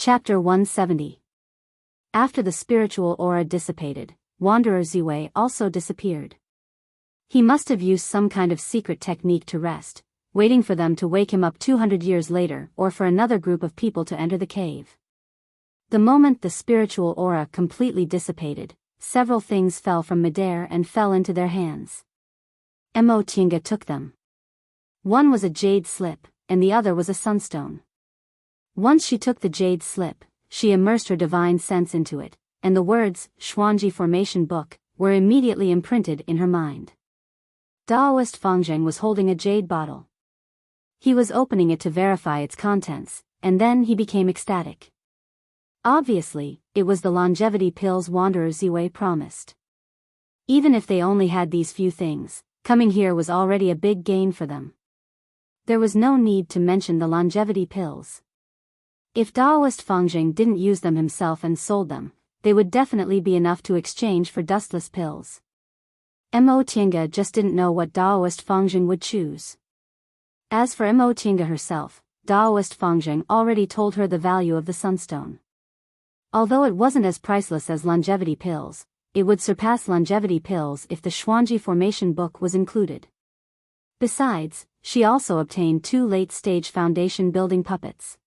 Chapter 170. After the spiritual aura dissipated, Wanderer Ziwei also disappeared. He must have used some kind of secret technique to rest, waiting for them to wake him up 200 years later or for another group of people to enter the cave. The moment the spiritual aura completely dissipated, several things fell from midair and fell into their hands. Mo Tinga took them. One was a jade slip, and the other was a sunstone. Once she took the jade slip, she immersed her divine sense into it, and the words, Xuanji Formation Book, were immediately imprinted in her mind. Daoist Fangzheng was holding a jade bottle. He was opening it to verify its contents, and then he became ecstatic. Obviously, it was the longevity pills Wanderer Ziwei promised. Even if they only had these few things, coming here was already a big gain for them. There was no need to mention the longevity pills. If Daoist Fangzheng didn't use them himself and sold them, they would definitely be enough to exchange for dustless pills. Mo Tinga just didn't know what Daoist Fangzheng would choose. As for Mo Tinga herself, Daoist Fangzheng already told her the value of the sunstone. Although it wasn't as priceless as longevity pills, it would surpass longevity pills if the Xuanji Formation Book was included. Besides, she also obtained 2 late-stage foundation building puppets.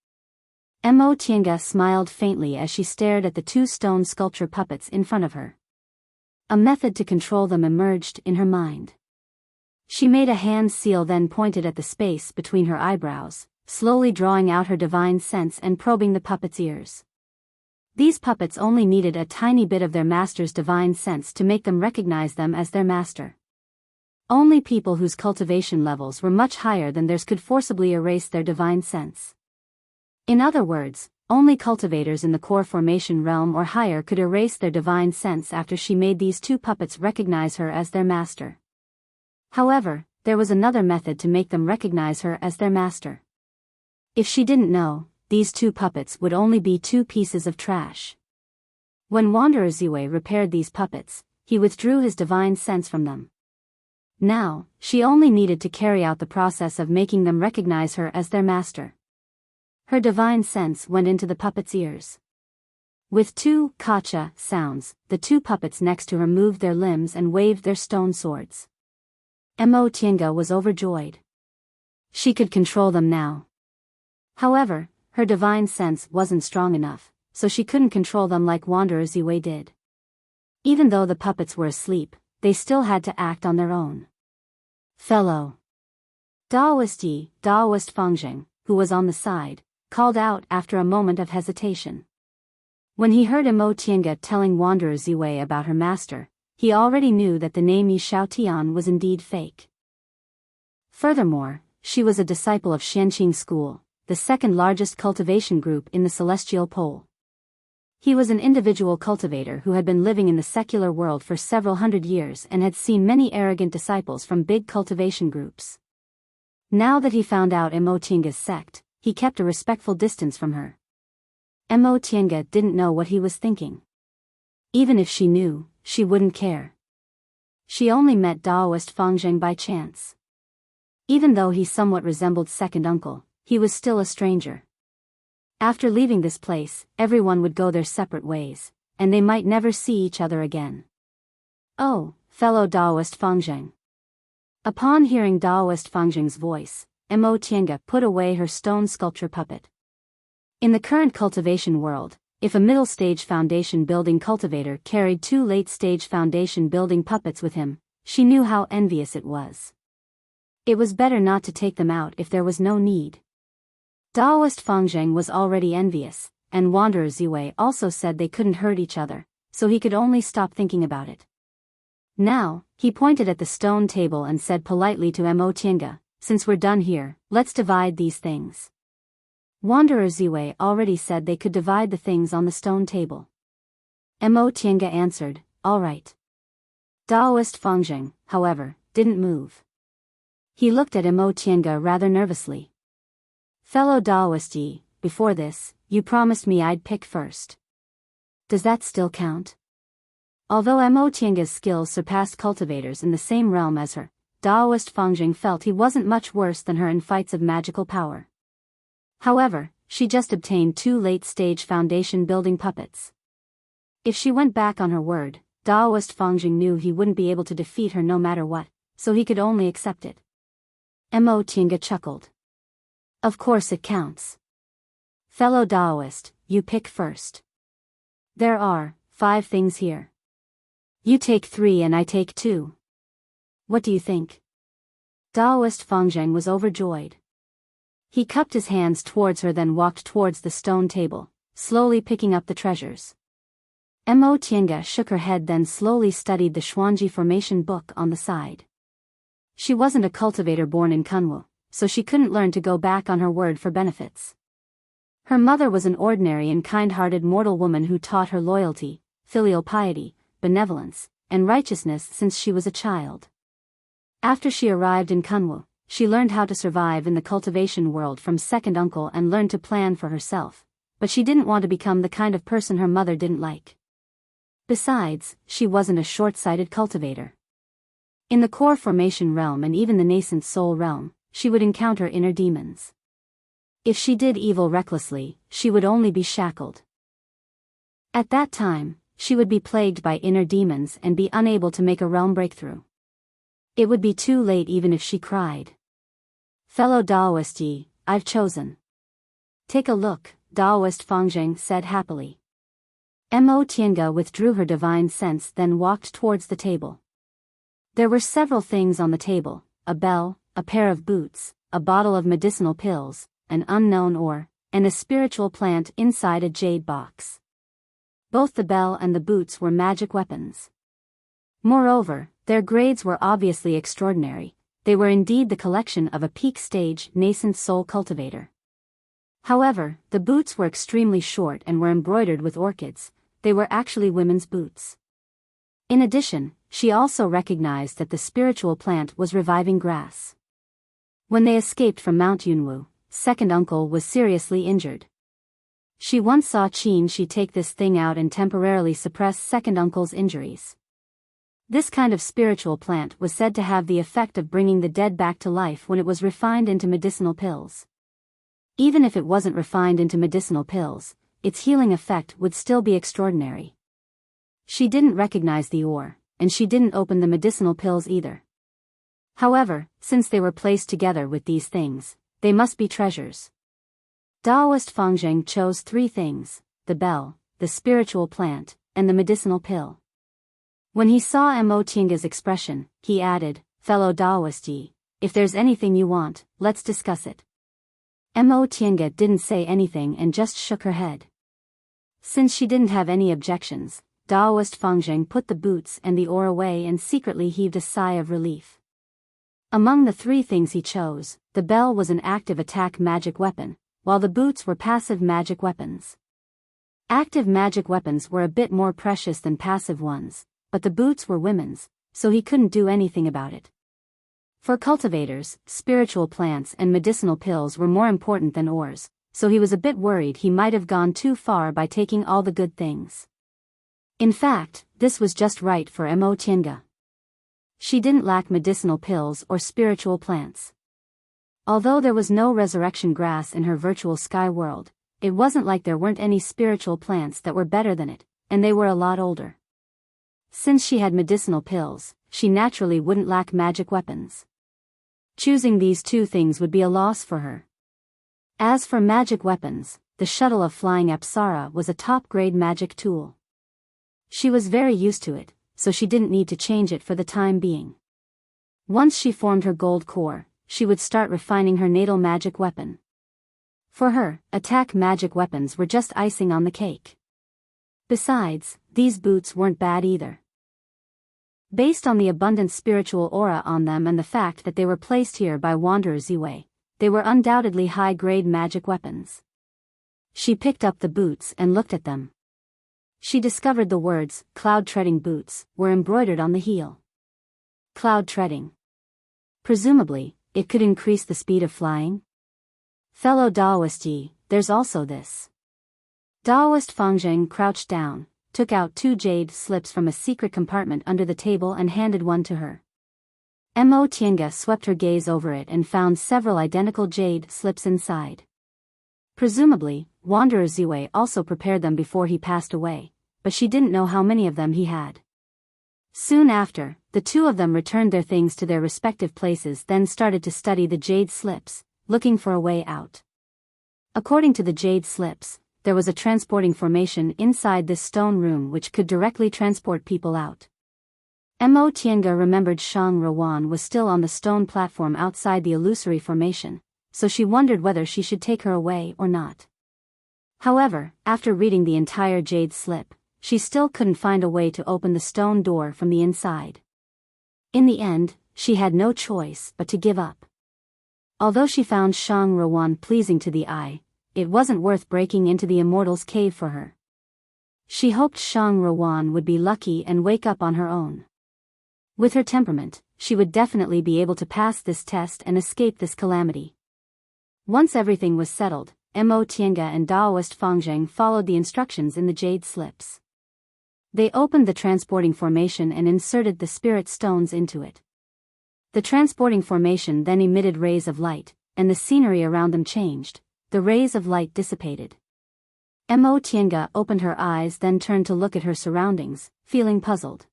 Mo Tinga smiled faintly as she stared at the 2 stone sculpture puppets in front of her. A method to control them emerged in her mind. She made a hand seal, then pointed at the space between her eyebrows, slowly drawing out her divine sense and probing the puppets' ears. These puppets only needed a tiny bit of their master's divine sense to make them recognize them as their master. Only people whose cultivation levels were much higher than theirs could forcibly erase their divine sense. In other words, only cultivators in the core formation realm or higher could erase their divine sense after she made these 2 puppets recognize her as their master. However, there was another method to make them recognize her as their master. If she didn't know, these 2 puppets would only be 2 pieces of trash. When Wanderer Ziwei repaired these puppets, he withdrew his divine sense from them. Now, she only needed to carry out the process of making them recognize her as their master. Her divine sense went into the puppets' ears. With 2 kacha sounds, the 2 puppets next to her moved their limbs and waved their stone swords. Mo Tinga was overjoyed. She could control them now. However, her divine sense wasn't strong enough, so she couldn't control them like Wanderer Ziwei did. Even though the puppets were asleep, they still had to act on their own. Fellow Daoist Fangzheng, who was on the side, called out after a moment of hesitation. When he heard Mo Tinga telling Wanderer Ziwei about her master, he already knew that the name Yi Shaotian was indeed fake. Furthermore, she was a disciple of Shenqing School, the second largest cultivation group in the celestial pole. He was an individual cultivator who had been living in the secular world for several hundred years and had seen many arrogant disciples from big cultivation groups. Now that he found out Mo Tinga's sect, he kept a respectful distance from her. Mo Tinga didn't know what he was thinking. Even if she knew, she wouldn't care. She only met Daoist Fangzheng by chance. Even though he somewhat resembled second uncle, he was still a stranger. After leaving this place, everyone would go their separate ways, and they might never see each other again. Oh, fellow Daoist Fangzheng. Upon hearing Daoist Fangzheng's voice, Mo Tinga put away her stone sculpture puppet. In the current cultivation world, if a middle-stage foundation building cultivator carried 2 late-stage foundation building puppets with him, she knew how envious it was. It was better not to take them out if there was no need. Daoist Fangzheng was already envious, and Wanderer Ziwei also said they couldn't hurt each other, so he could only stop thinking about it. Now, he pointed at the stone table and said politely to Mo Tinga, "Since we're done here, let's divide these things." Wanderer Ziwei already said they could divide the things on the stone table. Mo Tinga answered, "All right." Daoist Fangzheng, however, didn't move. He looked at Mo Tinga rather nervously. "Fellow Daoist Yi, before this, you promised me I'd pick first. Does that still count?" Although Mo Tinga's skills surpassed cultivators in the same realm as her, Daoist Fangzheng felt he wasn't much worse than her in fights of magical power. However, she just obtained 2 late-stage foundation building puppets. If she went back on her word, Daoist Fangjing knew he wouldn't be able to defeat her no matter what, so he could only accept it. Mo Tiange chuckled. Of course it counts. Fellow Daoist, you pick first. There are 5 things here. You take 3 and I take 2. What do you think? Daoist Fangjing was overjoyed. He cupped his hands towards her, then walked towards the stone table, slowly picking up the treasures. Mo Tiange shook her head, then slowly studied the Xuanji formation book on the side. She wasn't a cultivator born in Kunwu, so she couldn't learn to go back on her word for benefits. Her mother was an ordinary and kind-hearted mortal woman who taught her loyalty, filial piety, benevolence, and righteousness since she was a child. After she arrived in Kunwu, she learned how to survive in the cultivation world from second uncle and learned to plan for herself, but she didn't want to become the kind of person her mother didn't like. Besides, she wasn't a short-sighted cultivator. In the core formation realm and even the nascent soul realm, she would encounter inner demons. If she did evil recklessly, she would only be shackled. At that time, she would be plagued by inner demons and be unable to make a realm breakthrough. It would be too late even if she cried. Fellow Daoist Yi, I've chosen. Take a look, Daoist Fangjing said happily. Mo Tiange withdrew her divine sense, then walked towards the table. There were several things on the table: a bell, a pair of boots, a bottle of medicinal pills, an unknown ore, and a spiritual plant inside a jade box. Both the bell and the boots were magic weapons. Moreover, their grades were obviously extraordinary. They were indeed the collection of a peak-stage nascent soul cultivator. However, the boots were extremely short and were embroidered with orchids. They were actually women's boots. In addition, she also recognized that the spiritual plant was reviving grass. When they escaped from Mount Yunwu, second uncle was seriously injured. She once saw Qin Shi take this thing out and temporarily suppress second uncle's injuries. This kind of spiritual plant was said to have the effect of bringing the dead back to life when it was refined into medicinal pills. Even if it wasn't refined into medicinal pills, its healing effect would still be extraordinary. She didn't recognize the ore, and she didn't open the medicinal pills either. However, since they were placed together with these things, they must be treasures. Daoist Fangjing chose 3 things: the bell, the spiritual plant, and the medicinal pill. When he saw Mo Tiange's expression, he added, Fellow Daoist Yi, if there's anything you want, let's discuss it. Mo Tiange didn't say anything and just shook her head. Since she didn't have any objections, Daoist Fangjing put the boots and the ore away and secretly heaved a sigh of relief. Among the 3 things he chose, the bell was an active attack magic weapon, while the boots were passive magic weapons. Active magic weapons were a bit more precious than passive ones, but the boots were women's, so he couldn't do anything about it. For cultivators, spiritual plants and medicinal pills were more important than ores, so he was a bit worried he might have gone too far by taking all the good things. In fact, this was just right for Mo Tiange. She didn't lack medicinal pills or spiritual plants. Although there was no resurrection grass in her virtual sky world, it wasn't like there weren't any spiritual plants that were better than it, and they were a lot older. Since she had medicinal pills, she naturally wouldn't lack magic weapons. Choosing these 2 things would be a loss for her. As for magic weapons, the shuttle of flying Apsara was a top-grade magic tool. She was very used to it, so she didn't need to change it for the time being. Once she formed her gold core, she would start refining her natal magic weapon. For her, attack magic weapons were just icing on the cake. Besides, these boots weren't bad either. Based on the abundant spiritual aura on them and the fact that they were placed here by Wanderer Ziwei, they were undoubtedly high-grade magic weapons. She picked up the boots and looked at them. She discovered the words, cloud-treading boots, were embroidered on the heel. Cloud-treading. Presumably, it could increase the speed of flying? Fellow Daoist Yi, there's also this. Daoist Fangjing crouched down, took out 2 jade slips from a secret compartment under the table and handed one to her. Mo Tiange swept her gaze over it and found several identical jade slips inside. Presumably, Wanderer Ziwei also prepared them before he passed away, but she didn't know how many of them he had. Soon after, the two of them returned their things to their respective places, then started to study the jade slips, looking for a way out. According to the jade slips, there was a transporting formation inside this stone room which could directly transport people out. Mo Tiange remembered Shang Ruan was still on the stone platform outside the illusory formation, so she wondered whether she should take her away or not. However, after reading the entire jade slip, she still couldn't find a way to open the stone door from the inside. In the end, she had no choice but to give up. Although she found Shang Ruan pleasing to the eye, it wasn't worth breaking into the immortal's cave for her. She hoped Shang Ruan would be lucky and wake up on her own. With her temperament, she would definitely be able to pass this test and escape this calamity. Once everything was settled, Mo Tiange and Daoist Fangzheng followed the instructions in the jade slips. They opened the transporting formation and inserted the spirit stones into it. The transporting formation then emitted rays of light, and the scenery around them changed. The rays of light dissipated. Mo Tiange opened her eyes, then turned to look at her surroundings, feeling puzzled.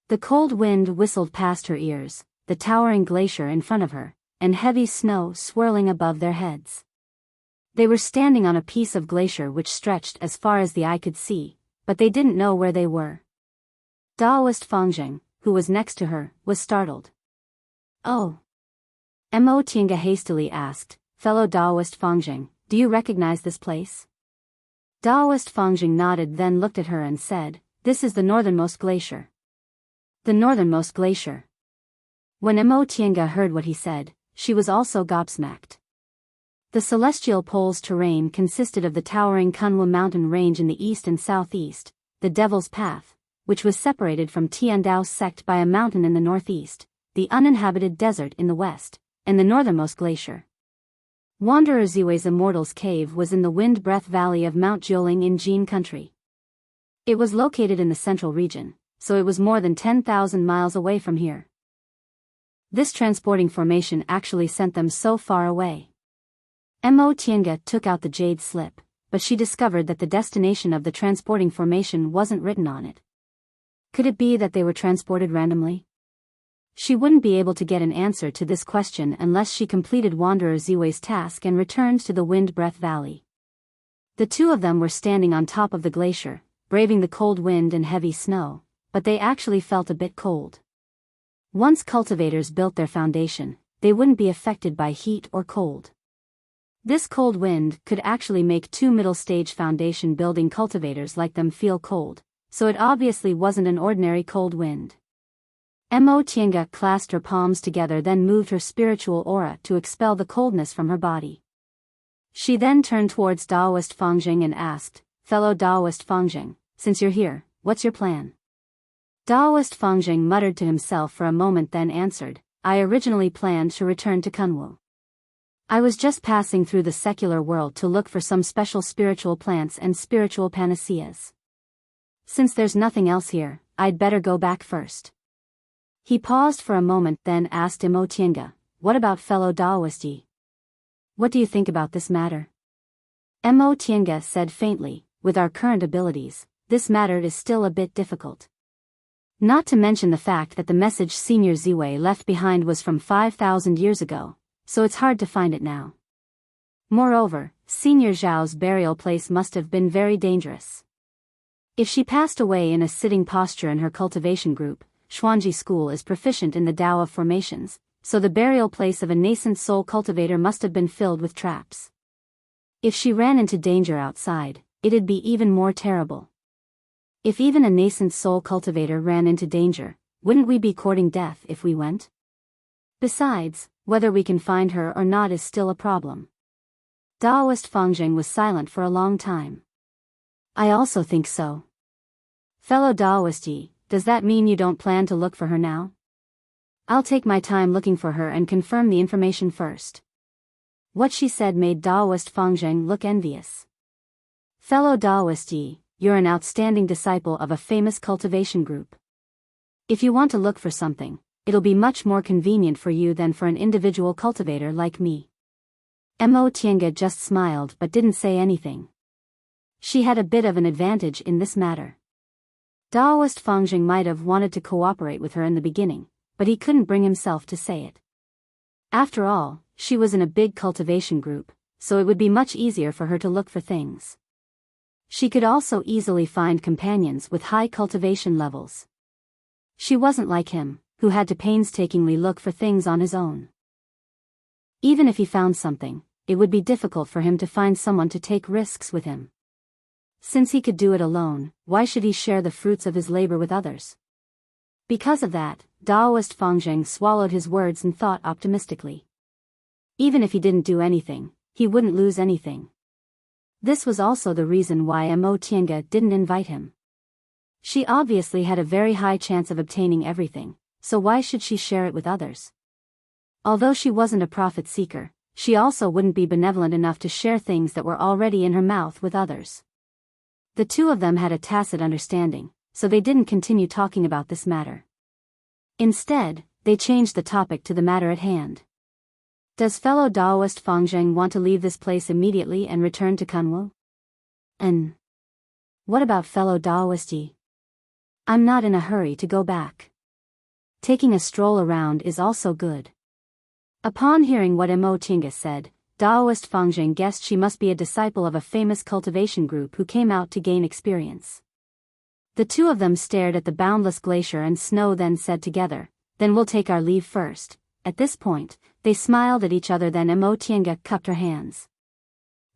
The cold wind whistled past her ears, the towering glacier in front of her, and heavy snow swirling above their heads. They were standing on a piece of glacier which stretched as far as the eye could see, but they didn't know where they were. Daoist Fangzheng, who was next to her, was startled. "Oh." Mo Tiange hastily asked, "Fellow Daoist Fangzheng, do you recognize this place?" Daoist Fangzheng nodded, then looked at her and said, "This is the northernmost glacier." The northernmost glacier. When Mo Tiange heard what he said, she was also gobsmacked. The Celestial Pole's terrain consisted of the towering Kunwu mountain range in the east and southeast, the Devil's Path, which was separated from Tiandao sect by a mountain in the northeast, the uninhabited desert in the west, and the northernmost glacier. Wanderer Ziwei's Immortal's Cave was in the Wind Breath Valley of Mount Jiuling in Jin Country. It was located in the central region, so it was more than 10,000 miles away from here. This transporting formation actually sent them so far away. Mo Tiange took out the jade slip, but she discovered that the destination of the transporting formation wasn't written on it. Could it be that they were transported randomly? She wouldn't be able to get an answer to this question unless she completed Wanderer Ziwei's task and returned to the Wind Breath Valley. The two of them were standing on top of the glacier, braving the cold wind and heavy snow, but they actually felt a bit cold. Once cultivators built their foundation, they wouldn't be affected by heat or cold. This cold wind could actually make two middle-stage foundation building cultivators like them feel cold, so it obviously wasn't an ordinary cold wind. Mo Tiange clasped her palms together, then moved her spiritual aura to expel the coldness from her body. She then turned towards Daoist Fangzheng and asked, "Fellow Daoist Fangzheng, since you're here, what's your plan?" Daoist Fangzheng muttered to himself for a moment, then answered, "I originally planned to return to Kunwu. I was just passing through the secular world to look for some special spiritual plants and spiritual panaceas. Since there's nothing else here, I'd better go back first." He paused for a moment, then asked Mo Tiange, "What about fellow Daoist Yi? What do you think about this matter?" Mo Tiange said faintly, "With our current abilities, this matter is still a bit difficult. Not to mention the fact that the message Senior Ziwei left behind was from 5,000 years ago, so it's hard to find it now. Moreover, Senior Zhao's burial place must have been very dangerous. If she passed away in a sitting posture in her cultivation group, Xuanji School is proficient in the Tao of formations, so the burial place of a nascent soul cultivator must have been filled with traps. If she ran into danger outside, it'd be even more terrible. If even a nascent soul cultivator ran into danger, wouldn't we be courting death if we went? Besides, whether we can find her or not is still a problem." Daoist Fangzheng was silent for a long time. "I also think so. Fellow Daoist Yi, does that mean you don't plan to look for her now? I'll take my time looking for her and confirm the information first." What she said made Daoist Fangzheng look envious. "Fellow Daoist Yi, you're an outstanding disciple of a famous cultivation group. If you want to look for something, it'll be much more convenient for you than for an individual cultivator like me. Mo Tiange just smiled but didn't say anything. She had a bit of an advantage in this matter. Daoist Fangjing might have wanted to cooperate with her in the beginning, but he couldn't bring himself to say it. After all, she was in a big cultivation group, so it would be much easier for her to look for things. She could also easily find companions with high cultivation levels. She wasn't like him, who had to painstakingly look for things on his own. Even if he found something, it would be difficult for him to find someone to take risks with him. Since he could do it alone, why should he share the fruits of his labor with others? Because of that, Daoist Fangjing swallowed his words and thought optimistically. Even if he didn't do anything, he wouldn't lose anything. This was also the reason why Mo Tiange didn't invite him. She obviously had a very high chance of obtaining everything, so why should she share it with others? Although she wasn't a profit seeker, she also wouldn't be benevolent enough to share things that were already in her mouth with others. The two of them had a tacit understanding, so they didn't continue talking about this matter. Instead, they changed the topic to the matter at hand. Does fellow Daoist Fangjing want to leave this place immediately and return to Kunwu? And what about fellow Daoist Yi? I'm not in a hurry to go back. Taking a stroll around is also good. Upon hearing what Mo Tiange said, Daoist Fangjing guessed she must be a disciple of a famous cultivation group who came out to gain experience. The two of them stared at the boundless glacier and snow, then said together, "Then we'll take our leave first." At this point, they smiled at each other, then Mo Tiange cupped her hands.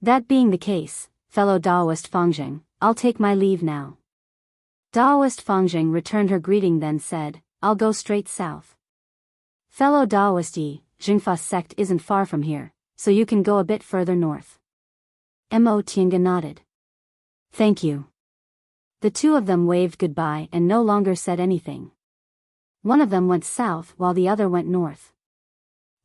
"That being the case, fellow Daoist Fangjing, I'll take my leave now." Daoist Fangjing returned her greeting, then said, "I'll go straight south. Fellow Daoist Yi, Jingfa's sect isn't far from here, so you can go a bit further north." Mo Tiange nodded. "Thank you." The two of them waved goodbye and no longer said anything. One of them went south while the other went north.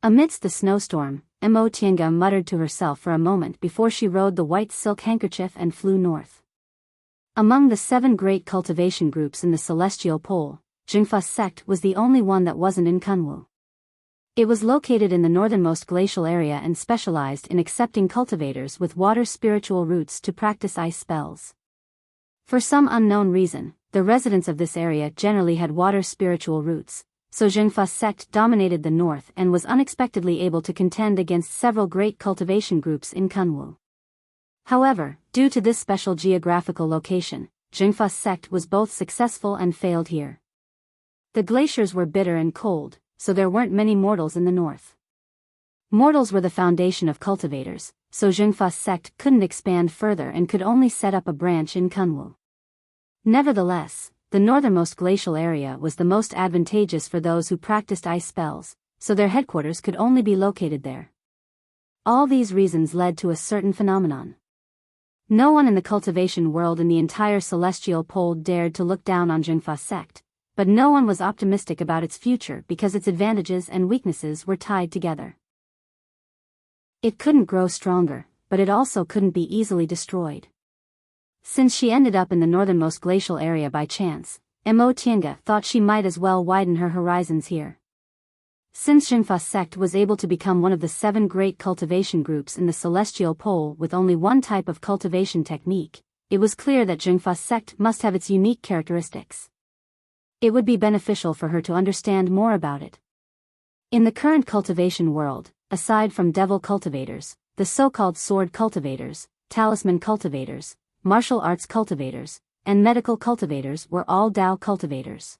Amidst the snowstorm, Mo Tiange muttered to herself for a moment before she rode the white silk handkerchief and flew north. Among the 7 great cultivation groups in the Celestial Pole, Jingfa's sect was the only one that wasn't in Kunwu. It was located in the northernmost glacial area and specialized in accepting cultivators with water spiritual roots to practice ice spells. For some unknown reason, the residents of this area generally had water spiritual roots, so Jingfa's sect dominated the north and was unexpectedly able to contend against several great cultivation groups in Kunwu. However, due to this special geographical location, Jingfa's sect was both successful and failed here. The glaciers were bitter and cold, so there weren't many mortals in the north. Mortals were the foundation of cultivators, so Jingfa's sect couldn't expand further and could only set up a branch in Kunwu. Nevertheless, the northernmost glacial area was the most advantageous for those who practiced ice spells, so their headquarters could only be located there. All these reasons led to a certain phenomenon. No one in the cultivation world in the entire Celestial Pole dared to look down on Jingfa's sect, but no one was optimistic about its future because its advantages and weaknesses were tied together. It couldn't grow stronger, but it also couldn't be easily destroyed. Since she ended up in the northernmost glacial area by chance, Mo Tiange thought she might as well widen her horizons here. Since Jingfa's sect was able to become one of the 7 great cultivation groups in the Celestial Pole with only one type of cultivation technique, it was clear that Jingfa's sect must have its unique characteristics. It would be beneficial for her to understand more about it. In the current cultivation world, aside from devil cultivators, the so-called sword cultivators, talisman cultivators, martial arts cultivators, and medical cultivators were all Dao cultivators.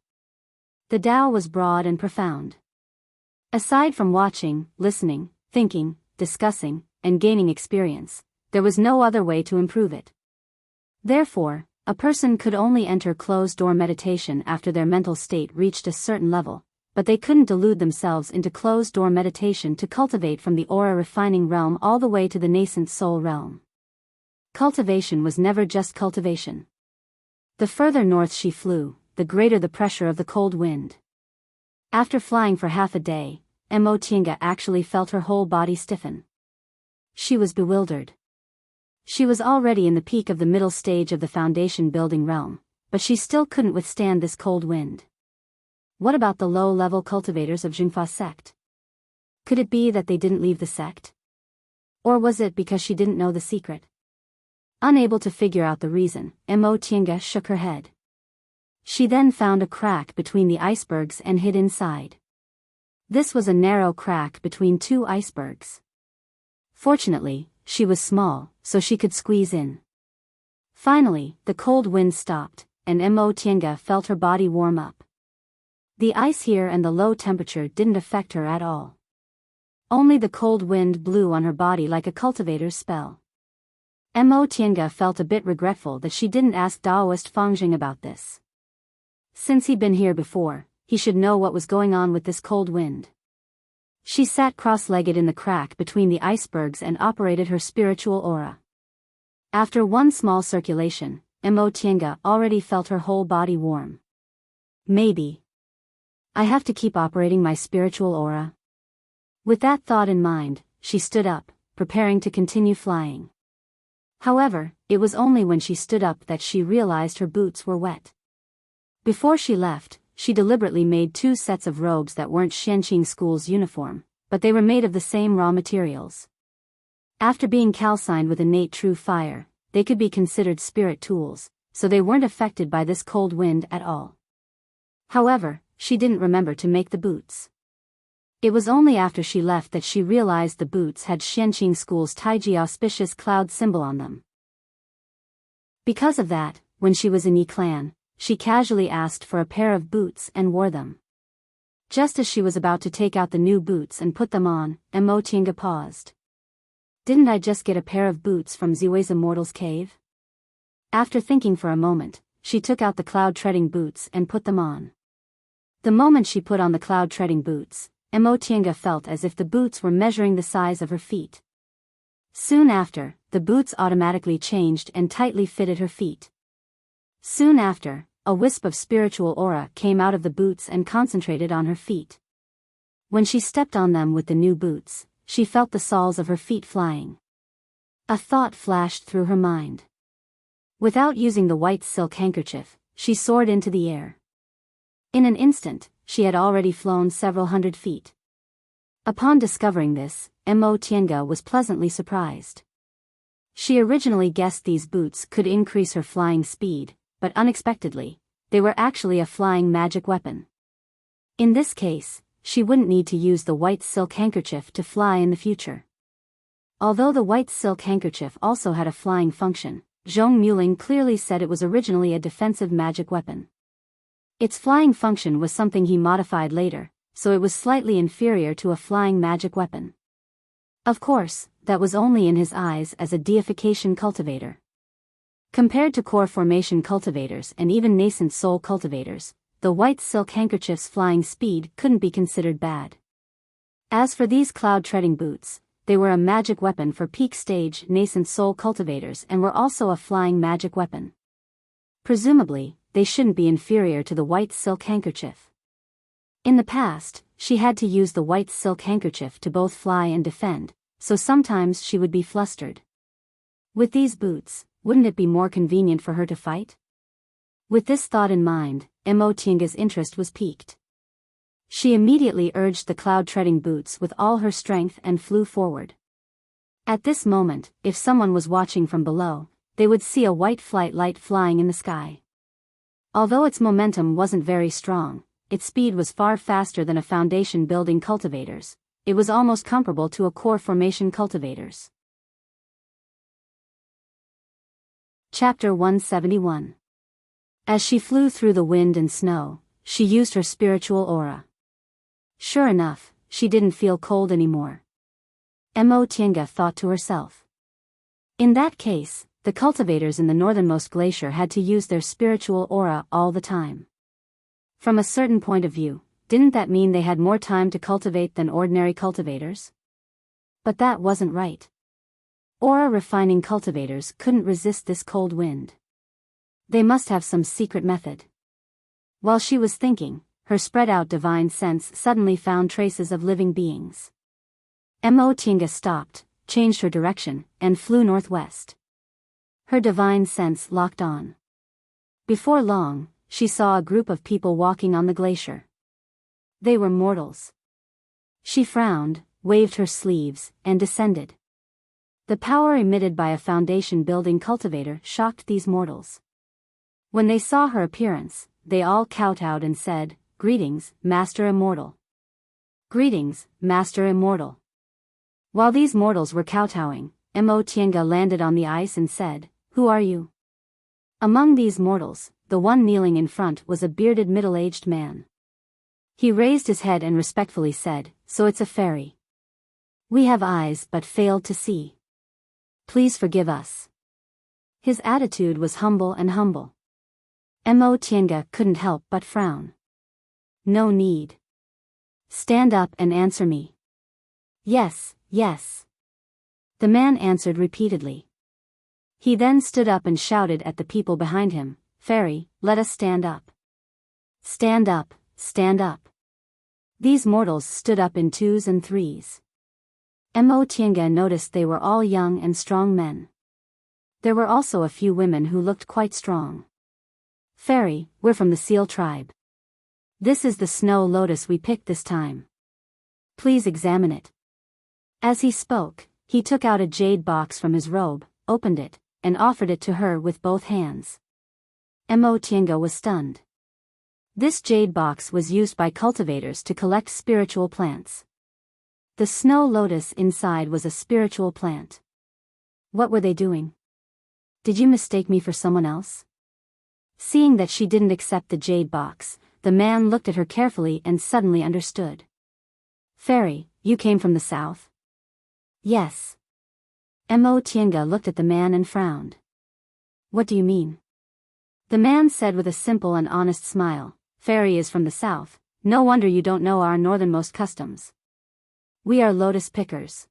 The Dao was broad and profound. Aside from watching, listening, thinking, discussing, and gaining experience, there was no other way to improve it. Therefore, a person could only enter closed-door meditation after their mental state reached a certain level, but they couldn't delude themselves into closed-door meditation to cultivate from the aura-refining realm all the way to the nascent soul realm. Cultivation was never just cultivation. The further north she flew, the greater the pressure of the cold wind. After flying for half a day, Mo Tiange actually felt her whole body stiffen. She was bewildered. She was already in the peak of the middle stage of the foundation building realm, but she still couldn't withstand this cold wind. What about the low-level cultivators of Jingfa's sect? Could it be that they didn't leave the sect? Or was it because she didn't know the secret? Unable to figure out the reason, Tiange shook her head. She then found a crack between the icebergs and hid inside. This was a narrow crack between two icebergs. Fortunately, she was small, so she could squeeze in. Finally, the cold wind stopped, and Tiange felt her body warm up. The ice here and the low temperature didn't affect her at all. Only the cold wind blew on her body like a cultivator's spell. Tiange felt a bit regretful that she didn't ask Daoist Fangjing about this. Since he'd been here before, he should know what was going on with this cold wind. She sat cross-legged in the crack between the icebergs and operated her spiritual aura. After one small circulation, Tiange already felt her whole body warm. Maybe I have to keep operating my spiritual aura. With that thought in mind, she stood up, preparing to continue flying. However, it was only when she stood up that she realized her boots were wet. Before she left, she deliberately made 2 sets of robes that weren't Xianqing School's uniform, but they were made of the same raw materials. After being calcined with innate true fire, they could be considered spirit tools, so they weren't affected by this cold wind at all. However, she didn't remember to make the boots. It was only after she left that she realized the boots had Xianqing School's Taiji auspicious cloud symbol on them. Because of that, when she was in Yi Clan, she casually asked for a pair of boots and wore them. Just as she was about to take out the new boots and put them on, Tiange paused. Didn't I just get a pair of boots from Ziwei's Immortal's cave? After thinking for a moment, she took out the cloud-treading boots and put them on. The moment she put on the cloud-treading boots, Tiange felt as if the boots were measuring the size of her feet. Soon after, the boots automatically changed and tightly fitted her feet. Soon after, a wisp of spiritual aura came out of the boots and concentrated on her feet. When she stepped on them with the new boots, she felt the soles of her feet flying. A thought flashed through her mind. Without using the white silk handkerchief, she soared into the air. In an instant, she had already flown several hundred feet. Upon discovering this, Tiange was pleasantly surprised. She originally guessed these boots could increase her flying speed, but unexpectedly, they were actually a flying magic weapon. In this case, she wouldn't need to use the white silk handkerchief to fly in the future. Although the white silk handkerchief also had a flying function, Zhong Muling clearly said it was originally a defensive magic weapon. Its flying function was something he modified later, so it was slightly inferior to a flying magic weapon. Of course, that was only in his eyes as a deification cultivator. Compared to core formation cultivators and even nascent soul cultivators, the white silk handkerchief's flying speed couldn't be considered bad. As for these cloud-treading boots, they were a magic weapon for peak stage nascent soul cultivators and were also a flying magic weapon. Presumably, they shouldn't be inferior to the white silk handkerchief. In the past, she had to use the white silk handkerchief to both fly and defend, so sometimes she would be flustered. With these boots, wouldn't it be more convenient for her to fight? With this thought in mind, Tiange's interest was piqued. She immediately urged the cloud-treading boots with all her strength and flew forward. At this moment, if someone was watching from below, they would see a white flight light flying in the sky. Although its momentum wasn't very strong, its speed was far faster than a foundation-building cultivator's. It was almost comparable to a core formation cultivator's. Chapter 171. As she flew through the wind and snow, she used her spiritual aura. Sure enough, she didn't feel cold anymore. Tiange thought to herself. In that case, the cultivators in the northernmost glacier had to use their spiritual aura all the time. From a certain point of view, didn't that mean they had more time to cultivate than ordinary cultivators? But that wasn't right. Aura refining cultivators couldn't resist this cold wind. They must have some secret method. While she was thinking, her spread-out divine sense suddenly found traces of living beings. Tiange stopped, changed her direction, and flew northwest. Her divine sense locked on. Before long, she saw a group of people walking on the glacier. They were mortals. She frowned, waved her sleeves, and descended. The power emitted by a foundation-building cultivator shocked these mortals. When they saw her appearance, they all kowtowed and said, "Greetings, Master Immortal." "Greetings, Master Immortal." While these mortals were kowtowing, Mo Tienga landed on the ice and said, "Who are you?" Among these mortals, the one kneeling in front was a bearded middle-aged man. He raised his head and respectfully said, "So it's a fairy. We have eyes but failed to see. Please forgive us." His attitude was humble. Mo Tienga couldn't help but frown. "No need. Stand up and answer me." "Yes, yes." The man answered repeatedly. He then stood up and shouted at the people behind him, "Fairy, let us stand up. Stand up, stand up." These mortals stood up in twos and threes. Mo Tienga noticed they were all young and strong men. There were also a few women who looked quite strong. "Fairy, we're from the seal tribe. This is the snow lotus we picked this time. Please examine it." As he spoke, he took out a jade box from his robe, opened it, and offered it to her with both hands. Mo Tienga was stunned. This jade box was used by cultivators to collect spiritual plants. The snow lotus inside was a spiritual plant. What were they doing? Did you mistake me for someone else? Seeing that she didn't accept the jade box, the man looked at her carefully and suddenly understood. "Fairy, you came from the south?" "Yes." Mo Tienga looked at the man and frowned. "What do you mean?" The man said with a simple and honest smile, "Fairy is from the south, no wonder you don't know our northernmost customs. We are lotus pickers.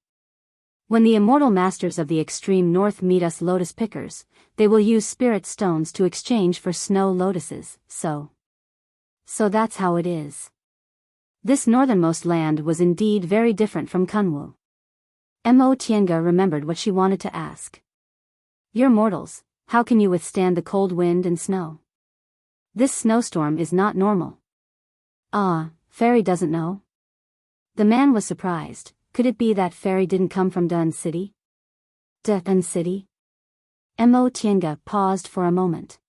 When the immortal masters of the extreme north meet us lotus pickers, they will use spirit stones to exchange for snow lotuses, so that's how it is." This northernmost land was indeed very different from Kunwu. Mo Tienga remembered what she wanted to ask. "You're mortals, how can you withstand the cold wind and snow? This snowstorm is not normal." "Ah, Fairy doesn't know?" The man was surprised. Could it be that Fairy didn't come from Dun City? Dun City? Mo Tienga paused for a moment.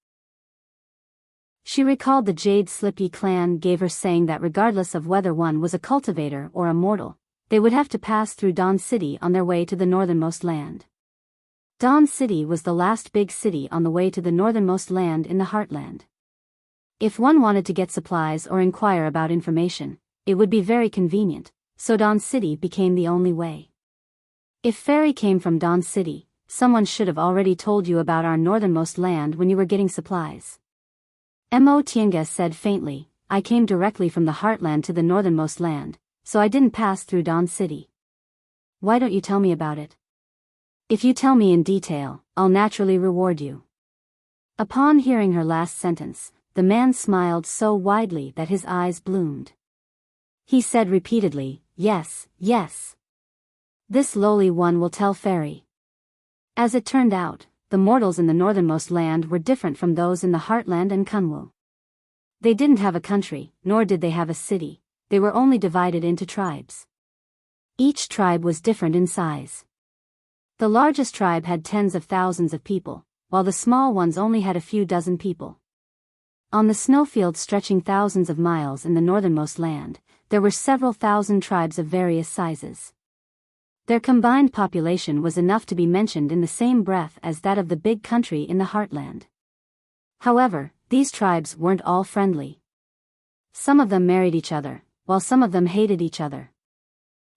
She recalled the Jade Slippy clan gave her saying that regardless of whether one was a cultivator or a mortal, they would have to pass through Dawn City on their way to the northernmost land. Dawn City was the last big city on the way to the northernmost land in the Heartland. If one wanted to get supplies or inquire about information, it would be very convenient, so Dawn City became the only way. If Fairy came from Dawn City, someone should have already told you about our northernmost land when you were getting supplies. Mo Tienga said faintly, "I came directly from the Heartland to the northernmost land, so I didn't pass through Dawn City." "Why don't you tell me about it? If you tell me in detail, I'll naturally reward you." Upon hearing her last sentence, the man smiled so widely that his eyes bloomed. He said repeatedly, "Yes, yes. This lowly one will tell Fairy." As it turned out, the mortals in the northernmost land were different from those in the Heartland and Kunwu. They didn't have a country, nor did they have a city, they were only divided into tribes. Each tribe was different in size. The largest tribe had tens of thousands of people, while the small ones only had a few dozen people. On the snowfield stretching thousands of miles in the northernmost land, there were several thousand tribes of various sizes. Their combined population was enough to be mentioned in the same breath as that of the big country in the Heartland. However, these tribes weren't all friendly. Some of them married each other, while some of them hated each other.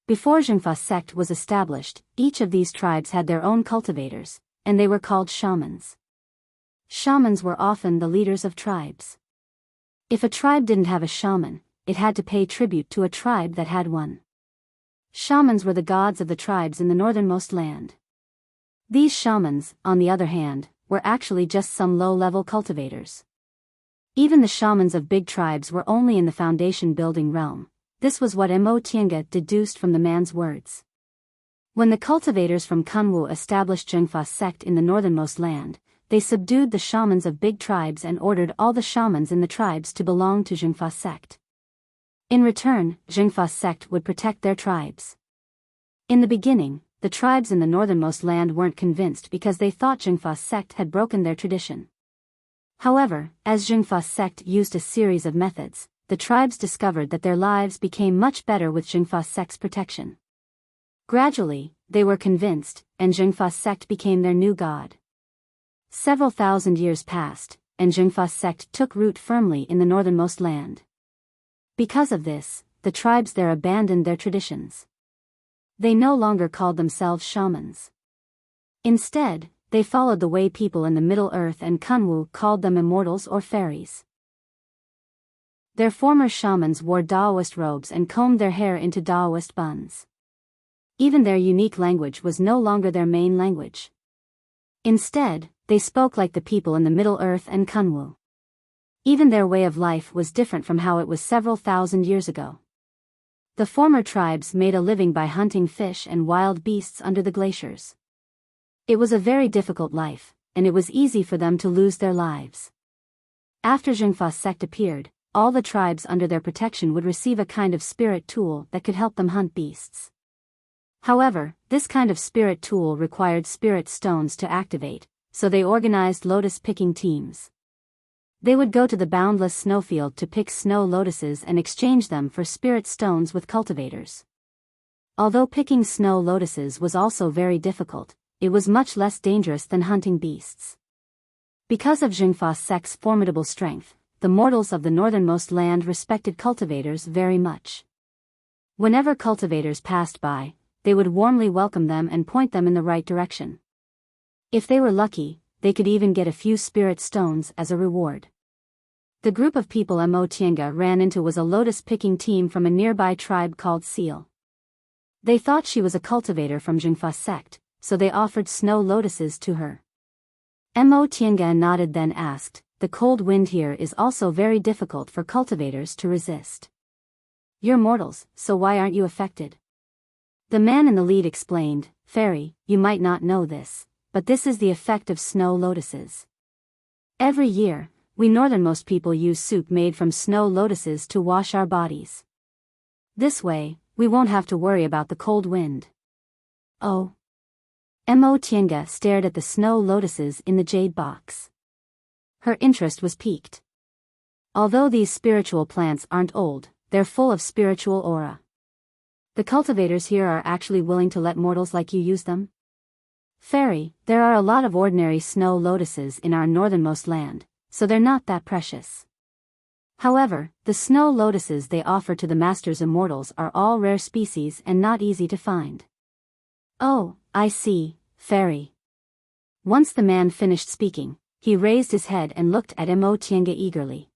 Before Zhengfa sect was established, each of these tribes had their own cultivators, and they were called shamans. Shamans were often the leaders of tribes. If a tribe didn't have a shaman, it had to pay tribute to a tribe that had one. Shamans were the gods of the tribes in the northernmost land. These shamans, on the other hand, were actually just some low-level cultivators. Even the shamans of big tribes were only in the foundation-building realm. This was what Mo Tienga deduced from the man's words. When the cultivators from Kunwu established Zhengfa sect in the northernmost land, they subdued the shamans of big tribes and ordered all the shamans in the tribes to belong to Zhengfa sect. In return, Zhengfa sect would protect their tribes. In the beginning, the tribes in the northernmost land weren't convinced because they thought Jingfa's sect had broken their tradition. However, as Jingfa's sect used a series of methods, the tribes discovered that their lives became much better with Jingfa's sect's protection. Gradually, they were convinced, and Jingfa's sect became their new god. Several thousand years passed, and Jingfa's sect took root firmly in the northernmost land. Because of this, the tribes there abandoned their traditions. They no longer called themselves shamans. Instead, they followed the way people in the Middle Earth and Kunwu called them immortals or fairies. Their former shamans wore Taoist robes and combed their hair into Taoist buns. Even their unique language was no longer their main language. Instead, they spoke like the people in the Middle Earth and Kunwu. Even their way of life was different from how it was several thousand years ago. The former tribes made a living by hunting fish and wild beasts under the glaciers. It was a very difficult life, and it was easy for them to lose their lives. After Jingfa's sect appeared, all the tribes under their protection would receive a kind of spirit tool that could help them hunt beasts. However, this kind of spirit tool required spirit stones to activate, so they organized lotus-picking teams. They would go to the boundless snowfield to pick snow lotuses and exchange them for spirit stones with cultivators. Although picking snow lotuses was also very difficult, it was much less dangerous than hunting beasts. Because of Jingfa's sect's formidable strength, the mortals of the northernmost land respected cultivators very much. Whenever cultivators passed by, they would warmly welcome them and point them in the right direction. If they were lucky, they could even get a few spirit stones as a reward. The group of people Mo Tienga ran into was a lotus-picking team from a nearby tribe called Seal. They thought she was a cultivator from Jingfa's sect, so they offered snow lotuses to her. Mo Tienga nodded, then asked, "The cold wind here is also very difficult for cultivators to resist. You're mortals, so why aren't you affected?" The man in the lead explained, "Fairy, you might not know this, but this is the effect of snow lotuses. Every year, we northernmost people use soup made from snow lotuses to wash our bodies. This way, we won't have to worry about the cold wind." Oh. Mo Tienga stared at the snow lotuses in the jade box. Her interest was piqued. Although these spiritual plants aren't old, they're full of spiritual aura. The cultivators here are actually willing to let mortals like you use them? Fairy, there are a lot of ordinary snow lotuses in our northernmost land, so they're not that precious. However, the snow lotuses they offer to the Master's immortals are all rare species and not easy to find. Oh, I see, Fairy. Once the man finished speaking, he raised his head and looked at Mo Tienga eagerly.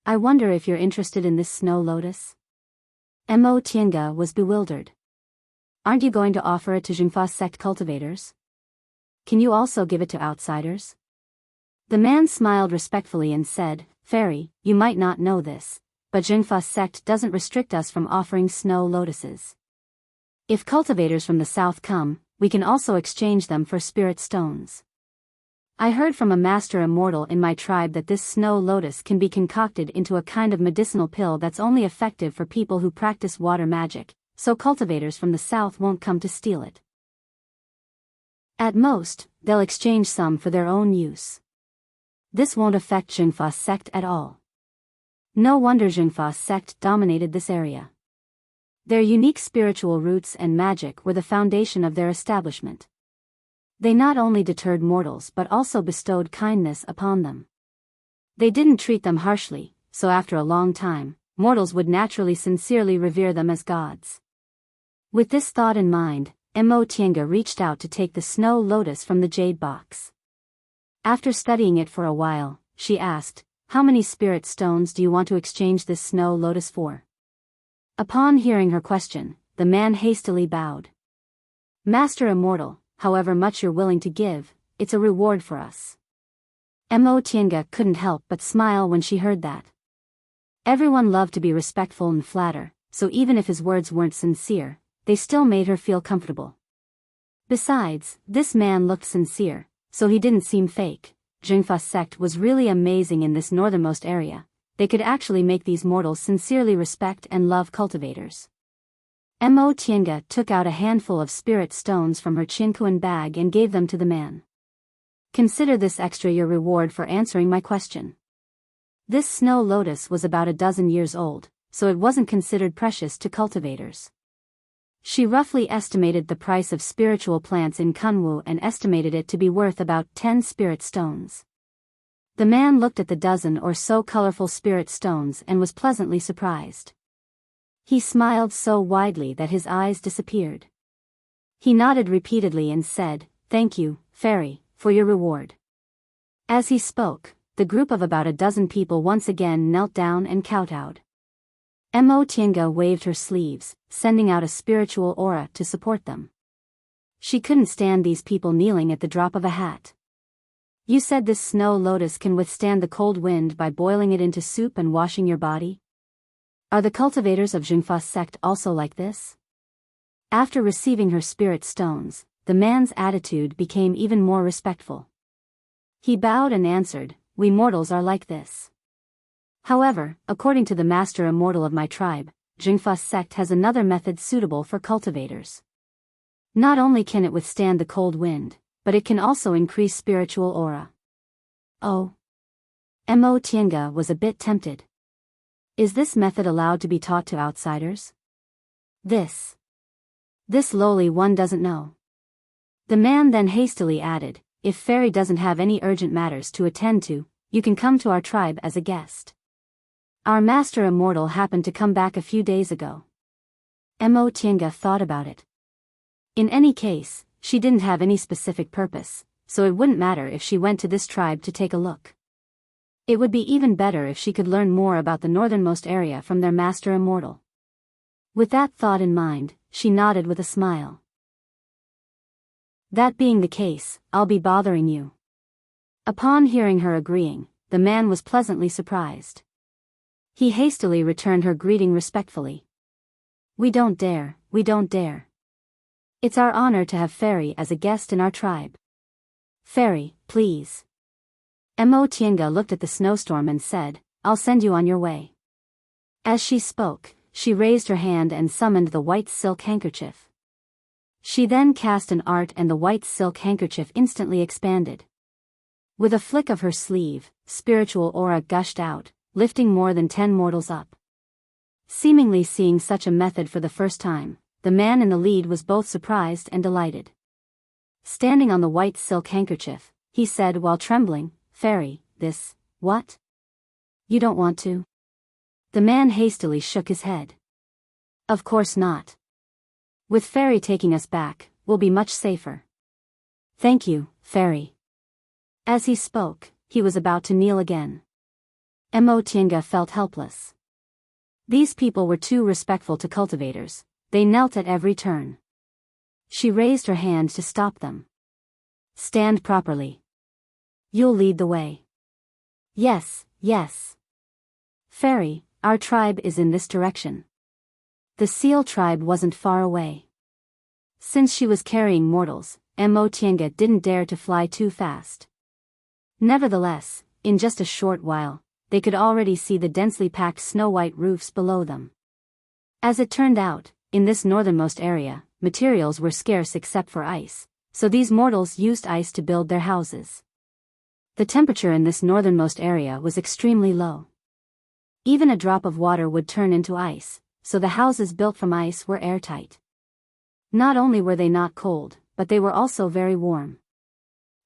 I wonder if you're interested in this snow lotus? Mo Tienga was bewildered. Aren't you going to offer it to Jingfa's sect cultivators? Can you also give it to outsiders? The man smiled respectfully and said, Fairy, you might not know this, but Jingfa's sect doesn't restrict us from offering snow lotuses. If cultivators from the south come, we can also exchange them for spirit stones. I heard from a master immortal in my tribe that this snow lotus can be concocted into a kind of medicinal pill that's only effective for people who practice water magic, so cultivators from the south won't come to steal it. At most, they'll exchange some for their own use. This won't affect Jingfa's sect at all. No wonder Jingfa's sect dominated this area. Their unique spiritual roots and magic were the foundation of their establishment. They not only deterred mortals but also bestowed kindness upon them. They didn't treat them harshly, so after a long time, mortals would naturally sincerely revere them as gods. With this thought in mind, Mo Tienga reached out to take the snow lotus from the jade box. After studying it for a while, she asked, How many spirit stones do you want to exchange this snow lotus for? Upon hearing her question, the man hastily bowed. Master Immortal, however much you're willing to give, it's a reward for us. Mo Tienga couldn't help but smile when she heard that. Everyone loved to be respectful and flatter, so even if his words weren't sincere, they still made her feel comfortable. Besides, this man looked sincere, so he didn't seem fake. Jingfa's sect was really amazing in this northernmost area. They could actually make these mortals sincerely respect and love cultivators. Mo Tiange took out a handful of spirit stones from her Qinkuan bag and gave them to the man. Consider this extra your reward for answering my question. This snow lotus was about a dozen years old, so it wasn't considered precious to cultivators. She roughly estimated the price of spiritual plants in Kunwu and estimated it to be worth about 10 spirit stones. The man looked at the dozen or so colorful spirit stones and was pleasantly surprised. He smiled so widely that his eyes disappeared. He nodded repeatedly and said, "Thank you, fairy, for your reward." As he spoke, the group of about a dozen people once again knelt down and kowtowed. Mo Tiange waved her sleeves, sending out a spiritual aura to support them. She couldn't stand these people kneeling at the drop of a hat. "You said this snow lotus can withstand the cold wind by boiling it into soup and washing your body? Are the cultivators of Jingfa's sect also like this?" After receiving her spirit stones, the man's attitude became even more respectful. He bowed and answered, "We mortals are like this. However, according to the master immortal of my tribe, Jingfa's sect has another method suitable for cultivators. Not only can it withstand the cold wind, but it can also increase spiritual aura." Oh. Mo Tiange was a bit tempted. Is this method allowed to be taught to outsiders? This lowly one doesn't know. The man then hastily added, "If fairy doesn't have any urgent matters to attend to, you can come to our tribe as a guest. Our master immortal happened to come back a few days ago." Mo Tiange thought about it. In any case, she didn't have any specific purpose, so it wouldn't matter if she went to this tribe to take a look. It would be even better if she could learn more about the northernmost area from their master immortal. With that thought in mind, she nodded with a smile. "That being the case, I'll be bothering you." Upon hearing her agreeing, the man was pleasantly surprised. He hastily returned her greeting respectfully. We don't dare. It's our honor to have fairy as a guest in our tribe. Fairy, please." Mo Tiange looked at the snowstorm and said, "I'll send you on your way." As she spoke, she raised her hand and summoned the white silk handkerchief. She then cast an art and the white silk handkerchief instantly expanded. With a flick of her sleeve, spiritual aura gushed out, lifting more than 10 mortals up. Seemingly seeing such a method for the first time, the man in the lead was both surprised and delighted. Standing on the white silk handkerchief, he said while trembling, "Fairy, what? You don't want to?" The man hastily shook his head. "Of course not. With fairy taking us back, we'll be much safer." "Thank you, fairy." As he spoke, he was about to kneel again. Mo Tiange felt helpless. These people were too respectful to cultivators, they knelt at every turn. She raised her hand to stop them. "Stand properly. You'll lead the way." Yes. "Fairy, our tribe is in this direction." The seal tribe wasn't far away. Since she was carrying mortals, Mo Tiange didn't dare to fly too fast. Nevertheless, in just a short while, they could already see the densely packed snow-white roofs below them. As it turned out, in this northernmost area, materials were scarce except for ice, so these mortals used ice to build their houses. The temperature in this northernmost area was extremely low. Even a drop of water would turn into ice, so the houses built from ice were airtight. Not only were they not cold, but they were also very warm.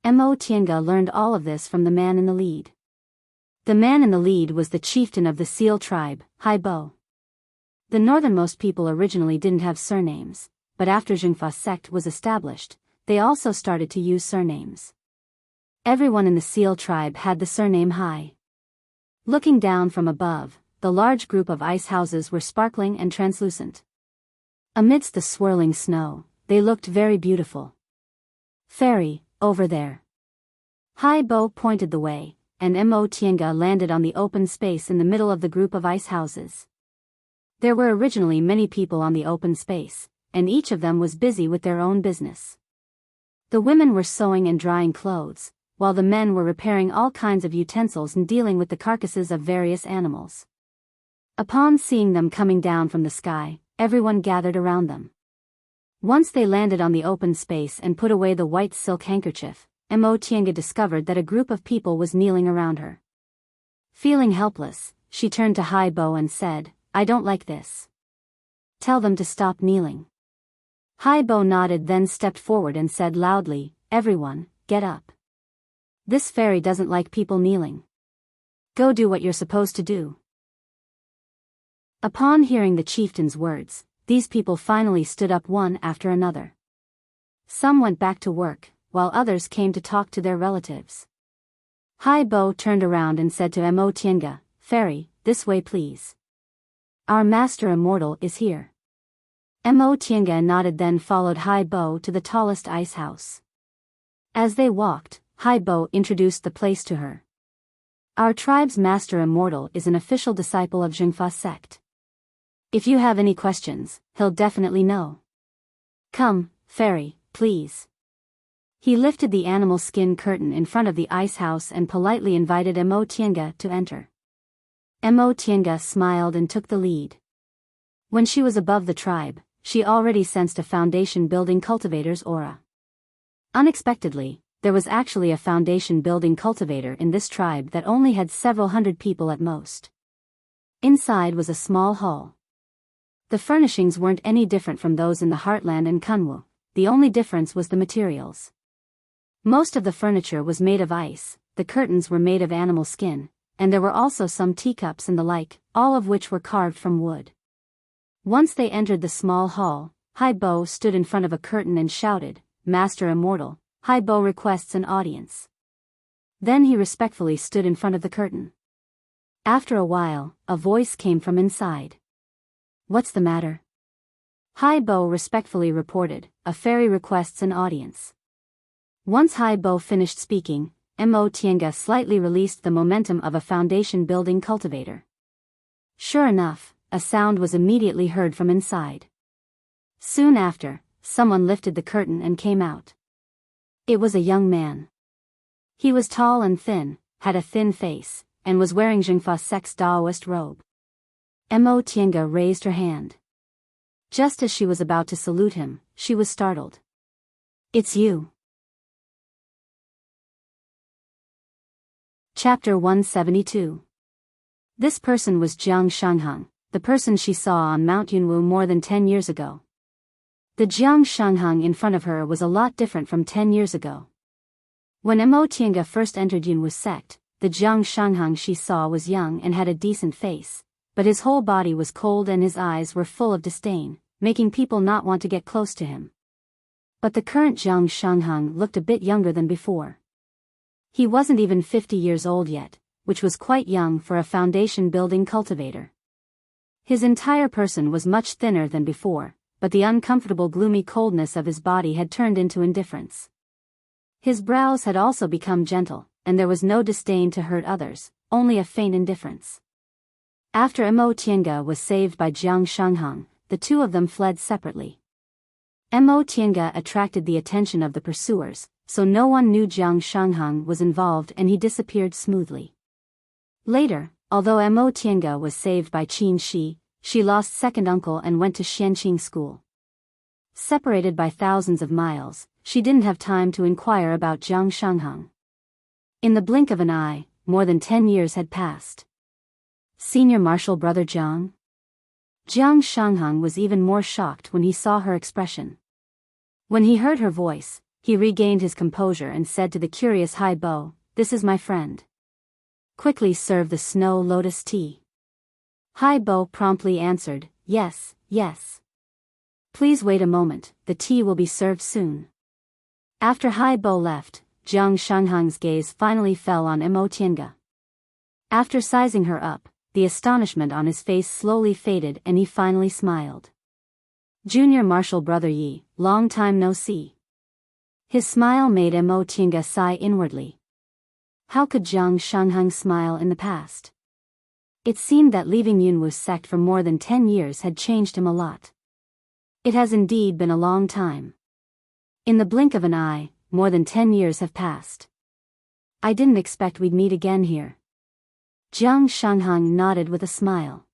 Mo Tiange learned all of this from the man in the lead. The man in the lead was the chieftain of the seal tribe, Haibo. The northernmost people originally didn't have surnames, but after Jingfa's sect was established, they also started to use surnames. Everyone in the seal tribe had the surname Hai. Looking down from above, the large group of ice houses were sparkling and translucent. Amidst the swirling snow, they looked very beautiful. "Fairy, over there." Haibo pointed the way, and Mo Tiange landed on the open space in the middle of the group of ice houses. There were originally many people on the open space, and each of them was busy with their own business. The women were sewing and drying clothes, while the men were repairing all kinds of utensils and dealing with the carcasses of various animals. Upon seeing them coming down from the sky, everyone gathered around them. Once they landed on the open space and put away the white silk handkerchief, Mo Tiange discovered that a group of people was kneeling around her. Feeling helpless, she turned to Hai Bo and said, "I don't like this. Tell them to stop kneeling." Hai Bo nodded, then stepped forward and said loudly, "Everyone, get up. This fairy doesn't like people kneeling. Go do what you're supposed to do." Upon hearing the chieftain's words, these people finally stood up one after another. Some went back to work, while others came to talk to their relatives. Hai Bo turned around and said to Mo Tiange, "Fairy, this way please. Our master immortal is here." Mo Tiange nodded, then followed Hai Bo to the tallest ice house. As they walked, Hai Bo introduced the place to her. "Our tribe's master immortal is an official disciple of Zhengfa sect. If you have any questions, he'll definitely know. Come, fairy, please." He lifted the animal skin curtain in front of the ice house and politely invited Mo Tiange to enter. Mo Tiange smiled and took the lead. When she was above the tribe, she already sensed a foundation-building cultivator's aura. Unexpectedly, there was actually a foundation-building cultivator in this tribe that only had several hundred people at most. Inside was a small hall. The furnishings weren't any different from those in the Heartland and Kunwu, the only difference was the materials. Most of the furniture was made of ice, the curtains were made of animal skin, and there were also some teacups and the like, all of which were carved from wood. Once they entered the small hall, Hai Bo stood in front of a curtain and shouted, "Master Immortal, Hai Bo requests an audience." Then he respectfully stood in front of the curtain. After a while, a voice came from inside. "What's the matter?" Hai Bo respectfully reported, "A fairy requests an audience." Once Hai Bo finished speaking, Mo Tiange slightly released the momentum of a foundation-building cultivator. Sure enough, a sound was immediately heard from inside. Soon after, someone lifted the curtain and came out. It was a young man. He was tall and thin, had a thin face, and was wearing Zhengfa sect's Daoist robe. Mo Tiange raised her hand. Just as she was about to salute him, she was startled. "It's you." Chapter 172. This person was Jiang Shangheng, the person she saw on Mount Yunwu more than 10 years ago. The Jiang Shangheng in front of her was a lot different from 10 years ago. When Mo Tiange first entered Yunwu sect, the Jiang Shangheng she saw was young and had a decent face, but his whole body was cold and his eyes were full of disdain, making people not want to get close to him. But the current Jiang Shangheng looked a bit younger than before. He wasn't even 50 years old yet, which was quite young for a foundation-building cultivator. His entire person was much thinner than before, but the uncomfortable gloomy coldness of his body had turned into indifference. His brows had also become gentle, and there was no disdain to hurt others, only a faint indifference. After Mo Tiange was saved by Jiang Shangheng, the two of them fled separately. Mo Tiange attracted the attention of the pursuers, so no one knew Jiang Shangheng was involved and he disappeared smoothly. Later, although Mo Tiange was saved by Qin Shi, she lost second uncle and went to Xianqing school. Separated by thousands of miles, she didn't have time to inquire about Jiang Shangheng. In the blink of an eye, more than 10 years had passed. Senior Marshal Brother Jiang? Jiang Shangheng was even more shocked when he saw her expression. When he heard her voice, he regained his composure and said to the curious Hai Bo, "This is my friend. Quickly serve the snow lotus tea." Hai Bo promptly answered, "Yes, yes. Please wait a moment, the tea will be served soon." After Hai Bo left, Jiang Shangheng's gaze finally fell on Mo Tiange. After sizing her up, the astonishment on his face slowly faded and he finally smiled. "Junior Marshal Brother Yi, long time no see." His smile made Mo Tiange sigh inwardly. How could Jiang Shangheng smile in the past? It seemed that leaving Yunwu sect for more than 10 years had changed him a lot. It has indeed been a long time. In the blink of an eye, more than 10 years have passed. I didn't expect we'd meet again here. Jiang Shangheng nodded with a smile.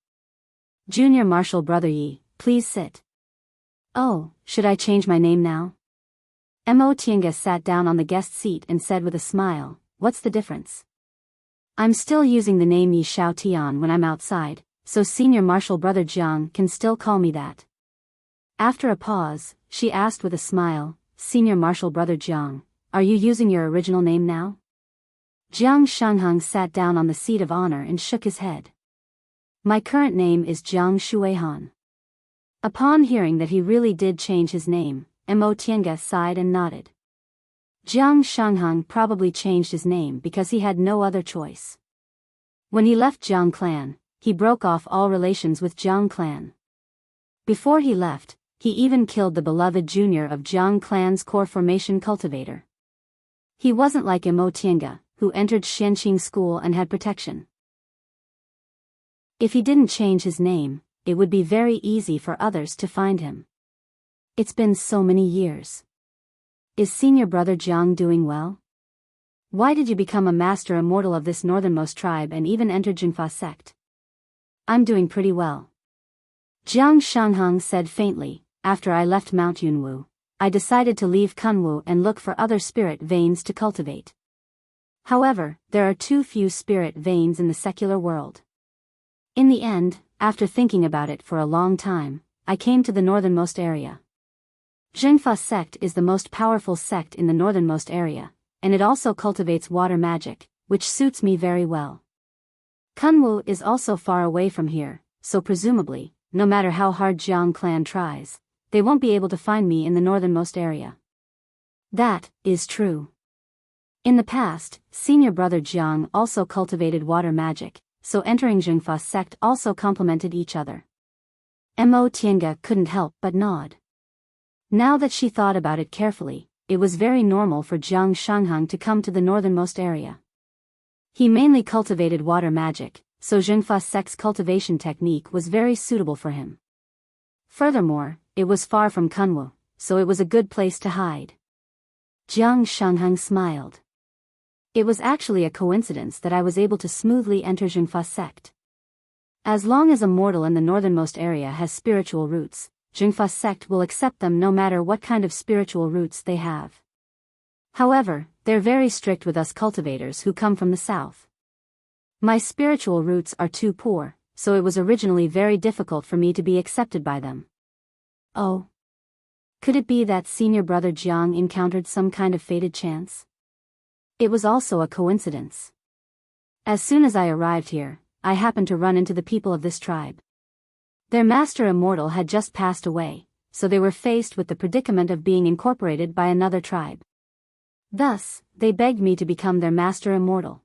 "Junior Marshal Brother Yi, please sit. Oh, should I change my name now? Mo Tiange sat down on the guest seat and said with a smile, what's the difference? I'm still using the name Yi Shao Tian when I'm outside, so Senior Marshal Brother Jiang can still call me that. After a pause, she asked with a smile, Senior Marshal Brother Jiang, are you using your original name now? Jiang Shangheng sat down on the seat of honor and shook his head. My current name is Jiang Shuihan. Upon hearing that he really did change his name, Mo Tiange sighed and nodded. Jiang Shangheng probably changed his name because he had no other choice. When he left Jiang clan, he broke off all relations with Jiang clan. Before he left, he even killed the beloved junior of Jiang clan's core formation cultivator. He wasn't like Mo Tiange, who entered Xianqing school and had protection. If he didn't change his name, it would be very easy for others to find him. It's been so many years. Is Senior Brother Jiang doing well? Why did you become a master immortal of this northernmost tribe and even enter Jingfa sect? I'm doing pretty well. Jiang Shangheng said faintly, after I left Mount Yunwu, I decided to leave Kunwu and look for other spirit veins to cultivate. However, there are too few spirit veins in the secular world. In the end, after thinking about it for a long time, I came to the northernmost area. Jingfa sect is the most powerful sect in the northernmost area, and it also cultivates water magic, which suits me very well. Kunwu is also far away from here, so presumably, no matter how hard Jiang clan tries, they won't be able to find me in the northernmost area. That is true. In the past, Senior Brother Jiang also cultivated water magic, so entering Jingfa sect also complemented each other. Mo Tiange couldn't help but nod. Now that she thought about it carefully, it was very normal for Jiang Shangheng to come to the northernmost area. He mainly cultivated water magic, so Jingfa sect's cultivation technique was very suitable for him. Furthermore, it was far from Kunwu, so it was a good place to hide. Jiang Shangheng smiled. It was actually a coincidence that I was able to smoothly enter Jingfa sect. As long as a mortal in the northernmost area has spiritual roots, Jingfa sect will accept them no matter what kind of spiritual roots they have. However, they're very strict with us cultivators who come from the south. My spiritual roots are too poor, so it was originally very difficult for me to be accepted by them. Oh. Could it be that Senior Brother Jiang encountered some kind of fated chance? It was also a coincidence. As soon as I arrived here, I happened to run into the people of this tribe. Their master immortal had just passed away, so they were faced with the predicament of being incorporated by another tribe. Thus, they begged me to become their master immortal.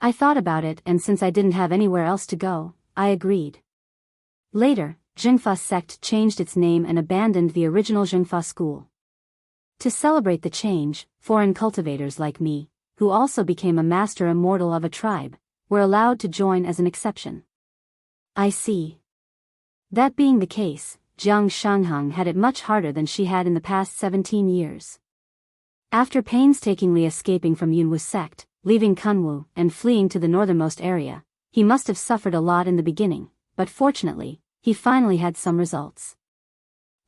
I thought about it, and since I didn't have anywhere else to go, I agreed. Later, Jingfa sect changed its name and abandoned the original Jingfa school. To celebrate the change, foreign cultivators like me, who also became a master immortal of a tribe, were allowed to join as an exception. I see. That being the case, Jiang Shangheng had it much harder than she had in the past 17 years. After painstakingly escaping from Yunwu sect, leaving Kunwu, and fleeing to the northernmost area, he must have suffered a lot in the beginning, but fortunately, he finally had some results.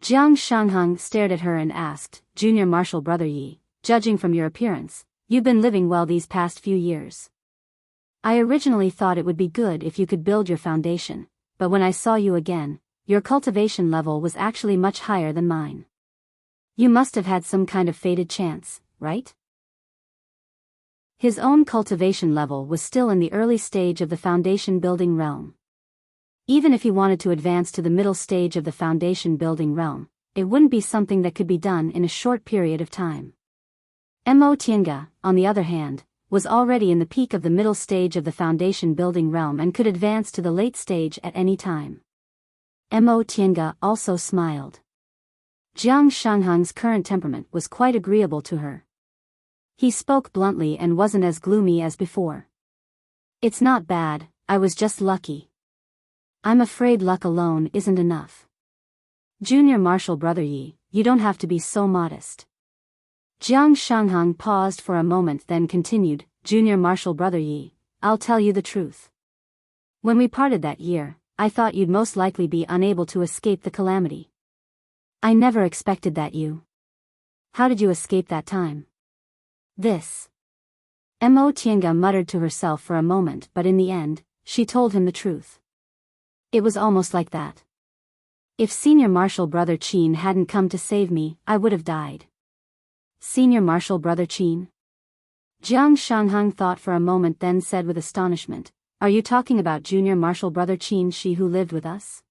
Jiang Shangheng stared at her and asked, Junior Marshal Brother Yi, judging from your appearance, you've been living well these past few years. I originally thought it would be good if you could build your foundation, but when I saw you again, your cultivation level was actually much higher than mine. You must have had some kind of fated chance, right? His own cultivation level was still in the early stage of the foundation building realm. Even if he wanted to advance to the middle stage of the foundation building realm, it wouldn't be something that could be done in a short period of time. Mo Tiange, on the other hand, was already in the peak of the middle stage of the foundation building realm and could advance to the late stage at any time. Mo Tiange also smiled. Jiang Shangheng's current temperament was quite agreeable to her. He spoke bluntly and wasn't as gloomy as before. It's not bad, I was just lucky. I'm afraid luck alone isn't enough. Junior Marshal Brother Yi, you don't have to be so modest. Jiang Shangheng paused for a moment then continued, Junior Marshal Brother Yi, I'll tell you the truth. When we parted that year, I thought you'd most likely be unable to escape the calamity. I never expected that you. How did you escape that time? This. Mo Tiange muttered to herself for a moment, but in the end, she told him the truth. It was almost like that. If Senior Marshal Brother Qin hadn't come to save me, I would have died. Senior Marshal Brother Qin? Jiang Shanghang thought for a moment, then said with astonishment, "Are you talking about Junior Marshal Brother Qin, she who lived with us?"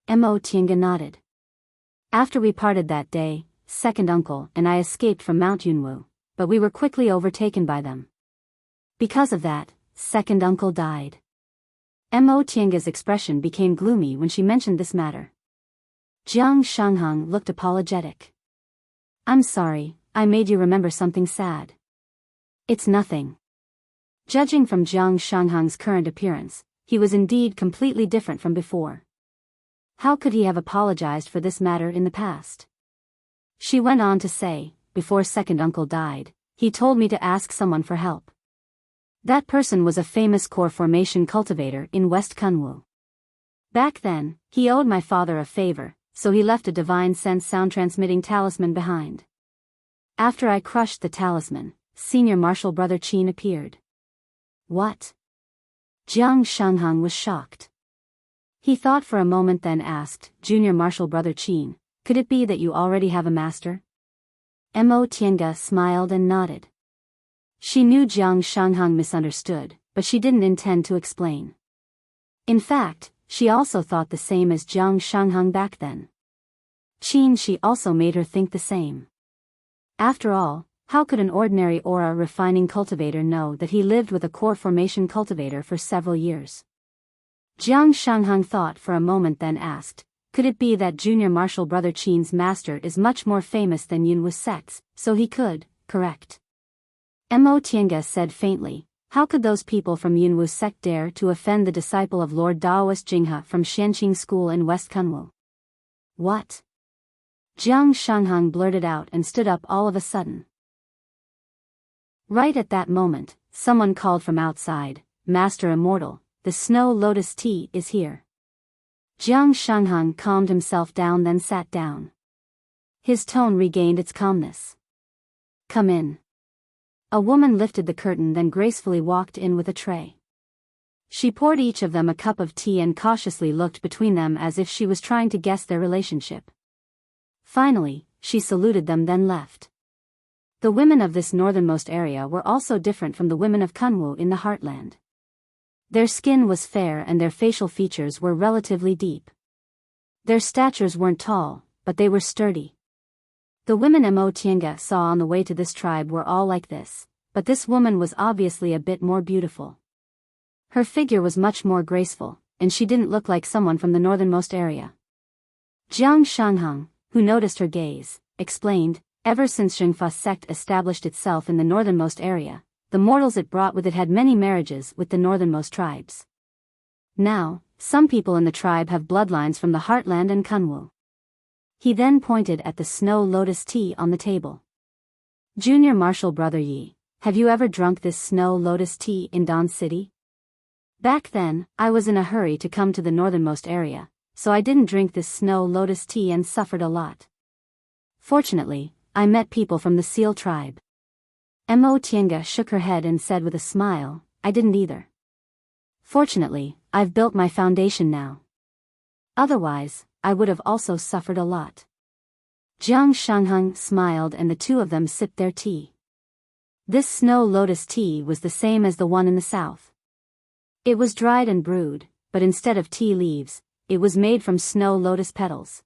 Mo Tiange nodded. After we parted that day, second uncle and I escaped from Mount Yunwu, but we were quickly overtaken by them. Because of that, second uncle died. Mo Tiange's expression became gloomy when she mentioned this matter. Jiang Shanghang looked apologetic. "I'm sorry, I made you remember something sad." "It's nothing." Judging from Jiang Shanghang's current appearance, he was indeed completely different from before. How could he have apologized for this matter in the past? She went on to say, "Before second uncle died, he told me to ask someone for help. That person was a famous core formation cultivator in West Kunwu. Back then, he owed my father a favor, so he left a divine sense sound transmitting talisman behind. After I crushed the talisman, Senior Marshal Brother Qin appeared." "What?" Jiang Shanghang was shocked. He thought for a moment, then asked, "Junior Marshal Brother Qin, could it be that you already have a master?" Mo Tiange smiled and nodded. She knew Jiang Shanghang misunderstood, but she didn't intend to explain. In fact, she also thought the same as Jiang Shanghang back then. Qin, she also made her think the same. After all, how could an ordinary aura refining cultivator know that he lived with a core formation cultivator for several years? Jiang Shanghang thought for a moment, then asked, "Could it be that Junior Marshal Brother Qin's master is much more famous than Yunwu sects, so he could, correct?" Mo Tiange said faintly, "How could those people from Yunwu sect dare to offend the disciple of Lord Daoist Jinghe from Xianqing School in West Kunwu?" "What?" Jiang Shanghang blurted out and stood up all of a sudden. Right at that moment, someone called from outside, "Master Immortal, the Snow Lotus tea is here." Jiang Shanghang calmed himself down, then sat down. His tone regained its calmness. "Come in." A woman lifted the curtain, then gracefully walked in with a tray. She poured each of them a cup of tea and cautiously looked between them as if she was trying to guess their relationship. Finally, she saluted them, then left. The women of this northernmost area were also different from the women of Kunwu in the heartland. Their skin was fair and their facial features were relatively deep. Their statures weren't tall, but they were sturdy. The women Mo Tiange saw on the way to this tribe were all like this, but this woman was obviously a bit more beautiful. Her figure was much more graceful, and she didn't look like someone from the northernmost area. Jiang Shanghang, who noticed her gaze, explained, "Ever since Zhengfa sect established itself in the northernmost area, the mortals it brought with it had many marriages with the northernmost tribes. Now, some people in the tribe have bloodlines from the heartland and Kunwu." He then pointed at the Snow Lotus tea on the table. "Junior Marshal Brother Yi, have you ever drunk this Snow Lotus tea in Don City?" "Back then, I was in a hurry to come to the northernmost area, so I didn't drink this Snow Lotus tea and suffered a lot. Fortunately, I met people from the Seal tribe." Mo Tiange shook her head and said with a smile, "I didn't either. Fortunately, I've built my foundation now. Otherwise, I would have also suffered a lot." Jiang Shanghang smiled and the two of them sipped their tea. This Snow Lotus tea was the same as the one in the south. It was dried and brewed, but instead of tea leaves, it was made from snow lotus petals.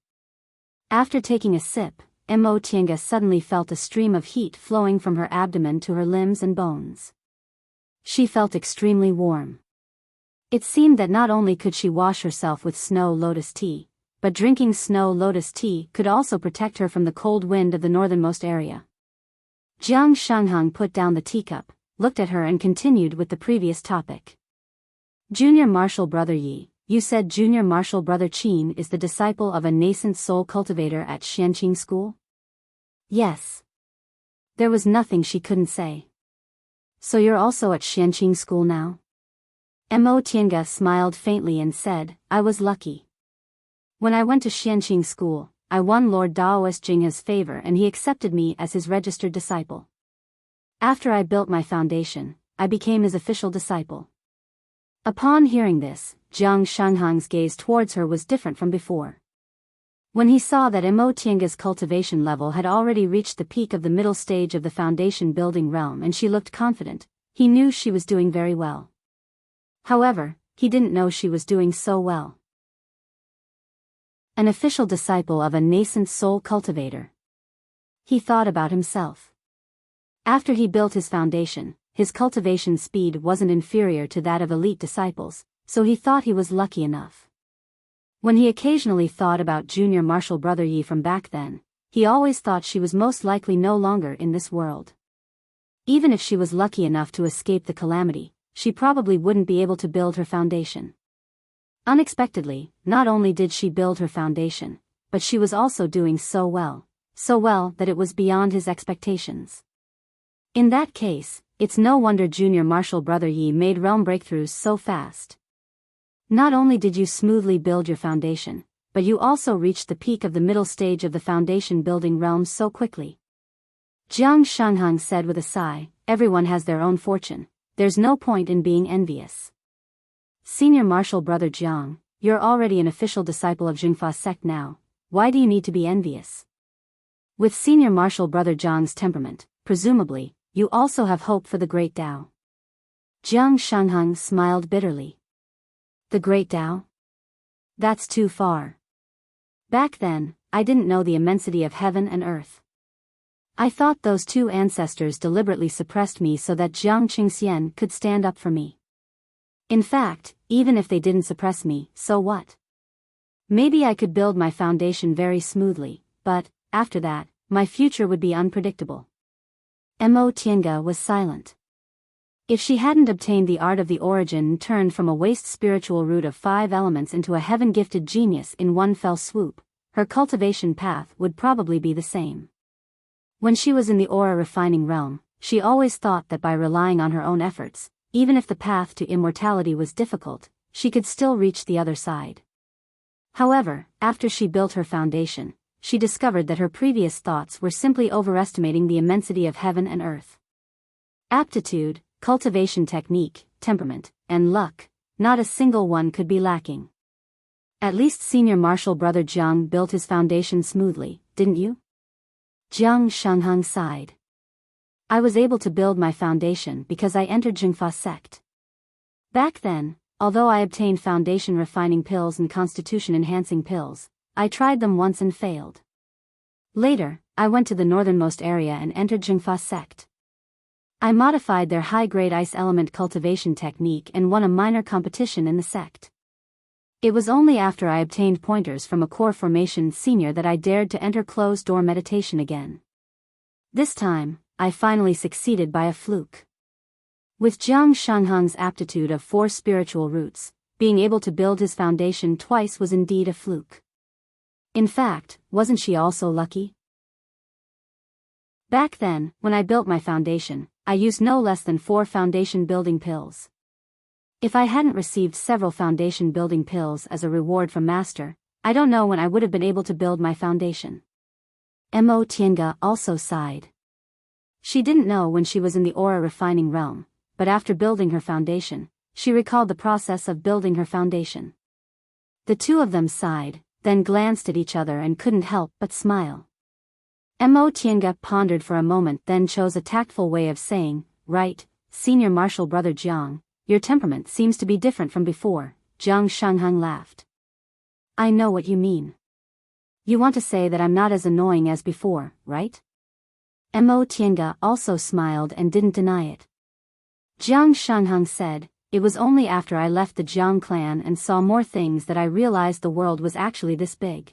After taking a sip, Mo Tiange suddenly felt a stream of heat flowing from her abdomen to her limbs and bones. She felt extremely warm. It seemed that not only could she wash herself with Snow Lotus tea, but drinking Snow Lotus tea could also protect her from the cold wind of the northernmost area. Jiang Shanghang put down the teacup, looked at her and continued with the previous topic. "Junior Marshal Brother Yi, you said Junior Marshal Brother Qin is the disciple of a nascent soul cultivator at Xianqing School?" "Yes." There was nothing she couldn't say. "So you're also at Xianqing School now?" Mo Tiange smiled faintly and said, I was lucky. When I went to Xianqing school, I won Lord Daoist Jinghe's favor and he accepted me as his registered disciple. After I built my foundation, I became his official disciple. Upon hearing this, Jiang Shanghang's gaze towards her was different from before. When he saw that Mo Tiange's cultivation level had already reached the peak of the middle stage of the foundation building realm and she looked confident, he knew she was doing very well. However, he didn't know she was doing so well. An official disciple of a nascent soul cultivator. He thought about himself. After he built his foundation, his cultivation speed wasn't inferior to that of elite disciples, so he thought he was lucky enough. When he occasionally thought about junior martial brother Yi from back then, he always thought she was most likely no longer in this world. Even if she was lucky enough to escape the calamity, she probably wouldn't be able to build her foundation. Unexpectedly, not only did she build her foundation, but she was also doing so well that it was beyond his expectations. In that case, it's no wonder junior martial brother Yi made realm breakthroughs so fast. Not only did you smoothly build your foundation, but you also reached the peak of the middle stage of the foundation building realm so quickly. Jiang Shanghang said with a sigh, everyone has their own fortune. There's no point in being envious. Senior martial brother Jiang, you're already an official disciple of Jingfa sect now, why do you need to be envious? With senior martial brother Jiang's temperament, presumably, you also have hope for the Great Tao. Jiang Shanghang smiled bitterly. The Great Tao? That's too far. Back then, I didn't know the immensity of heaven and earth. I thought those two ancestors deliberately suppressed me so that Jiang Qingxian could stand up for me. In fact, even if they didn't suppress me, so what? Maybe I could build my foundation very smoothly, but, after that, my future would be unpredictable. Mo Tiange was silent. If she hadn't obtained the art of the origin and turned from a waste spiritual root of 5 elements into a heaven-gifted genius in one fell swoop, her cultivation path would probably be the same. When she was in the aura refining realm, she always thought that by relying on her own efforts, even if the path to immortality was difficult, she could still reach the other side. However, after she built her foundation, she discovered that her previous thoughts were simply overestimating the immensity of heaven and earth. Aptitude, cultivation technique, temperament, and luck, not a single one could be lacking. At least senior martial brother Jiang built his foundation smoothly, didn't you? Jiang Shanghang sighed. I was able to build my foundation because I entered Jingfa sect. Back then, although I obtained foundation refining pills and constitution enhancing pills, I tried them once and failed. Later, I went to the northernmost area and entered Jingfa sect. I modified their high-grade ice element cultivation technique and won a minor competition in the sect. It was only after I obtained pointers from a core formation senior that I dared to enter closed-door meditation again. This time, I finally succeeded by a fluke. With Jiang Shanghang's aptitude of 4 spiritual roots, being able to build his foundation twice was indeed a fluke. In fact, wasn't she also lucky? Back then, when I built my foundation, I used no less than 4 foundation building pills. If I hadn't received several foundation building pills as a reward from Master, I don't know when I would have been able to build my foundation. Mo Tiange also sighed. She didn't know when she was in the aura refining realm, but after building her foundation, she recalled the process of building her foundation. The two of them sighed, then glanced at each other and couldn't help but smile. Mo Tiange pondered for a moment, then chose a tactful way of saying, right, senior martial brother Jiang, your temperament seems to be different from before. Jiang Shanghang laughed. I know what you mean. You want to say that I'm not as annoying as before, right? Mo Tiange also smiled and didn't deny it. Jiang Shanghang said, it was only after I left the Jiang clan and saw more things that I realized the world was actually this big.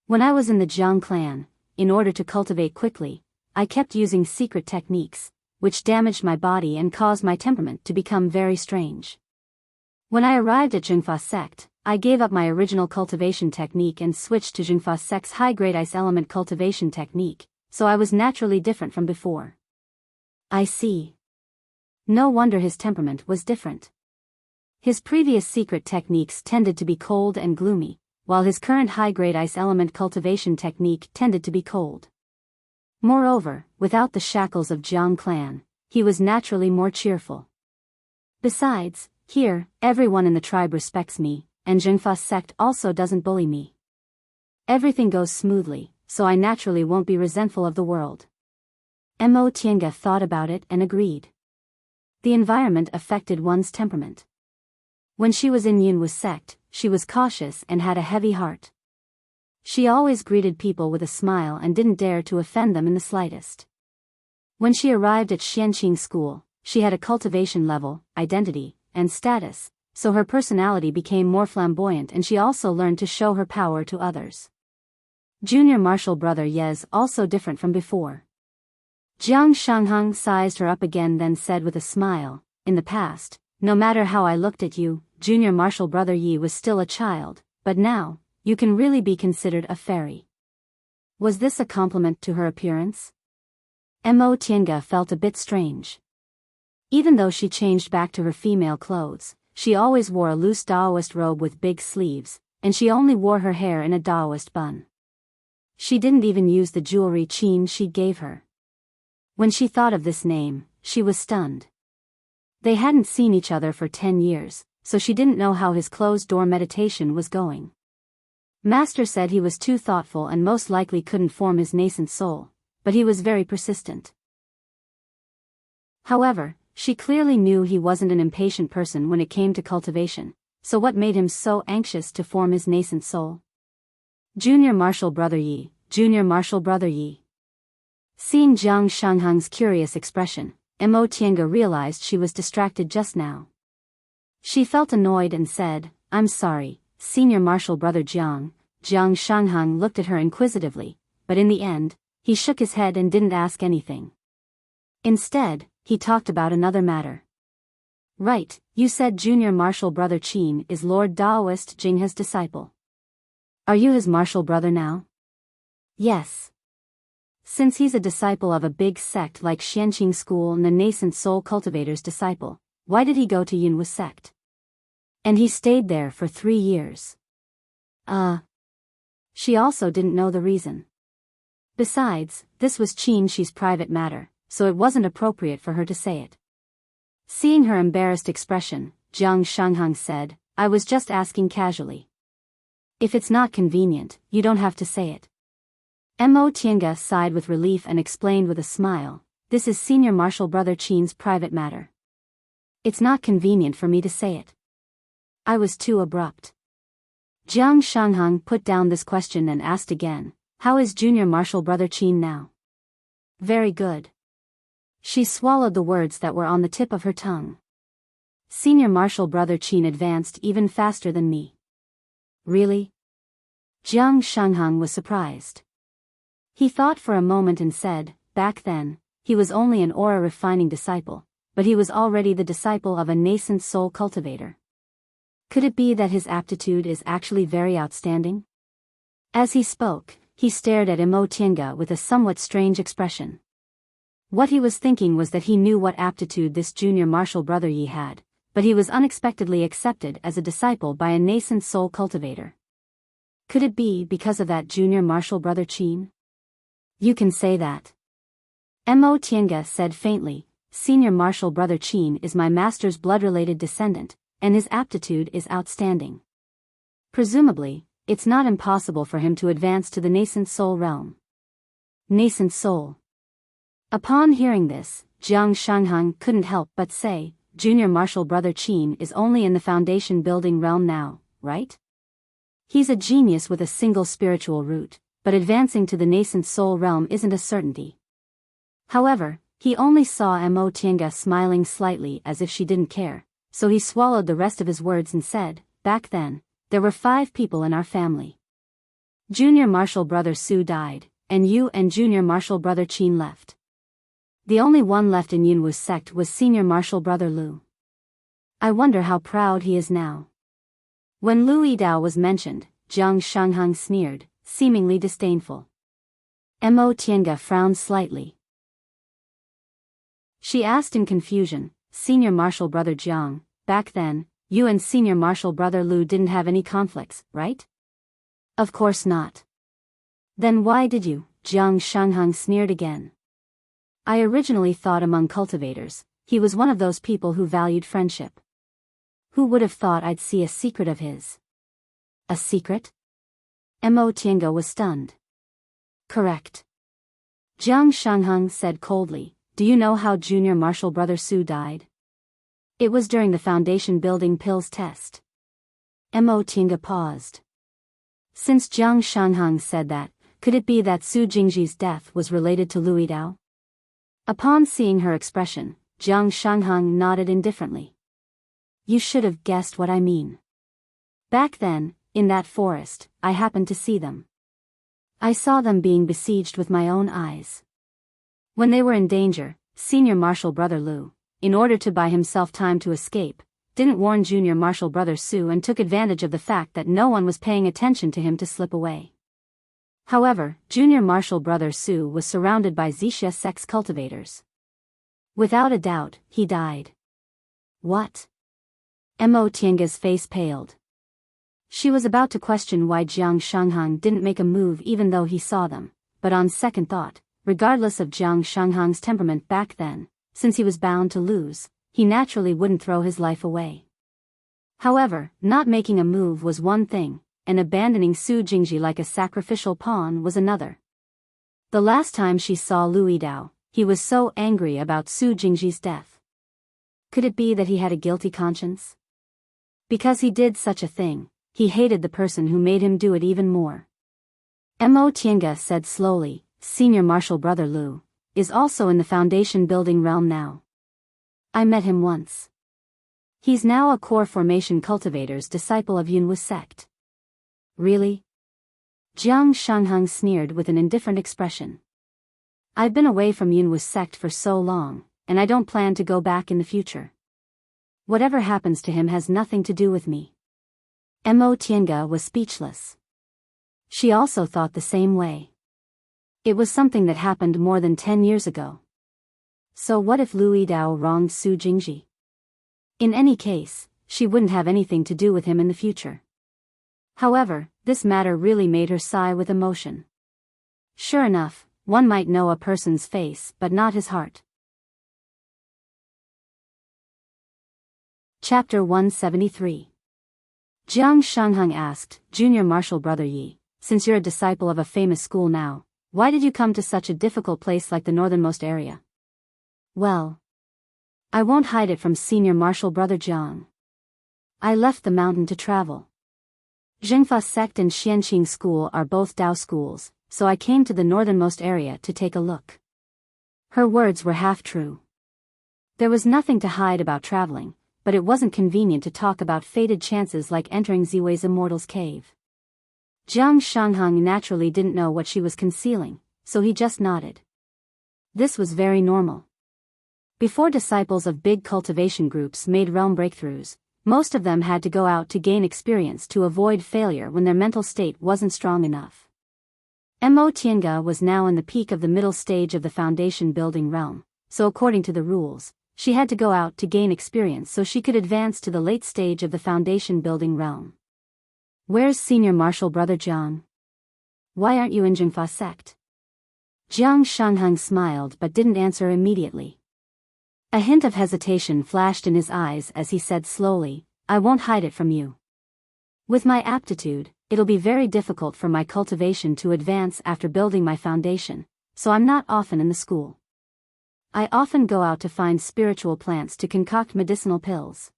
When I was in the Jiang clan, in order to cultivate quickly, I kept using secret techniques, which damaged my body and caused my temperament to become very strange. When I arrived at Jingfa sect, I gave up my original cultivation technique and switched to Jingfa sect's high-grade ice element cultivation technique, so I was naturally different from before. I see. No wonder his temperament was different. His previous secret techniques tended to be cold and gloomy, while his current high-grade ice element cultivation technique tended to be cold. Moreover, without the shackles of Jiang clan, he was naturally more cheerful. Besides, here, everyone in the tribe respects me, and Zhengfa's sect also doesn't bully me. Everything goes smoothly, so I naturally won't be resentful of the world. Mo Tiange thought about it and agreed. The environment affected one's temperament. When she was in Yunwu's sect, she was cautious and had a heavy heart. She always greeted people with a smile and didn't dare to offend them in the slightest. When she arrived at Xianqing school, she had a cultivation level, identity, and status, so her personality became more flamboyant and she also learned to show her power to others. Junior martial brother Yez also different from before. Jiang Shanghang sized her up again then said with a smile, in the past, no matter how I looked at you, junior martial brother Yi was still a child, but now, you can really be considered a fairy. Was this a compliment to her appearance? Mo Tiange felt a bit strange. Even though she changed back to her female clothes, she always wore a loose Daoist robe with big sleeves, and she only wore her hair in a Daoist bun. She didn't even use the jewelry Qin she gave her. When she thought of this name, she was stunned. They hadn't seen each other for 10 years, so she didn't know how his closed-door meditation was going. Master said he was too thoughtful and most likely couldn't form his nascent soul, but he was very persistent. However, she clearly knew he wasn't an impatient person when it came to cultivation, so what made him so anxious to form his nascent soul? Junior martial brother Yi, junior martial brother Yi. Seeing Jiang Shanghang's curious expression, Mo Tiange realized she was distracted just now. She felt annoyed and said, I'm sorry, senior martial brother Jiang. Jiang Shanghang looked at her inquisitively, but in the end, he shook his head and didn't ask anything. Instead, he talked about another matter. Right, you said junior martial brother Qin is Lord Daoist Jinghe's disciple. Are you his martial brother now? Yes. Since he's a disciple of a big sect like Xianqing School and the nascent soul cultivator's disciple, why did he go to Yunwu's sect? And he stayed there for 3 years. She also didn't know the reason. Besides, this was Qin's private matter, so it wasn't appropriate for her to say it. Seeing her embarrassed expression, Jiang Shanghang said, I was just asking casually. If it's not convenient, you don't have to say it. Mo Tiange sighed with relief and explained with a smile, this is senior martial brother Qin's private matter. It's not convenient for me to say it. I was too abrupt. Jiang Shanghang put down this question and asked again, how is junior martial brother Qin now? Very good. She swallowed the words that were on the tip of her tongue. Senior martial brother Qin advanced even faster than me. Really? Jiang Shanghang was surprised. He thought for a moment and said, back then, he was only an aura refining disciple, but he was already the disciple of a nascent soul cultivator. Could it be that his aptitude is actually very outstanding? As he spoke, he stared at Mo Tiange with a somewhat strange expression. What he was thinking was that he knew what aptitude this junior martial brother Yi had, but he was unexpectedly accepted as a disciple by a nascent soul cultivator. Could it be because of that junior martial brother Qin? You can say that. Mo Tiange said faintly, senior martial brother Qin is my master's blood-related descendant, and his aptitude is outstanding. Presumably, it's not impossible for him to advance to the nascent soul realm. Nascent soul. Upon hearing this, Jiang Shanghang couldn't help but say, junior martial brother Qin is only in the foundation building realm now, right? He's a genius with a single spiritual root, but advancing to the nascent soul realm isn't a certainty. However, he only saw Mo Tiange smiling slightly as if she didn't care, so he swallowed the rest of his words and said, back then, there were 5 people in our family. Junior martial brother Su died, and you and junior martial brother Qin left. The only one left in Yunwu's sect was senior martial brother Lu. I wonder how proud he is now. When Lu Yidao was mentioned, Jiang Shanghang sneered, seemingly disdainful. Mo Tiange frowned slightly. She asked in confusion, senior martial brother Jiang, back then, you and Senior Marshal Brother Lu didn't have any conflicts, right? Of course not. Then why did you? Jiang Shanghang sneered again. I originally thought among cultivators, he was one of those people who valued friendship. Who would have thought I'd see a secret of his? A secret? Mo Tiange was stunned. Correct. Jiang Shanghang said coldly, do you know how Junior Marshal Brother Su died? It was during the foundation building pills test. Mo Tiange paused. Since Jiang Shanghang said that, could it be that Su Jingji's death was related to Lu Yidao? Upon seeing her expression, Jiang Shanghang nodded indifferently. You should have guessed what I mean. Back then, in that forest, I happened to see them. I saw them being besieged with my own eyes. When they were in danger, Senior Marshal Brother Lu, in order to buy himself time to escape, didn't warn Junior Marshal Brother Su and took advantage of the fact that no one was paying attention to him to slip away. However, Junior Marshal Brother Su was surrounded by Xixia sex cultivators. Without a doubt, he died. What? Mo Tiange's face paled. She was about to question why Jiang Shanghang didn't make a move even though he saw them, but on second thought, regardless of Jiang Shanghang's temperament back then, since he was bound to lose, he naturally wouldn't throw his life away. However, not making a move was one thing, and abandoning Su Jingji like a sacrificial pawn was another. The last time she saw Lu Yidao, he was so angry about Su Jingji's death. Could it be that he had a guilty conscience? Because he did such a thing, he hated the person who made him do it even more. Mo Tiange said slowly, Senior Marshal Brother Lu is also in the foundation building realm now. I met him once. He's now a core formation cultivator's disciple of Yunwu sect. Really? Jiang Shanghang sneered with an indifferent expression. I've been away from Yunwu sect for so long, and I don't plan to go back in the future. Whatever happens to him has nothing to do with me. Mo Tiange was speechless. She also thought the same way. It was something that happened more than 10 years ago. So what if Lu Yidao wronged Su Jingji? In any case, she wouldn't have anything to do with him in the future. However, this matter really made her sigh with emotion. Sure enough, one might know a person's face but not his heart. Chapter 173. Jiang Shanghang asked, Junior Marshal Brother Yi, since you're a disciple of a famous school now, why did you come to such a difficult place like the northernmost area? Well, I won't hide it from Senior Marshal Brother Jiang. I left the mountain to travel. Zhengfa sect and Xianqing school are both Dao schools, so I came to the northernmost area to take a look. Her words were half true. There was nothing to hide about traveling, but it wasn't convenient to talk about fated chances like entering Ziwei's Immortal's cave. Jiang Shanghang naturally didn't know what she was concealing, so he just nodded. This was very normal. Before disciples of big cultivation groups made realm breakthroughs, most of them had to go out to gain experience to avoid failure when their mental state wasn't strong enough. Mo Tiange was now in the peak of the middle stage of the foundation building realm, so according to the rules, she had to go out to gain experience so she could advance to the late stage of the foundation building realm. Where's Senior Marshal Brother Jiang? Why aren't you in Zhengfa sect? Jiang Shanghang smiled but didn't answer immediately. A hint of hesitation flashed in his eyes as he said slowly, I won't hide it from you. With my aptitude, it'll be very difficult for my cultivation to advance after building my foundation, so I'm not often in the school. I often go out to find spiritual plants to concoct medicinal pills.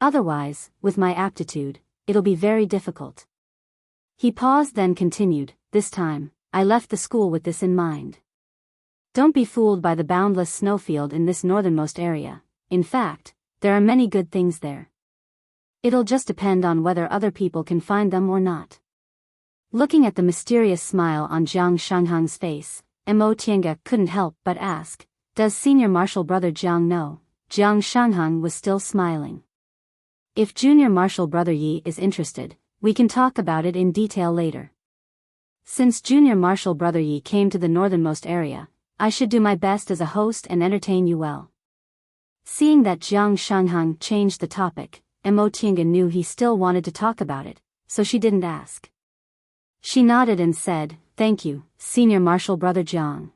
Otherwise, with my aptitude, it'll be very difficult. He paused then continued, this time, I left the school with this in mind. Don't be fooled by the boundless snowfield in this northernmost area, in fact, there are many good things there. It'll just depend on whether other people can find them or not. Looking at the mysterious smile on Jiang Shanghang's face, Mo Tiange couldn't help but ask, does Senior Marshal Brother Jiang know? Jiang Shanghang was still smiling. If Junior Marshal Brother Yi is interested, we can talk about it in detail later. Since Junior Marshal Brother Yi came to the northernmost area, I should do my best as a host and entertain you well. Seeing that Jiang Shanghang changed the topic, Tiange knew he still wanted to talk about it, so she didn't ask. She nodded and said, "Thank you, Senior Marshal Brother Jiang.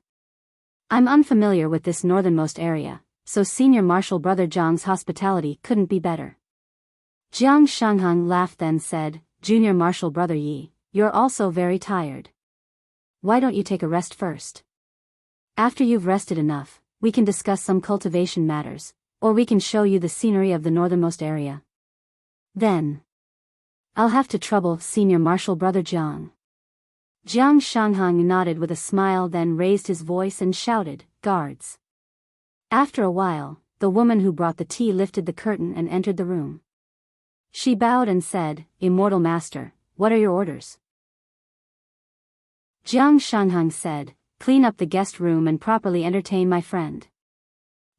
I'm unfamiliar with this northernmost area, so Senior Marshal Brother Jiang's hospitality couldn't be better." Jiang Shangheng laughed then said, "Junior Marshal Brother Yi, you're also very tired. Why don't you take a rest first? After you've rested enough, we can discuss some cultivation matters, or we can show you the scenery of the northernmost area. Then I'll have to trouble Senior Marshal Brother Jiang." Jiang Shangheng nodded with a smile, then raised his voice and shouted, "Guards." After a while, the woman who brought the tea lifted the curtain and entered the room. She bowed and said, "Immortal Master, what are your orders?" Jiang Shangheng said, "Clean up the guest room and properly entertain my friend."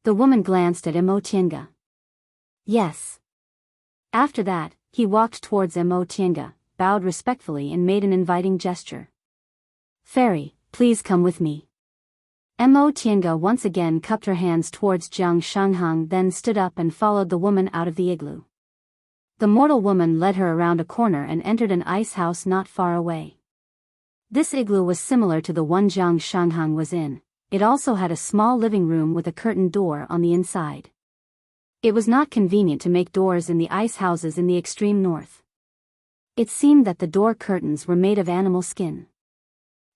The woman glanced at Tiange. "Yes." After that, he walked towards Tiange, bowed respectfully and made an inviting gesture. "Fairy, please come with me." Tiange once again cupped her hands towards Jiang Shangheng, then stood up and followed the woman out of the igloo. The mortal woman led her around a corner and entered an ice house not far away. This igloo was similar to the one Jiang Shangheng was in. It also had a small living room with a curtained door on the inside. It was not convenient to make doors in the ice houses in the extreme north. It seemed that the door curtains were made of animal skin.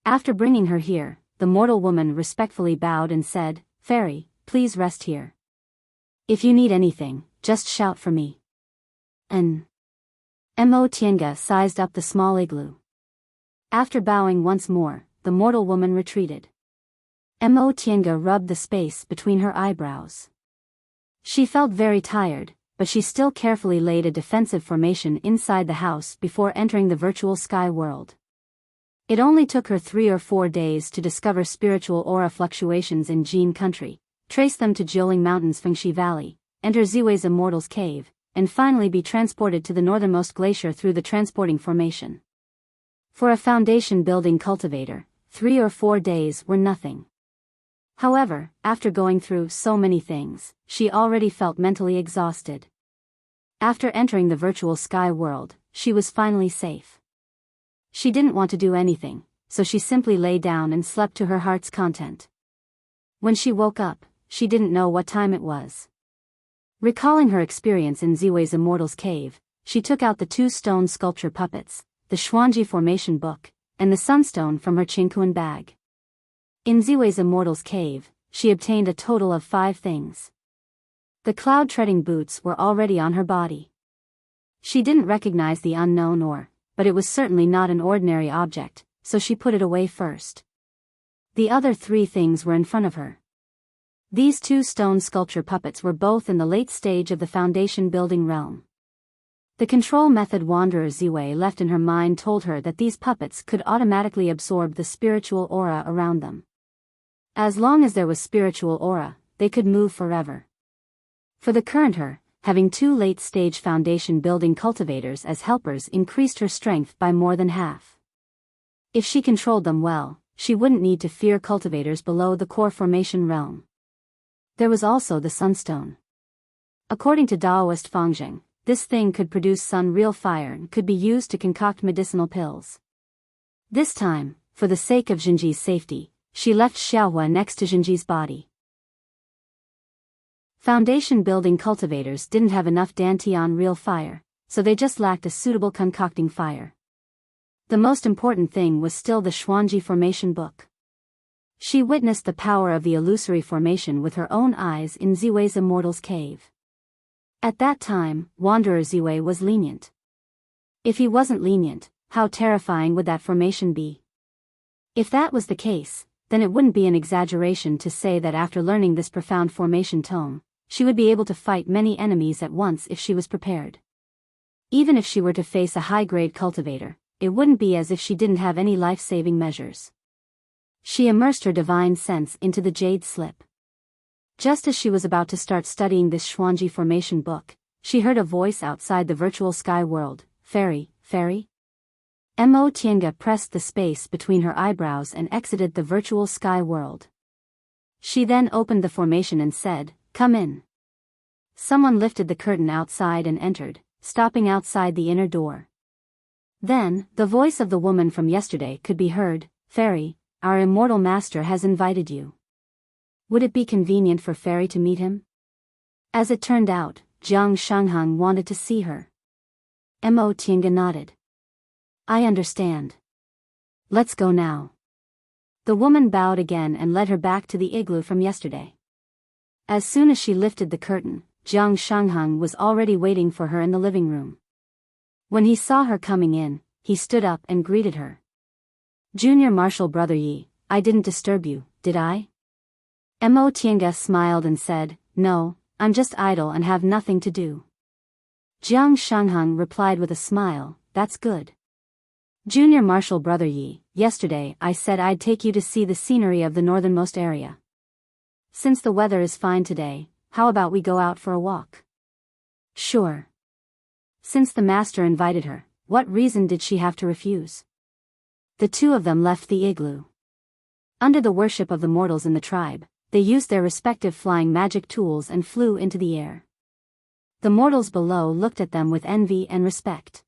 After bringing her here, the mortal woman respectfully bowed and said, "Fairy, please rest here. If you need anything, just shout for me." Tiange sized up the small igloo. After bowing once more, the mortal woman retreated. Tiange rubbed the space between her eyebrows. She felt very tired, but she still carefully laid a defensive formation inside the house before entering the virtual sky world. It only took her 3 or 4 days to discover spiritual aura fluctuations in Jin country, trace them to Jiuling Mountains Fengxi Valley, enter Ziwei's Immortal's Cave, and finally be transported to the northernmost glacier through the transporting formation. For a foundation-building cultivator, 3 or 4 days were nothing. However, after going through so many things, she already felt mentally exhausted. After entering the virtual sky world, she was finally safe. She didn't want to do anything, so she simply lay down and slept to her heart's content. When she woke up, she didn't know what time it was. Recalling her experience in Ziwei's Immortal's Cave, she took out the 2 stone sculpture puppets, the Xuanji formation book, and the sunstone from her Qingkuan bag. In Ziwei's Immortal's Cave, she obtained a total of 5 things. The cloud-treading boots were already on her body. She didn't recognize the unknown ore, but it was certainly not an ordinary object, so she put it away first. The other 3 things were in front of her. These 2 stone sculpture puppets were both in the late stage of the foundation building realm. The control method Wanderer Ziwei left in her mind told her that these puppets could automatically absorb the spiritual aura around them. As long as there was spiritual aura, they could move forever. For the current her, having 2 late-stage foundation-building cultivators as helpers increased her strength by more than half. If she controlled them well, she wouldn't need to fear cultivators below the core formation realm. There was also the sunstone. According to Taoist Fangzheng, this thing could produce sun-real fire and could be used to concoct medicinal pills. This time, for the sake of Jinji's safety, she left Xiaohua next to Jinji's body. Foundation-building cultivators didn't have enough Dantian real fire, so they just lacked a suitable concocting fire. The most important thing was still the Xuanji formation book. She witnessed the power of the illusory formation with her own eyes in Ziwei's Immortal's Cave. At that time, Wanderer Ziwei was lenient. If he wasn't lenient, how terrifying would that formation be? If that was the case, then it wouldn't be an exaggeration to say that after learning this profound formation tome, she would be able to fight many enemies at once if she was prepared. Even if she were to face a high-grade cultivator, it wouldn't be as if she didn't have any life-saving measures. She immersed her divine sense into the jade slip. Just as she was about to start studying this Xuanji formation book, she heard a voice outside the virtual sky world, "Fairy, fairy?" Tiange pressed the space between her eyebrows and exited the virtual sky world. She then opened the formation and said, "Come in." Someone lifted the curtain outside and entered, stopping outside the inner door. Then, the voice of the woman from yesterday could be heard. "Fairy, our immortal master has invited you. Would it be convenient for Fairy to meet him?" As it turned out, Jiang Shangheng wanted to see her. Mo Tiange nodded. "I understand. Let's go now." The woman bowed again and led her back to the igloo from yesterday. As soon as she lifted the curtain, Jiang Shangheng was already waiting for her in the living room. When he saw her coming in, he stood up and greeted her. "Junior Marshal Brother Yi, I didn't disturb you, did I?" Mo Tiange smiled and said, "No, I'm just idle and have nothing to do." Jiang Shangheng replied with a smile, "That's good. Junior Marshal Brother Yi, yesterday I said I'd take you to see the scenery of the northernmost area. Since the weather is fine today, how about we go out for a walk?" "Sure." Since the master invited her, what reason did she have to refuse? The two of them left the igloo. Under the worship of the mortals in the tribe, they used their respective flying magic tools and flew into the air. The mortals below looked at them with envy and respect.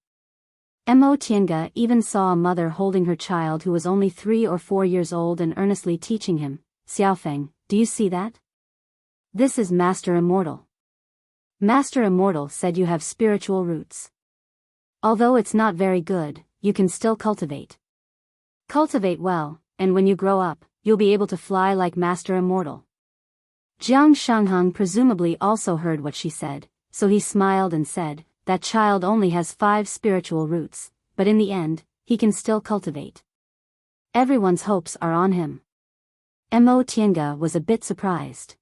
Mo Tiange even saw a mother holding her child who was only 3 or 4 years old and earnestly teaching him. "Xiaofeng, do you see that? This is Master Immortal. Master Immortal said you have spiritual roots. Although it's not very good, you can still cultivate. Cultivate well, and when you grow up, you'll be able to fly like Master Immortal." Jiang Shangheng presumably also heard what she said, so he smiled and said, "That child only has 5 spiritual roots, but in the end, he can still cultivate. Everyone's hopes are on him." Mo Tiange was a bit surprised.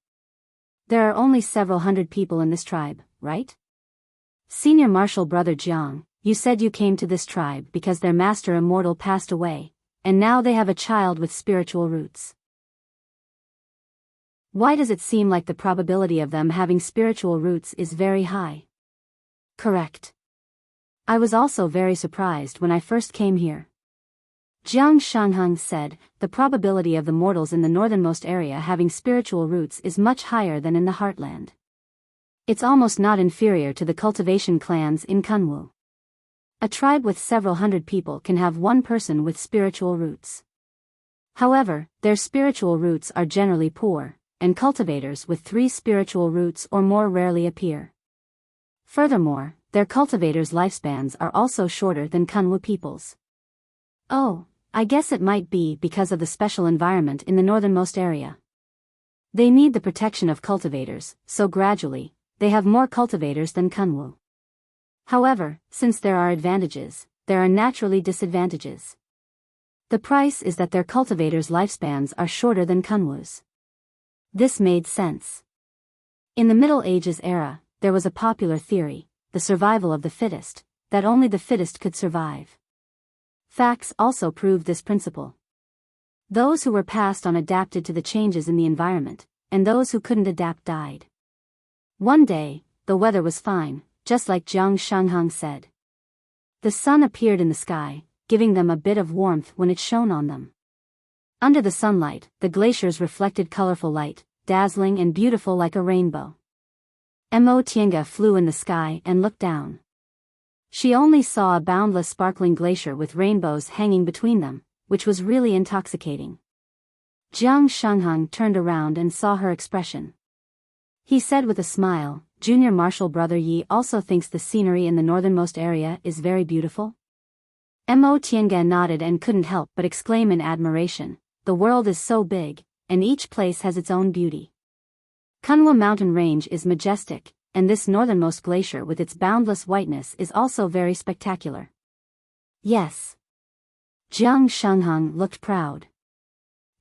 "There are only several hundred people in this tribe, right? Senior Marshal Brother Jiang, you said you came to this tribe because their Master Immortal passed away, and now they have a child with spiritual roots. Why does it seem like the probability of them having spiritual roots is very high?" "Correct. I was also very surprised when I first came here." Jiang Shangheng said, "The probability of the mortals in the northernmost area having spiritual roots is much higher than in the heartland. It's almost not inferior to the cultivation clans in Kunwu. A tribe with several hundred people can have one person with spiritual roots. However, their spiritual roots are generally poor, and cultivators with 3 spiritual roots or more rarely appear. Furthermore, their cultivators' lifespans are also shorter than Kunwu people's." "Oh, I guess it might be because of the special environment in the northernmost area. They need the protection of cultivators, so gradually, they have more cultivators than Kunwu. However, since there are advantages, there are naturally disadvantages. The price is that their cultivators' lifespans are shorter than Kunwu's." This made sense. In the Middle Ages era, there was a popular theory, the survival of the fittest, that only the fittest could survive. Facts also proved this principle. Those who were passed on adapted to the changes in the environment, and those who couldn't adapt died. One day, the weather was fine, just like Jiang Shangheng said. The sun appeared in the sky, giving them a bit of warmth when it shone on them. Under the sunlight, the glaciers reflected colorful light, dazzling and beautiful like a rainbow. Mo Tiange flew in the sky and looked down. She only saw a boundless sparkling glacier with rainbows hanging between them, which was really intoxicating. Jiang Shangheng turned around and saw her expression. He said with a smile, "Junior Marshal Brother Yi also thinks the scenery in the northernmost area is very beautiful?" Mo Tiange nodded and couldn't help but exclaim in admiration, "The world is so big, and each place has its own beauty. Kunwu mountain range is majestic, and this northernmost glacier with its boundless whiteness is also very spectacular." "Yes." Jiang Shangheng looked proud.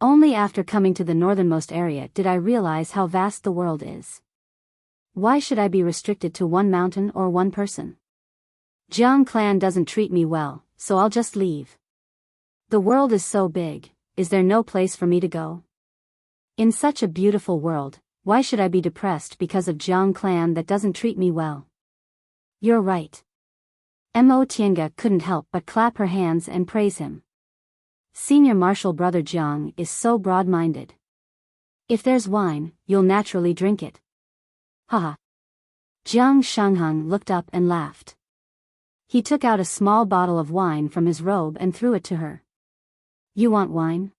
"Only after coming to the northernmost area did I realize how vast the world is. Why should I be restricted to one mountain or one person? Jiang clan doesn't treat me well, so I'll just leave. The world is so big, is there no place for me to go? In such a beautiful world, why should I be depressed because of Jiang clan that doesn't treat me well?" "You're right." Mo Tiange couldn't help but clap her hands and praise him. "Senior Marshal Brother Jiang is so broad-minded. If there's wine, you'll naturally drink it." Haha. Jiang Shangheng looked up and laughed. He took out a small bottle of wine from his robe and threw it to her. You want wine?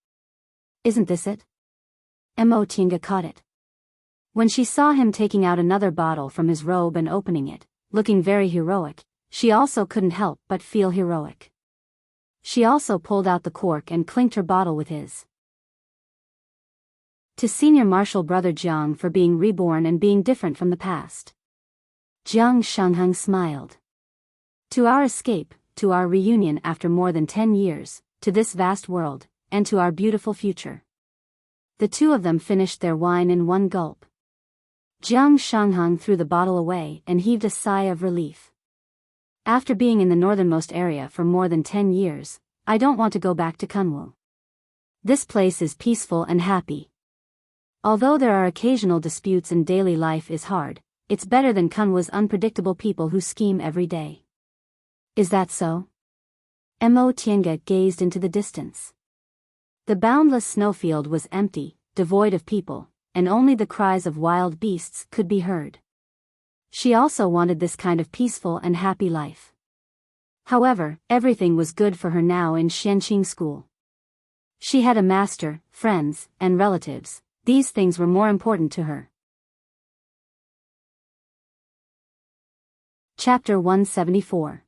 Isn't this it? Enchanting caught it. When she saw him taking out another bottle from his robe and opening it, looking very heroic, she also couldn't help but feel heroic. She also pulled out the cork and clinked her bottle with his. To Senior Marshal Brother Jiang for being reborn and being different from the past. Jiang Shangheng smiled. To our escape, to our reunion after more than 10 years, to this vast world, and to our beautiful future. The two of them finished their wine in one gulp. Jiang Shangheng threw the bottle away and heaved a sigh of relief. After being in the northernmost area for more than 10 years, I don't want to go back to Kunwu. This place is peaceful and happy. Although there are occasional disputes and daily life is hard, it's better than Kunwu's unpredictable people who scheme every day. Is that so? Mo Tiange gazed into the distance. The boundless snowfield was empty, devoid of people, and only the cries of wild beasts could be heard. She also wanted this kind of peaceful and happy life. However, everything was good for her now in Xianqing school. She had a master, friends, and relatives. These things were more important to her. Chapter 174.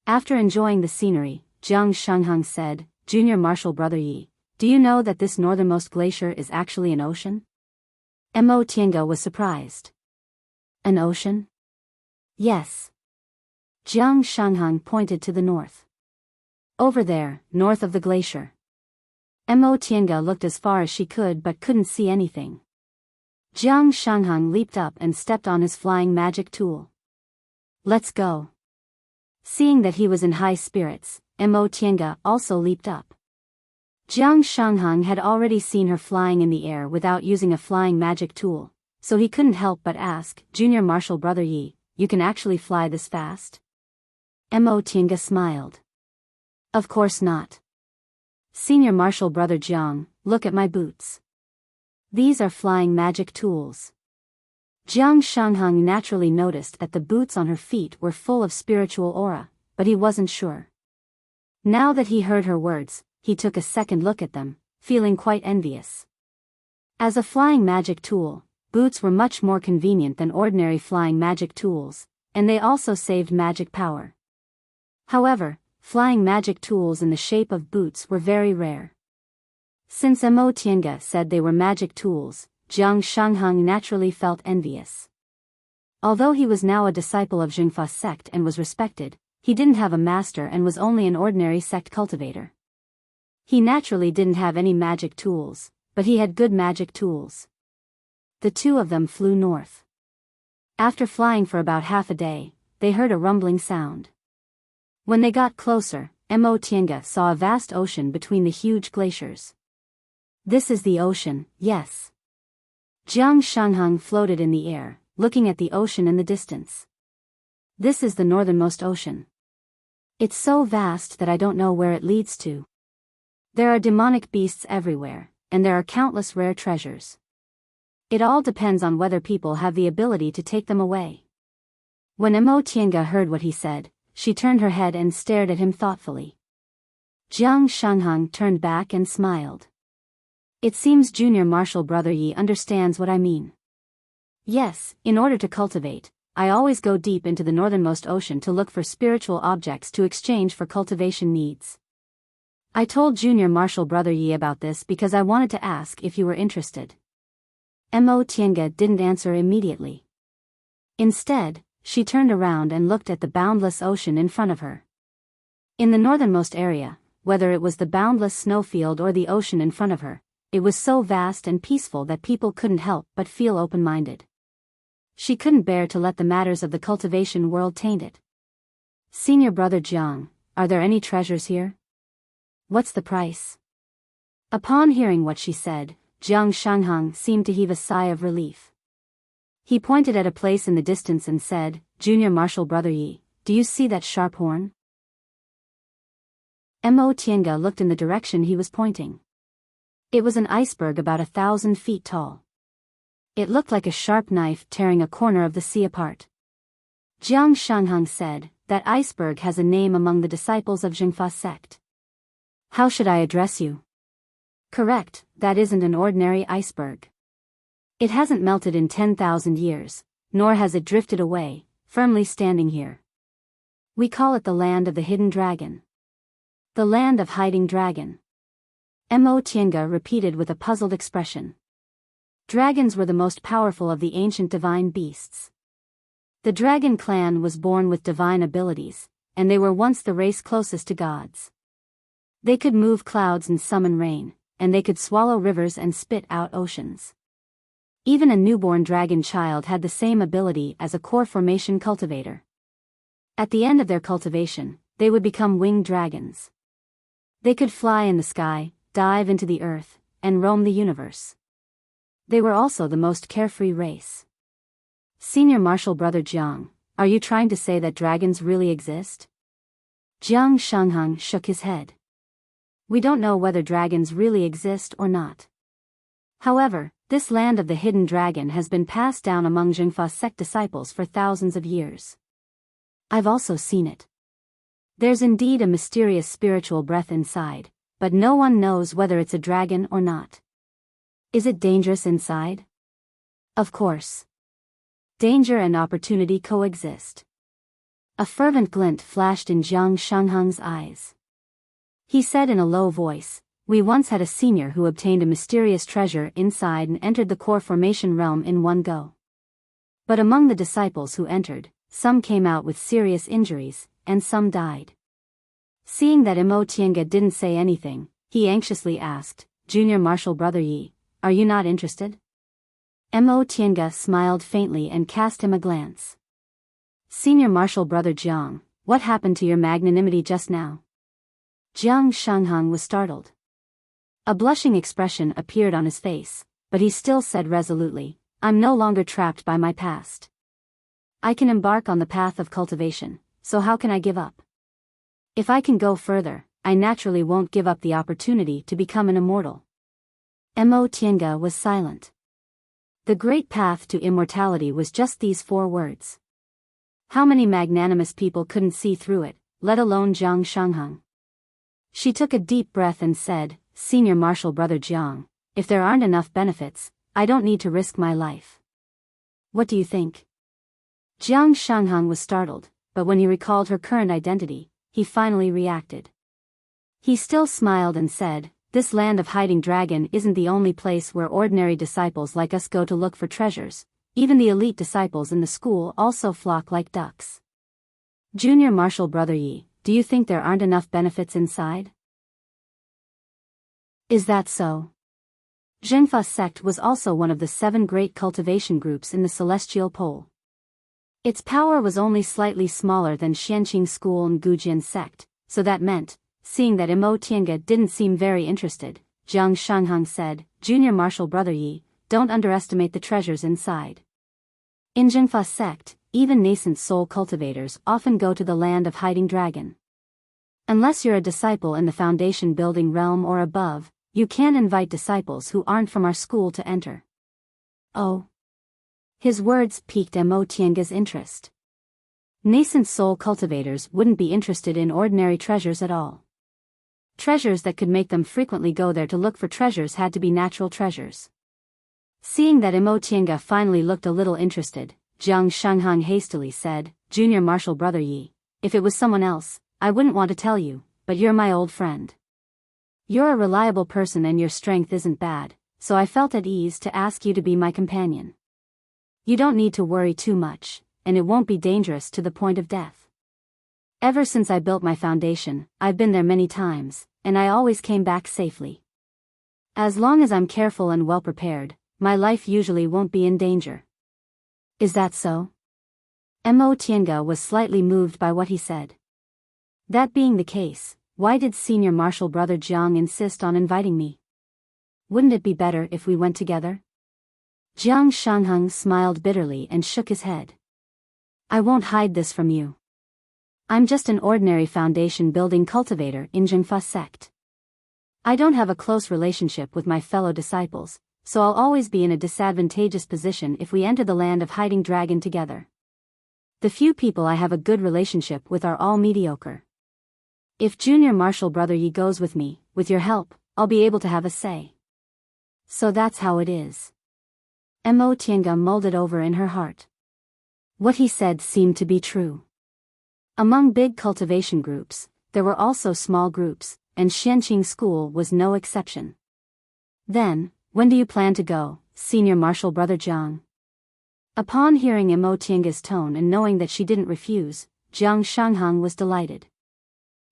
After enjoying the scenery, Jiang Shangheng said, Junior Marshal Brother Yi, do you know that this northernmost glacier is actually an ocean? Mo Tiange was surprised. An ocean? Yes. Jiang Shangheng pointed to the north. Over there, north of the glacier. Mo Tiange looked as far as she could but couldn't see anything. Jiang Shangheng leaped up and stepped on his flying magic tool. Let's go. Seeing that he was in high spirits, Mo Tiange also leaped up. Jiang Shangheng had already seen her flying in the air without using a flying magic tool, so he couldn't help but ask, Junior Marshal Brother Yi, you can actually fly this fast? Mo Tiange smiled. Of course not. Senior Marshal Brother Jiang, look at my boots. These are flying magic tools. Jiang Shangheng naturally noticed that the boots on her feet were full of spiritual aura, but he wasn't sure. Now that he heard her words, he took a second look at them, feeling quite envious. As a flying magic tool, boots were much more convenient than ordinary flying magic tools, and they also saved magic power. However, flying magic tools in the shape of boots were very rare. Since Mo Tiange said they were magic tools, Jiang Shangheng naturally felt envious. Although he was now a disciple of Zhengfa sect and was respected, he didn't have a master and was only an ordinary sect cultivator. He naturally didn't have any magic tools, but he had good magic tools. The two of them flew north. After flying for about half a day, they heard a rumbling sound. When they got closer, Mo Tiange saw a vast ocean between the huge glaciers. This is the ocean, yes. Jiang Shangheng floated in the air, looking at the ocean in the distance. This is the northernmost ocean. It's so vast that I don't know where it leads to. There are demonic beasts everywhere, and there are countless rare treasures. It all depends on whether people have the ability to take them away. When Mo Tiange heard what he said, she turned her head and stared at him thoughtfully. Jiang Shangheng turned back and smiled. It seems Junior Marshal Brother Yi understands what I mean. Yes, in order to cultivate, I always go deep into the northernmost ocean to look for spiritual objects to exchange for cultivation needs. I told Junior Marshal Brother Yi about this because I wanted to ask if you were interested. Mo Tiange didn't answer immediately. Instead, she turned around and looked at the boundless ocean in front of her. In the northernmost area, whether it was the boundless snowfield or the ocean in front of her, it was so vast and peaceful that people couldn't help but feel open-minded. She couldn't bear to let the matters of the cultivation world taint it. Senior Brother Jiang, are there any treasures here? What's the price? Upon hearing what she said, Jiang Shangheng seemed to heave a sigh of relief. He pointed at a place in the distance and said, Junior Marshal Brother Yi, do you see that sharp horn? Mo Tiange looked in the direction he was pointing. It was an iceberg about 1,000 feet tall. It looked like a sharp knife tearing a corner of the sea apart. Jiang Shangheng said, that iceberg has a name among the disciples of Zhengfa sect. How should I address you? Correct, that isn't an ordinary iceberg. It hasn't melted in 10,000 years, nor has it drifted away, firmly standing here. We call it the land of the hidden dragon. The land of hiding dragon. Mo Tiange repeated with a puzzled expression. Dragons were the most powerful of the ancient divine beasts. The dragon clan was born with divine abilities, and they were once the race closest to gods. They could move clouds and summon rain, and they could swallow rivers and spit out oceans. Even a newborn dragon child had the same ability as a core formation cultivator. At the end of their cultivation, they would become winged dragons. They could fly in the sky, dive into the earth, and roam the universe. They were also the most carefree race. Senior Marshal Brother Jiang, are you trying to say that dragons really exist? Jiang Shangheng shook his head. We don't know whether dragons really exist or not. However, this land of the hidden dragon has been passed down among Zhengfa sect disciples for thousands of years. I've also seen it. There's indeed a mysterious spiritual breath inside, but no one knows whether it's a dragon or not. Is it dangerous inside? Of course. Danger and opportunity coexist. A fervent glint flashed in Jiang Shangheng's eyes. He said in a low voice, we once had a senior who obtained a mysterious treasure inside and entered the core formation realm in one go. But among the disciples who entered, some came out with serious injuries, and some died. Seeing that Mo Tiange didn't say anything, he anxiously asked, Junior Marshal Brother Yi, are you not interested? Mo Tiange smiled faintly and cast him a glance. Senior Marshal Brother Jiang, what happened to your magnanimity just now? Jiang Shangheng was startled. A blushing expression appeared on his face, but he still said resolutely, I'm no longer trapped by my past. I can embark on the path of cultivation, so how can I give up? If I can go further, I naturally won't give up the opportunity to become an immortal. Mo Tiange was silent. The great path to immortality was just these 4 words. How many magnanimous people couldn't see through it, let alone Jiang Shangheng? She took a deep breath and said, Senior Marshal Brother Jiang, if there aren't enough benefits, I don't need to risk my life. What do you think? Jiang Shangheng was startled, but when he recalled her current identity, he finally reacted. He still smiled and said, this land of hiding dragon isn't the only place where ordinary disciples like us go to look for treasures, even the elite disciples in the school also flock like ducks. Junior Marshal Brother Yi, do you think there aren't enough benefits inside? Is that so? Zhengfa sect was also one of the 7 great cultivation groups in the Celestial Pole. Its power was only slightly smaller than Xianqing School and Gujian sect, so that meant, seeing that Mo Tiange didn't seem very interested, Jiang Shangheng said, Junior Marshal Brother Yi, don't underestimate the treasures inside. In Zhengfa sect, even nascent soul cultivators often go to the land of hiding dragon. Unless you're a disciple in the foundation building realm or above, you can't invite disciples who aren't from our school to enter. Oh. His words piqued Mo Tiange's interest. Nascent soul cultivators wouldn't be interested in ordinary treasures at all. Treasures that could make them frequently go there to look for treasures had to be natural treasures. Seeing that Mo Tiange finally looked a little interested, Jiang Shangheng hastily said, Junior Marshal Brother Yi, if it was someone else, I wouldn't want to tell you, but you're my old friend. You're a reliable person and your strength isn't bad, so I felt at ease to ask you to be my companion. You don't need to worry too much, and it won't be dangerous to the point of death. Ever since I built my foundation, I've been there many times, and I always came back safely. As long as I'm careful and well prepared, my life usually won't be in danger. Is that so? Mo Tiange was slightly moved by what he said. That being the case, why did Senior Marshal Brother Jiang insist on inviting me? Wouldn't it be better if we went together? Jiang Shangheng smiled bitterly and shook his head. I won't hide this from you. I'm just an ordinary foundation building cultivator in Zhengfa sect. I don't have a close relationship with my fellow disciples, so I'll always be in a disadvantageous position if we enter the land of hiding dragon together. The few people I have a good relationship with are all mediocre. If Junior Marshal Brother Yi goes with me, with your help, I'll be able to have a say. So that's how it is. Mo Tiange mulled it over in her heart. What he said seemed to be true. Among big cultivation groups, there were also small groups, and Xianqing School was no exception. Then, when do you plan to go, Senior Marshal Brother Jiang? Upon hearing Mo Tiange's tone and knowing that she didn't refuse, Jiang Shanghang was delighted.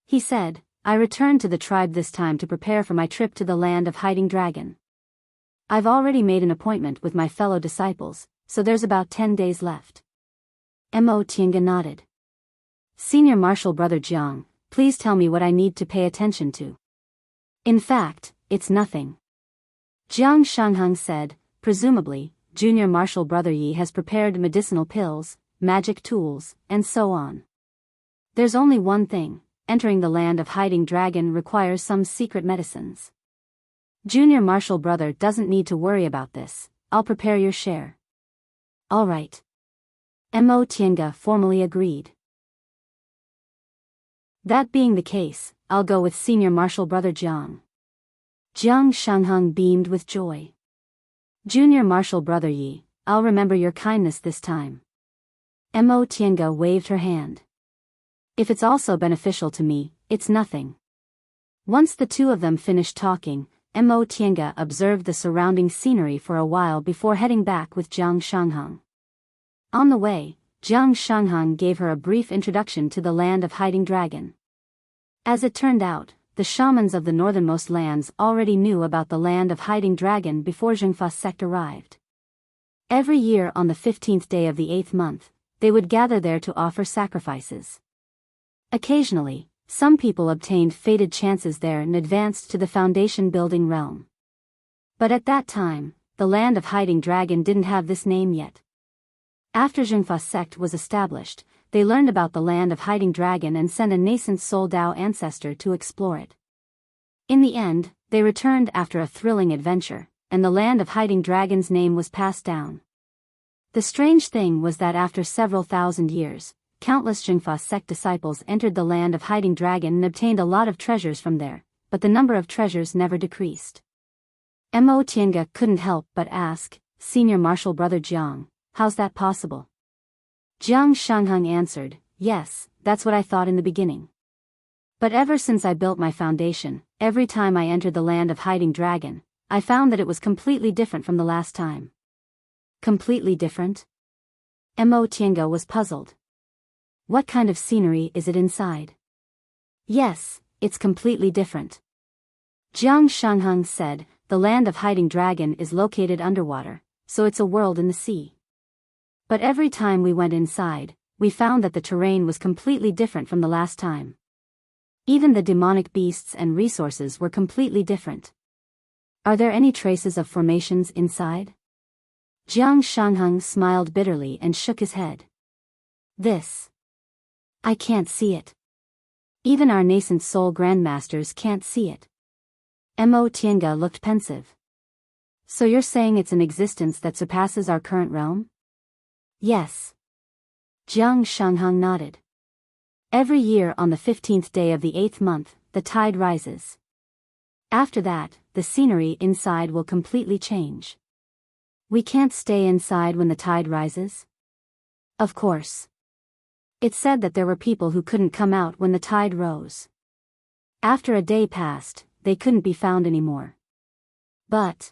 He said, I return to the tribe this time to prepare for my trip to the land of Hiding Dragon. I've already made an appointment with my fellow disciples, so there's about 10 days left. Mo Tiange nodded. Senior Marshal Brother Jiang, please tell me what I need to pay attention to. In fact, it's nothing. Jiang Shanghang said, presumably, Junior Marshal Brother Yi has prepared medicinal pills, magic tools, and so on. There's only one thing, entering the land of Hiding Dragon requires some secret medicines. Junior Marshal Brother doesn't need to worry about this, I'll prepare your share. All right. Mo Tiange formally agreed. That being the case, I'll go with Senior Marshal Brother Jiang. Jiang Shanghang beamed with joy. Junior Marshal Brother Yi, I'll remember your kindness this time. Mo Tiange waved her hand. If it's also beneficial to me, it's nothing. Once the two of them finished talking, Mo Tiange observed the surrounding scenery for a while before heading back with Jiang Shanghang. On the way, Jiang Shanghang gave her a brief introduction to the land of Hiding Dragon. As it turned out, the shamans of the northernmost lands already knew about the land of Hiding Dragon before Zhengfa sect arrived. Every year on the 15th day of the 8th month, they would gather there to offer sacrifices. Occasionally, some people obtained fated chances there and advanced to the foundation-building realm. But at that time, the land of Hiding Dragon didn't have this name yet. After Zhengfa sect was established, they learned about the land of Hiding Dragon and sent a nascent Soul Dao ancestor to explore it. In the end, they returned after a thrilling adventure, and the land of Hiding Dragon's name was passed down. The strange thing was that after several thousand years, countless Zhengfa sect disciples entered the land of Hiding Dragon and obtained a lot of treasures from there, but the number of treasures never decreased. Mo Tiange couldn't help but ask, Senior Marshal Brother Jiang, how's that possible? Jiang Shanghang answered, yes, that's what I thought in the beginning. But ever since I built my foundation, every time I entered the land of Hiding Dragon, I found that it was completely different from the last time. Completely different? Mo Tiange was puzzled. What kind of scenery is it inside? Yes, it's completely different. Jiang Shanghang said, the land of Hiding Dragon is located underwater, so it's a world in the sea. But every time we went inside, we found that the terrain was completely different from the last time. Even the demonic beasts and resources were completely different. Are there any traces of formations inside? Jiang Shanghang smiled bitterly and shook his head. I can't see it. Even our nascent soul grandmasters can't see it. Mo Tiange looked pensive. So you're saying it's an existence that surpasses our current realm? Yes. Jiang Shanghang nodded. Every year on the 15th day of the 8th month, the tide rises. After that, the scenery inside will completely change. We can't stay inside when the tide rises? Of course. It said that there were people who couldn't come out when the tide rose. After a day passed, they couldn't be found anymore. But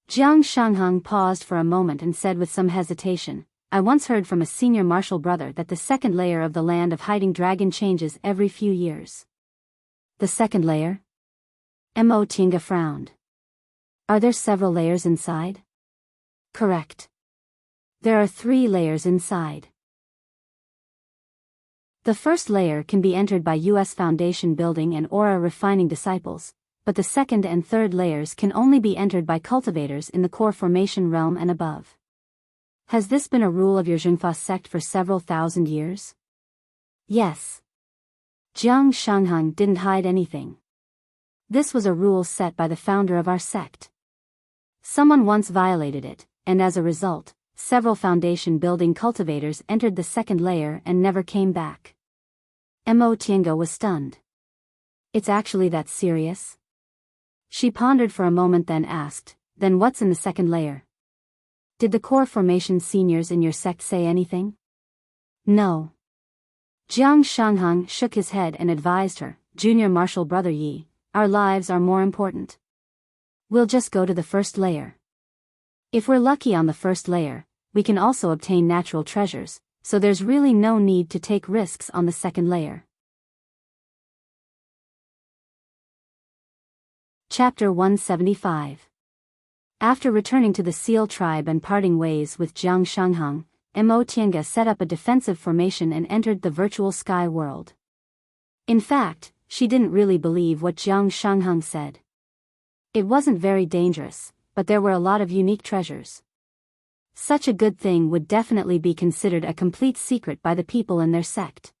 Jiang Shanghang paused for a moment and said with some hesitation, I once heard from a senior martial brother that the second layer of the land of Hiding Dragon changes every few years. The second layer? Mo Tiange frowned. Are there several layers inside? Correct. There are 3 layers inside. The first layer can be entered by US Foundation building and aura refining disciples, but the second and third layers can only be entered by cultivators in the core formation realm and above. Has this been a rule of your Zhengfa sect for several thousand years? Yes. Jiang Shanghang didn't hide anything. This was a rule set by the founder of our sect. Someone once violated it, and as a result, several foundation building cultivators entered the second layer and never came back. Mo Tiange was stunned. It's actually that serious? She pondered for a moment then asked, then what's in the second layer? Did the core formation seniors in your sect say anything? No. Jiang Shanghang shook his head and advised her, Junior Marshal Brother Yi, our lives are more important. We'll just go to the first layer. If we're lucky on the first layer, we can also obtain natural treasures, so there's really no need to take risks on the second layer. Chapter 175. After returning to the Seal tribe and parting ways with Jiang Shanghang, Mo Tiange set up a defensive formation and entered the virtual sky world. In fact, she didn't really believe what Jiang Shanghang said. It wasn't very dangerous, but there were a lot of unique treasures. Such a good thing would definitely be considered a complete secret by the people in their sect.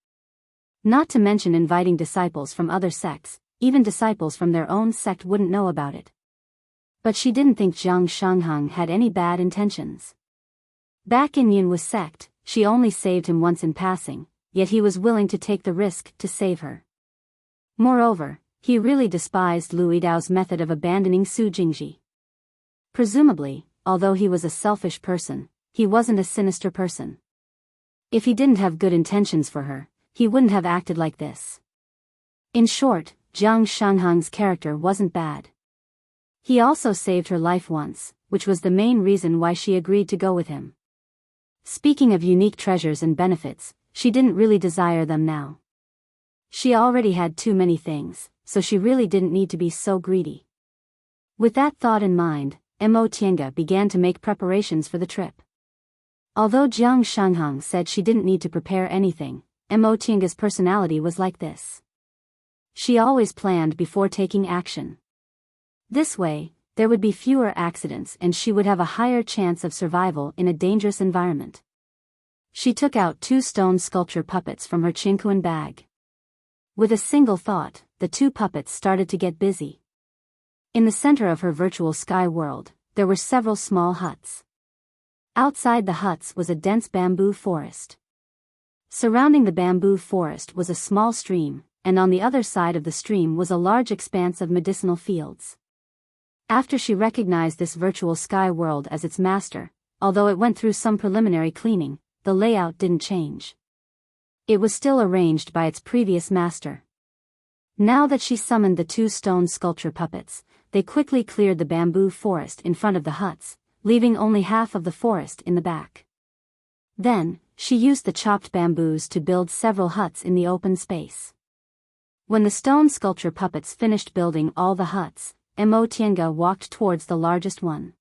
Not to mention inviting disciples from other sects, even disciples from their own sect wouldn't know about it. But she didn't think Jiang Shanghang had any bad intentions. Back in Yun's sect, she only saved him once in passing, yet he was willing to take the risk to save her. Moreover, he really despised Lu Yidao's method of abandoning Su Jingji. Presumably, although he was a selfish person, he wasn't a sinister person. If he didn't have good intentions for her, he wouldn't have acted like this. In short, Jiang Shanghang's character wasn't bad. He also saved her life once, which was the main reason why she agreed to go with him. Speaking of unique treasures and benefits, she didn't really desire them now. She already had too many things, so she really didn't need to be so greedy. With that thought in mind, Mo Tiange began to make preparations for the trip. Although Jiang Shanghang said she didn't need to prepare anything, Mo Tiange's personality was like this. She always planned before taking action. This way, there would be fewer accidents and she would have a higher chance of survival in a dangerous environment. She took out 2 stone sculpture puppets from her Qingquan bag. With a single thought, the 2 puppets started to get busy. In the center of her virtual sky world, there were several small huts. Outside the huts was a dense bamboo forest. Surrounding the bamboo forest was a small stream, and on the other side of the stream was a large expanse of medicinal fields. After she recognized this virtual sky world as its master, although it went through some preliminary cleaning, the layout didn't change. It was still arranged by its previous master. Now that she summoned the 2 stone sculpture puppets, they quickly cleared the bamboo forest in front of the huts, leaving only half of the forest in the back. Then, she used the chopped bamboos to build several huts in the open space. When the stone sculpture puppets finished building all the huts, Mo Tiange walked towards the largest one.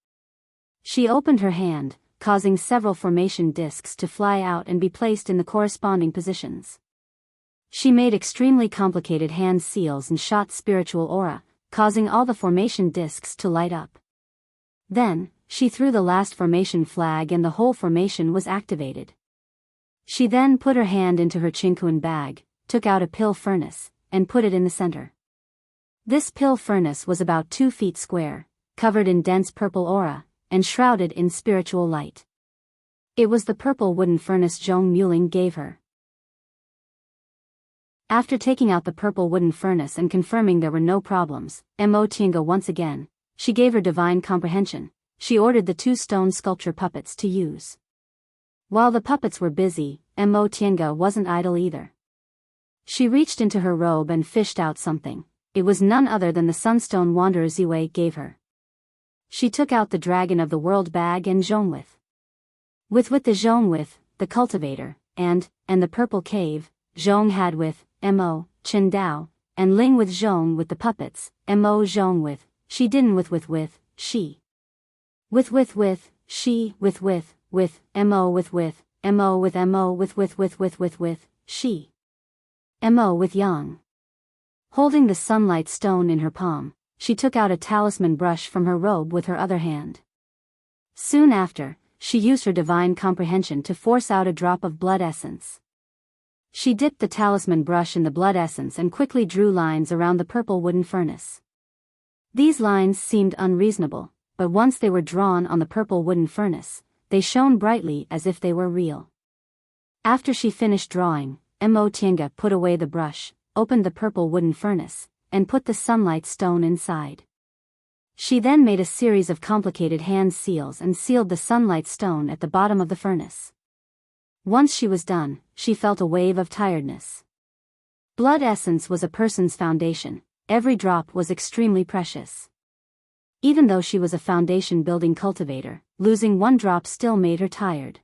She opened her hand, causing several formation discs to fly out and be placed in the corresponding positions. She made extremely complicated hand seals and shot spiritual aura, causing all the formation discs to light up. Then, she threw the last formation flag and the whole formation was activated. She then put her hand into her Qingquan bag, took out a pill furnace, and put it in the center. This pill furnace was about 2 feet square, covered in dense purple aura, and shrouded in spiritual light. It was the purple wooden furnace Zhong Muling gave her. After taking out the purple wooden furnace and confirming there were no problems, Mo Tiange once again, she gave her divine comprehension. She ordered the 2 stone sculpture puppets to use. While the puppets were busy, Mo Tiange wasn't idle either. She reached into her robe and fished out something. It was none other than the Sunstone Wanderer Ziwei gave her. She took out the Dragon of the World bag and Zhong with the Zhong with, the cultivator, and the purple cave, Zhong had with, Mo, Chen Dao, and Ling with Zhong with the puppets, Mo Zhong with, she didn't with, she. With, she, with, Mo with, Mo with, Mo with, she. Mo with Yang. Holding the sunlight stone in her palm, she took out a talisman brush from her robe with her other hand. Soon after, she used her divine comprehension to force out a drop of blood essence. She dipped the talisman brush in the blood essence and quickly drew lines around the purple wooden furnace. These lines seemed unreasonable, but once they were drawn on the purple wooden furnace, they shone brightly as if they were real. After she finished drawing, Mo Tiange put away the brush, opened the purple wooden furnace, and put the sunlight stone inside. She then made a series of complicated hand seals and sealed the sunlight stone at the bottom of the furnace. Once she was done, she felt a wave of tiredness. Blood essence was a person's foundation. Every drop was extremely precious. Even though she was a foundation-building cultivator, losing one drop still made her tired.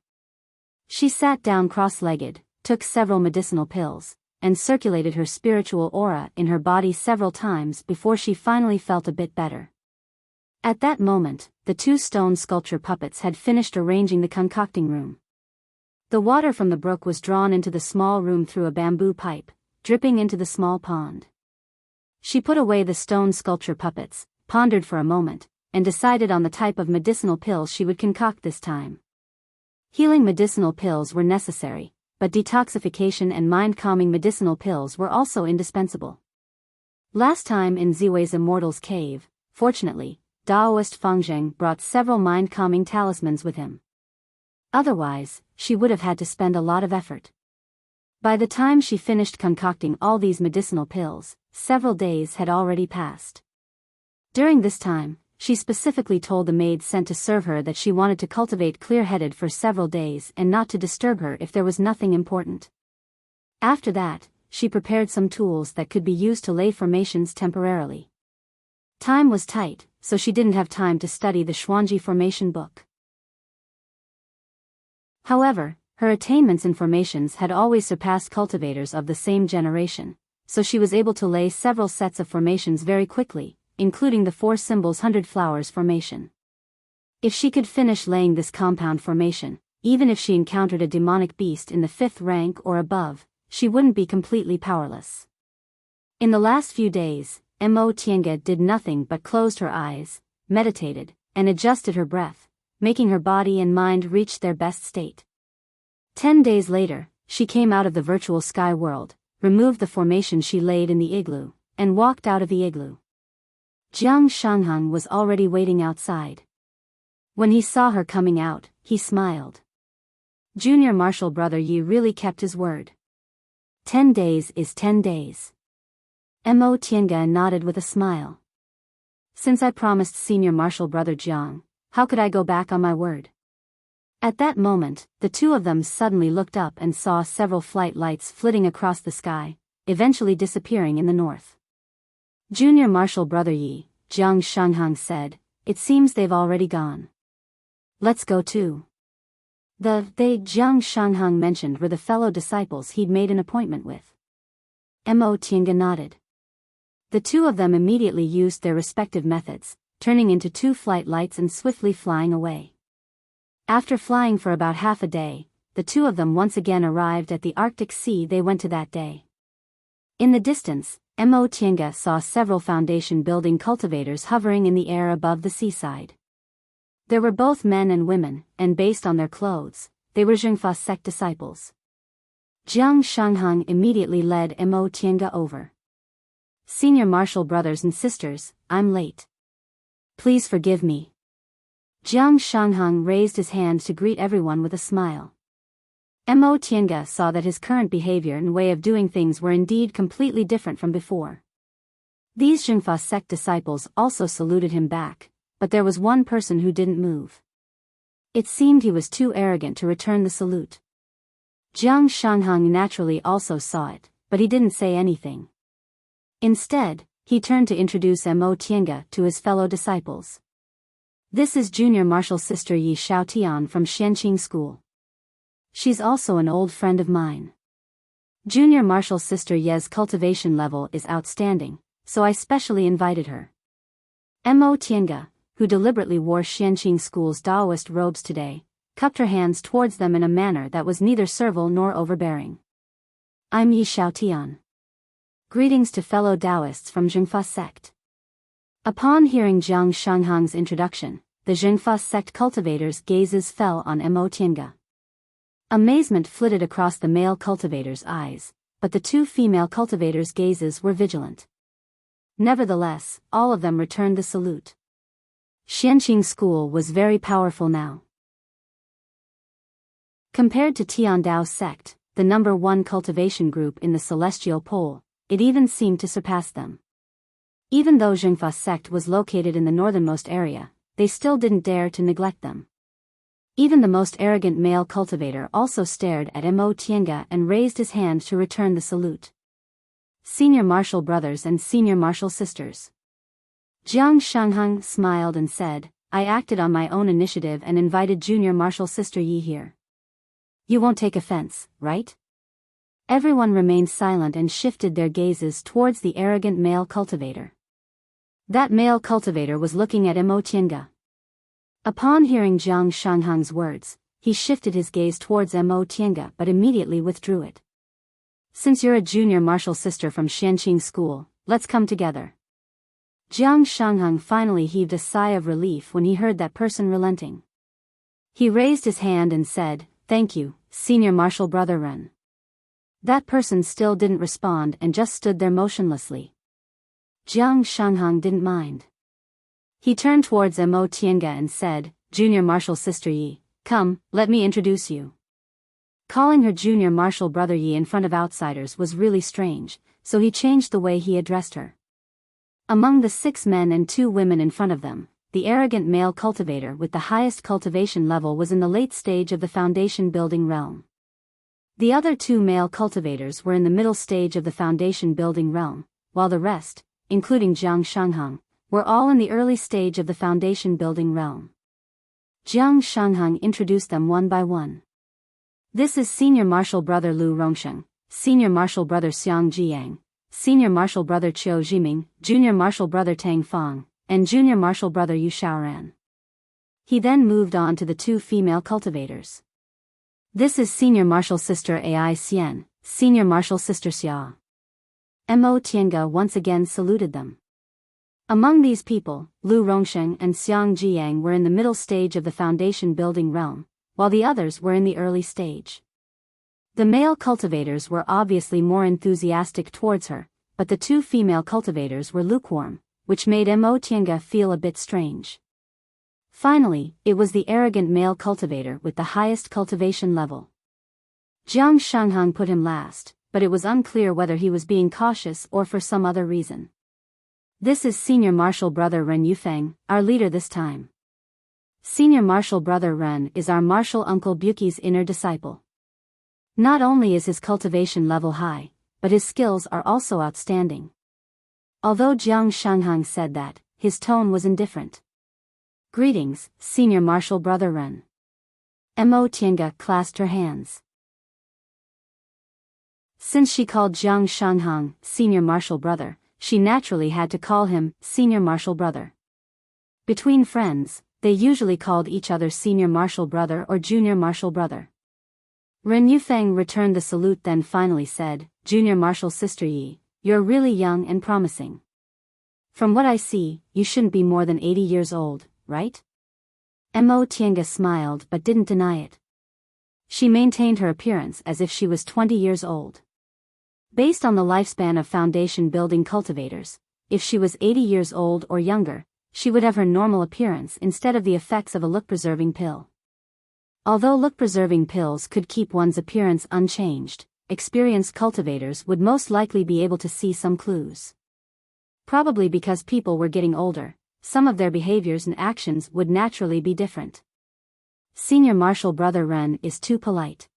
She sat down cross-legged, took several medicinal pills, and circulated her spiritual aura in her body several times before she finally felt a bit better. At that moment, the two stone sculpture puppets had finished arranging the concocting room. The water from the brook was drawn into the small room through a bamboo pipe, dripping into the small pond. She put away the stone sculpture puppets, pondered for a moment, and decided on the type of medicinal pills she would concoct this time. Healing medicinal pills were necessary, but detoxification and mind-calming medicinal pills were also indispensable. Last time in Ziwei's Immortal's Cave, fortunately, Daoist Fangzheng brought several mind-calming talismans with him. Otherwise, she would have had to spend a lot of effort. By the time she finished concocting all these medicinal pills, several days had already passed. During this time, she specifically told the maid sent to serve her that she wanted to cultivate clear-headed for several days and not to disturb her if there was nothing important. After that, she prepared some tools that could be used to lay formations temporarily. Time was tight, so she didn't have time to study the Xuanji formation book. However, her attainments in formations had always surpassed cultivators of the same generation, so she was able to lay several sets of formations very quickly, including the 4 symbols 100 flowers formation. If she could finish laying this compound formation, even if she encountered a demonic beast in the 5th rank or above, she wouldn't be completely powerless. In the last few days, Mo Tiange did nothing but closed her eyes, meditated, and adjusted her breath, making her body and mind reach their best state. 10 days later, she came out of the virtual sky world, removed the formation she laid in the igloo, and walked out of the igloo. Jiang Shanghang was already waiting outside. When he saw her coming out, he smiled. Junior Marshal Brother Yi really kept his word. 10 days is 10 days. Mo Tiange nodded with a smile. Since I promised Senior Marshal Brother Jiang, how could I go back on my word? At that moment, the two of them suddenly looked up and saw several flight lights flitting across the sky, eventually disappearing in the north. Junior Marshal Brother Yi, Jiang Shanghang said, it seems they've already gone. Let's go too. They Jiang Shanghang mentioned were the fellow disciples he'd made an appointment with. Mo Tiange nodded. The two of them immediately used their respective methods, turning into 2 flight lights and swiftly flying away. After flying for about half a day, the two of them once again arrived at the Arctic Sea they went to that day. In the distance, Mo Tiange saw several foundation-building cultivators hovering in the air above the seaside. There were both men and women, and based on their clothes, they were Zhengfa sect disciples. Jiang Shanghang immediately led Mo Tiange over. Senior Marshal brothers and sisters, I'm late. Please forgive me. Jiang Shanghang raised his hand to greet everyone with a smile. Mo Tiange saw that his current behavior and way of doing things were indeed completely different from before. These Zhengfa sect disciples also saluted him back, but there was one person who didn't move. It seemed he was too arrogant to return the salute. Jiang Shanghang naturally also saw it, but he didn't say anything. Instead, he turned to introduce Mo Tiange to his fellow disciples. This is Junior Marshal Sister Yi Xiaotian from Enchanting School. She's also an old friend of mine. Junior Marshal Sister Ye's cultivation level is outstanding, so I specially invited her. Mo Tiange, who deliberately wore Enchanting School's Daoist robes today, cupped her hands towards them in a manner that was neither servile nor overbearing. I'm Yi Xiaotian. Greetings to fellow Taoists from Zhengfa sect. Upon hearing Jiang Shanghang's introduction, the Zhengfa sect cultivators' gazes fell on Mo Tiange. Amazement flitted across the male cultivators' eyes, but the 2 female cultivators' gazes were vigilant. Nevertheless, all of them returned the salute. Enchanting School was very powerful now. Compared to Tiandao sect, the number one cultivation group in the celestial pole, it even seemed to surpass them. Even though Zhengfa sect was located in the northernmost area, they still didn't dare to neglect them. Even the most arrogant male cultivator also stared at Mo Tiange and raised his hand to return the salute. Senior martial brothers and senior martial sisters. Jiang Shanghang smiled and said, I acted on my own initiative and invited junior martial sister Yi here. You won't take offense, right? Everyone remained silent and shifted their gazes towards the arrogant male cultivator. That male cultivator was looking at Mo Tiange. Upon hearing Jiang Shanghang's words, he shifted his gaze towards Mo Tiange but immediately withdrew it. Since you're a junior martial sister from Xianqing school, let's come together. Jiang Shanghang finally heaved a sigh of relief when he heard that person relenting. He raised his hand and said, Thank you, senior martial brother Ren. That person still didn't respond and just stood there motionlessly. Jiang Shanghang didn't mind. He turned towards Mo Tiange and said, Junior martial sister Yi, come, let me introduce you. Calling her junior martial brother Yi in front of outsiders was really strange, so he changed the way he addressed her. Among the 6 men and 2 women in front of them, the arrogant male cultivator with the highest cultivation level was in the late stage of the foundation building realm. The other 2 male cultivators were in the middle stage of the foundation building realm, while the rest, including Jiang Shanghang, were all in the early stage of the foundation building realm. Jiang Shanghang introduced them one by one. This is senior martial brother Lu Rongsheng, senior martial brother Xiang Jiang, senior martial brother Qiu Jiming, junior martial brother Tang Fang, and junior martial brother Yu Shaoran. He then moved on to the 2 female cultivators. This is senior martial sister Ai Xian, senior martial sister Xia. Mo Tiange once again saluted them. Among these people, Lu Rongsheng and Xiang Jiang were in the middle stage of the foundation building realm, while the others were in the early stage. The male cultivators were obviously more enthusiastic towards her, but the 2 female cultivators were lukewarm, which made Mo Tiange feel a bit strange. Finally, it was the arrogant male cultivator with the highest cultivation level. Jiang Shanghang put him last, but it was unclear whether he was being cautious or for some other reason. This is senior martial brother Ren Yufeng, our leader this time. Senior martial brother Ren is our martial uncle Buki's inner disciple. Not only is his cultivation level high, but his skills are also outstanding. Although Jiang Shanghang said that, his tone was indifferent. Greetings, senior martial brother Ren. Mo Tiange clasped her hands. Since she called Jiang Shanghang senior martial brother, she naturally had to call him senior martial brother. Between friends, they usually called each other senior martial brother or junior martial brother. Ren Yufeng returned the salute then finally said, Junior martial sister Yi, you're really young and promising. From what I see, you shouldn't be more than 80 years old, right? Mo Tiange smiled but didn't deny it. She maintained her appearance as if she was 20 years old. Based on the lifespan of foundation building cultivators, if she was 80 years old or younger, she would have her normal appearance instead of the effects of a look-preserving pill. Although look-preserving pills could keep one's appearance unchanged, experienced cultivators would most likely be able to see some clues. Probably because people were getting older, some of their behaviors and actions would naturally be different. Senior martial brother Ren is too polite.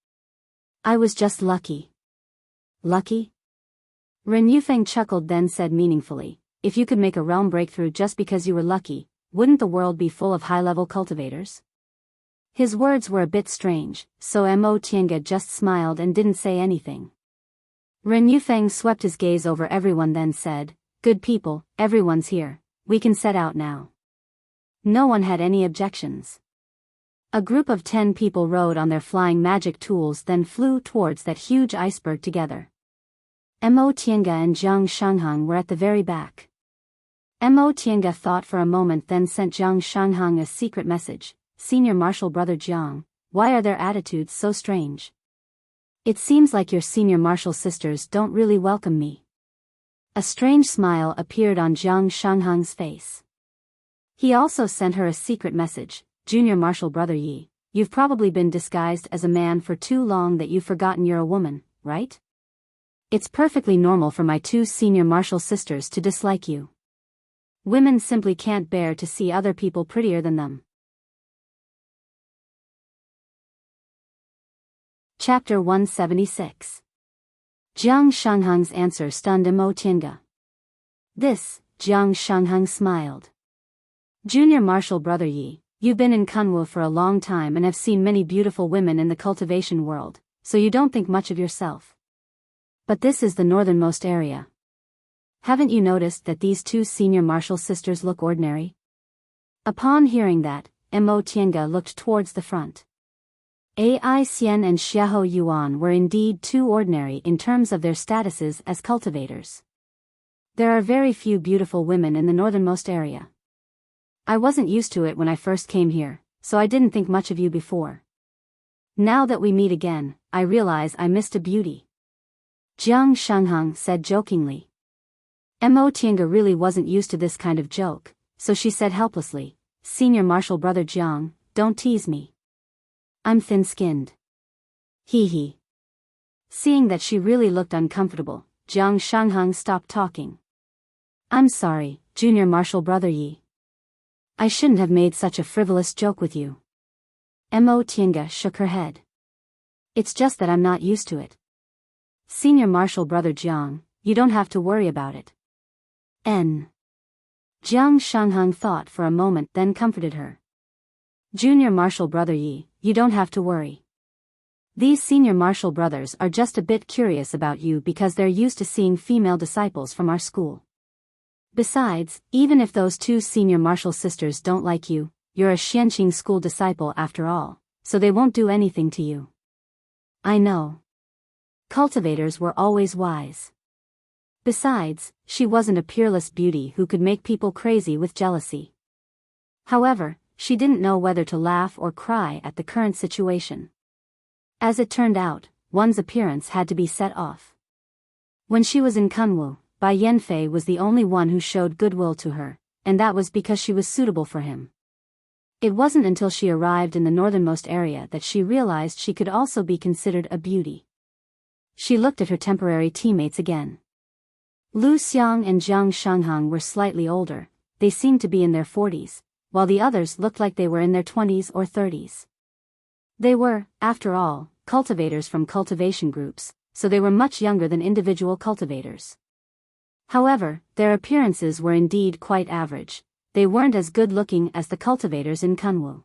I was just lucky. Lucky? Ren Yufeng chuckled then said meaningfully, if you could make a realm breakthrough just because you were lucky, wouldn't the world be full of high-level cultivators? His words were a bit strange, so Mo Tiange just smiled and didn't say anything. Ren Yufeng swept his gaze over everyone then said, Good people, everyone's here, we can set out now. No one had any objections. A group of 10 people rode on their flying magic tools then flew towards that huge iceberg together. Mo Tiange and Jiang Shanghang were at the very back. Mo Tiange thought for a moment then sent Jiang Shanghang a secret message, Senior martial brother Jiang, why are their attitudes so strange? It seems like your senior martial sisters don't really welcome me. A strange smile appeared on Jiang Shanghang's face. He also sent her a secret message, Junior martial brother Yi, you've probably been disguised as a man for too long that you've forgotten you're a woman, right? It's perfectly normal for my two senior martial sisters to dislike you. Women simply can't bear to see other people prettier than them. Chapter 176. Jiang Shangheng's answer stunned Mo Tiange. This, Jiang Shangheng smiled. Junior martial brother Yi, you've been in Kunwu for a long time and have seen many beautiful women in the cultivation world, so you don't think much of yourself. But this is the northernmost area. Haven't you noticed that these two senior martial sisters look ordinary? Upon hearing that, Mo Tiange looked towards the front. Ai Xian and Xiahou Yuan were indeed too ordinary in terms of their statuses as cultivators. There are very few beautiful women in the northernmost area. I wasn't used to it when I first came here, so I didn't think much of you before. Now that we meet again, I realize I missed a beauty. Jiang Shangheng said jokingly. Mo Tiange really wasn't used to this kind of joke, so she said helplessly, Senior martial brother Jiang, don't tease me. I'm thin-skinned. Hee hee. Seeing that she really looked uncomfortable, Jiang Shangheng stopped talking. I'm sorry, junior martial brother Yi. I shouldn't have made such a frivolous joke with you. Mo Tiange shook her head. It's just that I'm not used to it. Senior martial brother Jiang, you don't have to worry about it. Jiang Shangheng thought for a moment then comforted her. Junior martial brother Yi, you don't have to worry. These senior martial brothers are just a bit curious about you because they're used to seeing female disciples from our school. Besides, even if those two senior martial sisters don't like you, you're a Xianqing school disciple after all, so they won't do anything to you. I know. Cultivators were always wise. Besides, she wasn't a peerless beauty who could make people crazy with jealousy. However, she didn't know whether to laugh or cry at the current situation. As it turned out, one's appearance had to be set off. When she was in Kunwu, Bai Yanfei was the only one who showed goodwill to her, and that was because she was suitable for him. It wasn't until she arrived in the northernmost area that she realized she could also be considered a beauty. She looked at her temporary teammates again. Lu Xiang and Jiang Shangheng were slightly older, they seemed to be in their 40s, while the others looked like they were in their 20s or 30s. They were, after all, cultivators from cultivation groups, so they were much younger than individual cultivators. However, their appearances were indeed quite average. They weren't as good-looking as the cultivators in Kunwu.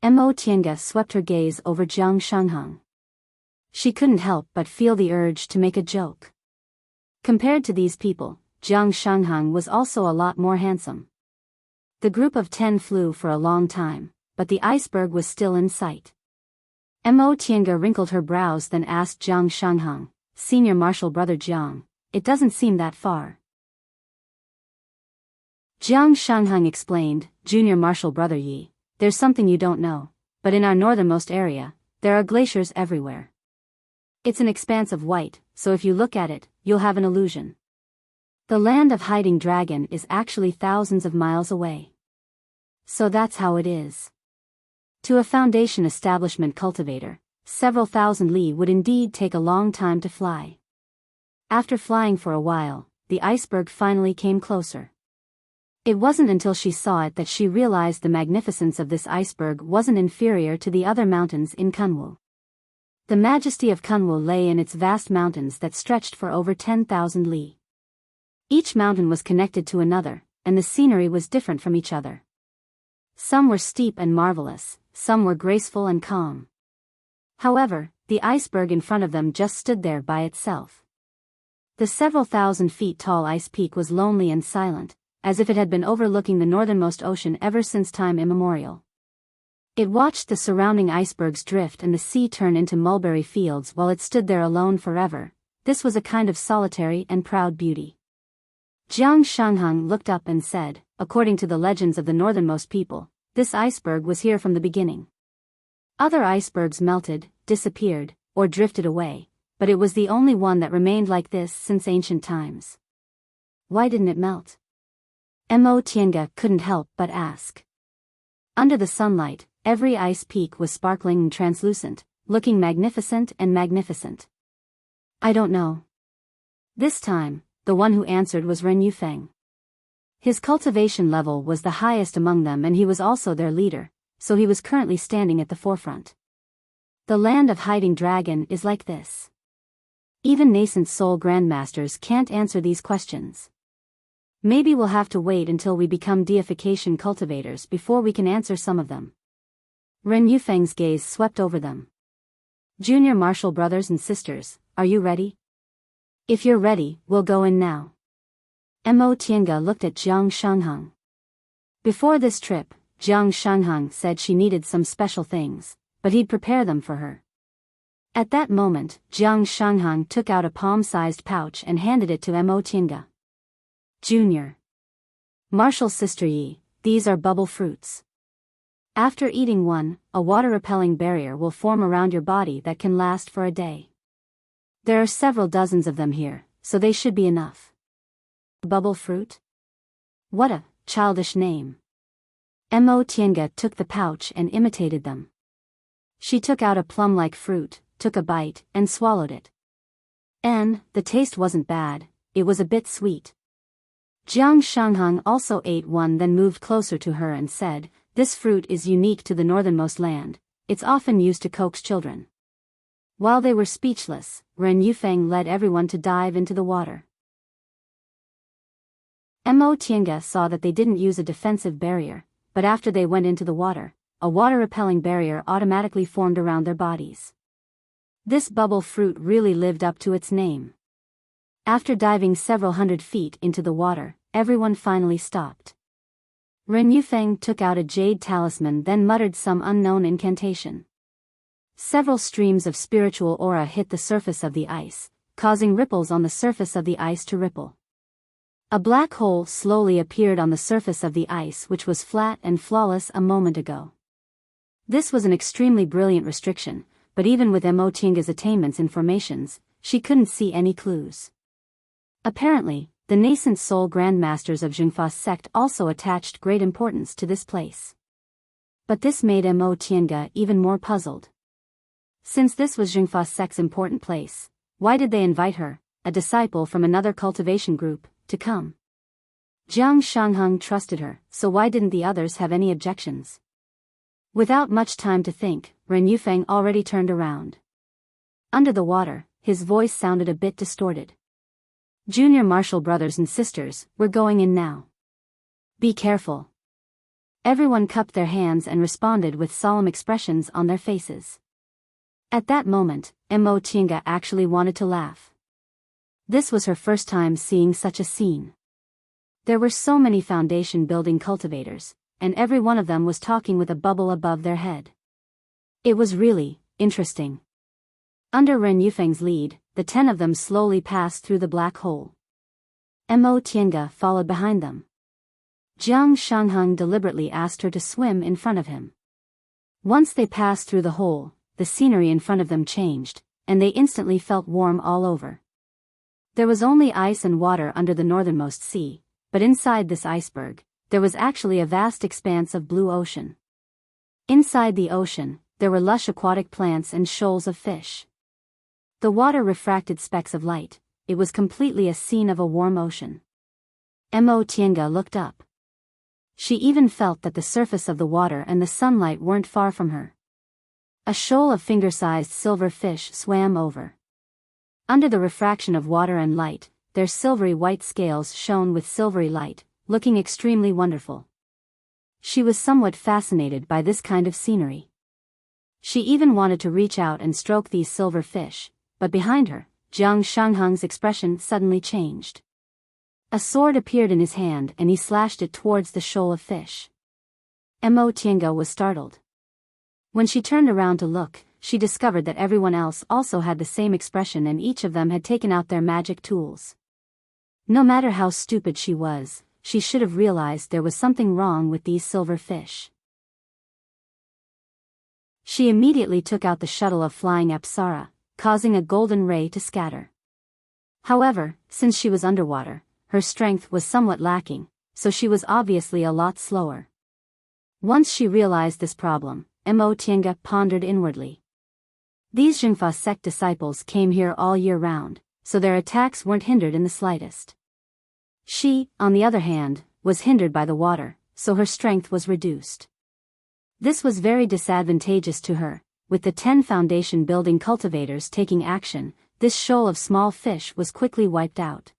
Mo Tiange swept her gaze over Jiang Shangheng. She couldn't help but feel the urge to make a joke. Compared to these people, Jiang Shangheng was also a lot more handsome. The group of 10 flew for a long time, but the iceberg was still in sight. Mo Tiange wrinkled her brows then asked Jiang Shangheng, Senior martial brother Jiang, it doesn't seem that far. Jiang Shangheng explained, Junior martial brother Yi, there's something you don't know, but in our northernmost area, there are glaciers everywhere. It's an expanse of white, so if you look at it, you'll have an illusion. The land of hiding dragon is actually thousands of miles away. So that's how it is. To a foundation establishment cultivator, several thousand li would indeed take a long time to fly. After flying for a while, the iceberg finally came closer. It wasn't until she saw it that she realized the magnificence of this iceberg wasn't inferior to the other mountains in Kunwu. The majesty of Kunwu lay in its vast mountains that stretched for over 10,000 li. Each mountain was connected to another, and the scenery was different from each other. Some were steep and marvelous, some were graceful and calm. However, the iceberg in front of them just stood there by itself. The several thousand feet tall ice peak was lonely and silent, as if it had been overlooking the northernmost ocean ever since time immemorial. It watched the surrounding icebergs drift and the sea turn into mulberry fields while it stood there alone forever. This was a kind of solitary and proud beauty. Jiang Shangheng looked up and said, according to the legends of the northernmost people, this iceberg was here from the beginning. Other icebergs melted, disappeared, or drifted away, but it was the only one that remained like this since ancient times. Why didn't it melt? Mo Tiange couldn't help but ask. Under the sunlight, Every ice peak was sparkling and translucent, looking magnificent and magnificent. I don't know. This time, the one who answered was Ren Yufeng. His cultivation level was the highest among them and he was also their leader, so he was currently standing at the forefront. The land of hiding dragon is like this. Even nascent soul grandmasters can't answer these questions. Maybe we'll have to wait until we become deification cultivators before we can answer some of them. Ren Yufeng's gaze swept over them. Junior martial brothers and sisters, are you ready? If you're ready, we'll go in now. Mo Tiange looked at Jiang Shangheng. Before this trip, Jiang Shangheng said she needed some special things, but he'd prepare them for her. At that moment, Jiang Shangheng took out a palm-sized pouch and handed it to Mo Tiange. Junior martial sister Yi, these are bubble fruits. After eating one, a water-repelling barrier will form around your body that can last for a day. There are several dozens of them here, so they should be enough. Bubble fruit? What a childish name. Mo Tiange took the pouch and imitated them. She took out a plum-like fruit, took a bite, and swallowed it. The taste wasn't bad, it was a bit sweet. Jiang Shangheng also ate one, then moved closer to her and said, "This fruit is unique to the northernmost land, it's often used to coax children." While they were speechless, Ren Yufeng led everyone to dive into the water. Mo Tiange saw that they didn't use a defensive barrier, but after they went into the water, a water-repelling barrier automatically formed around their bodies. This bubble fruit really lived up to its name. After diving several hundred feet into the water, everyone finally stopped. Ren Yufeng took out a jade talisman, then muttered some unknown incantation. Several streams of spiritual aura hit the surface of the ice, causing ripples on the surface of the ice to ripple. A black hole slowly appeared on the surface of the ice, which was flat and flawless a moment ago. This was an extremely brilliant restriction, but even with Mo Tiange's attainments and formations, she couldn't see any clues. Apparently, the nascent soul grandmasters of Jingfa's sect also attached great importance to this place. But this made Mo Tiange even more puzzled. Since this was Jingfa's sect's important place, why did they invite her, a disciple from another cultivation group, to come? Jiang Shangheng trusted her, so why didn't the others have any objections? Without much time to think, Ren Yufeng already turned around. Under the water, his voice sounded a bit distorted. Junior martial brothers and sisters, we're going in now. Be careful. Everyone cupped their hands and responded with solemn expressions on their faces. At that moment, Mo Tiange actually wanted to laugh. This was her first time seeing such a scene. There were so many foundation building cultivators, and every one of them was talking with a bubble above their head. It was really interesting. Under Ren Yufeng's lead, the 10 of them slowly passed through the black hole. Mo Tiange followed behind them. Jiang Shangheng deliberately asked her to swim in front of him. Once they passed through the hole, the scenery in front of them changed, and they instantly felt warm all over. There was only ice and water under the northernmost sea, but inside this iceberg, there was actually a vast expanse of blue ocean. Inside the ocean, there were lush aquatic plants and shoals of fish. The water refracted specks of light, it was completely a scene of a warm ocean. Mo Tiange looked up. She even felt that the surface of the water and the sunlight weren't far from her. A shoal of finger-sized silver fish swam over. Under the refraction of water and light, their silvery white scales shone with silvery light, looking extremely wonderful. She was somewhat fascinated by this kind of scenery. She even wanted to reach out and stroke these silver fish, but behind her, Jiang Shangheng's expression suddenly changed. A sword appeared in his hand and he slashed it towards the shoal of fish. Mo Tiange was startled. When she turned around to look, she discovered that everyone else also had the same expression and each of them had taken out their magic tools. No matter how stupid she was, she should have realized there was something wrong with these silver fish. She immediately took out the shuttle of flying Apsara, causing a golden ray to scatter. However, since she was underwater, her strength was somewhat lacking, so she was obviously a lot slower. Once she realized this problem, Mo Tiange pondered inwardly. These Jingfa sect disciples came here all year round, so their attacks weren't hindered in the slightest. She, on the other hand, was hindered by the water, so her strength was reduced. This was very disadvantageous to her. With the 10 foundation building cultivators taking action, this shoal of small fish was quickly wiped out.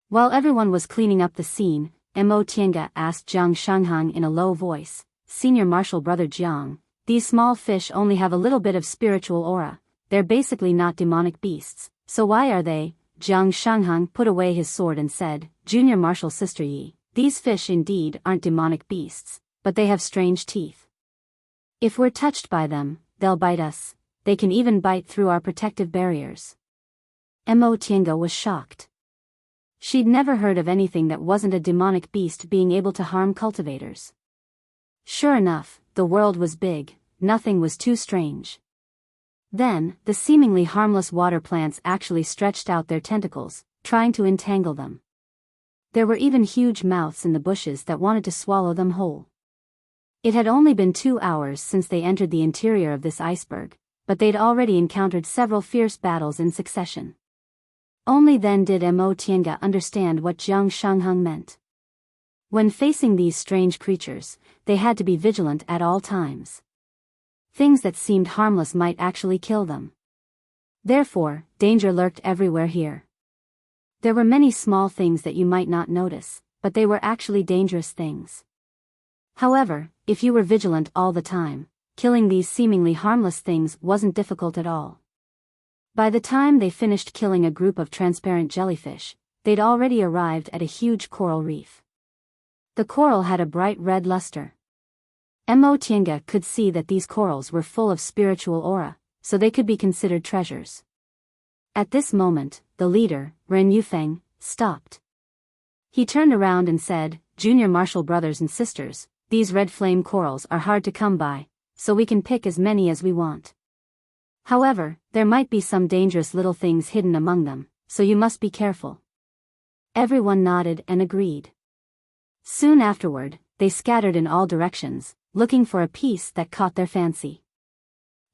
While everyone was cleaning up the scene, Mo Tiange asked Jiang Shanghang in a low voice, "Senior Marshal Brother Jiang, these small fish only have a little bit of spiritual aura, they're basically not demonic beasts, so why are they?" Jiang Shanghang put away his sword and said, "Junior Marshal Sister Yi, these fish indeed aren't demonic beasts, but they have strange teeth. If we're touched by them, they'll bite us, they can even bite through our protective barriers." Mo Tiange was shocked. She'd never heard of anything that wasn't a demonic beast being able to harm cultivators. Sure enough, the world was big, nothing was too strange. Then, the seemingly harmless water plants actually stretched out their tentacles, trying to entangle them. There were even huge mouths in the bushes that wanted to swallow them whole. It had only been 2 hours since they entered the interior of this iceberg, but they'd already encountered several fierce battles in succession. Only then did Mo Tiange understand what Jiang Shanghang meant. When facing these strange creatures, they had to be vigilant at all times. Things that seemed harmless might actually kill them. Therefore, danger lurked everywhere here. There were many small things that you might not notice, but they were actually dangerous things. However, if you were vigilant all the time, killing these seemingly harmless things wasn't difficult at all. By the time they finished killing a group of transparent jellyfish, they'd already arrived at a huge coral reef. The coral had a bright red luster. Mo Tiange could see that these corals were full of spiritual aura, so they could be considered treasures. At this moment, the leader, Ren Yufeng, stopped. He turned around and said, "Junior Marshal brothers and sisters, these red flame corals are hard to come by, so we can pick as many as we want. However, there might be some dangerous little things hidden among them, so you must be careful." Everyone nodded and agreed. Soon afterward, they scattered in all directions, looking for a piece that caught their fancy.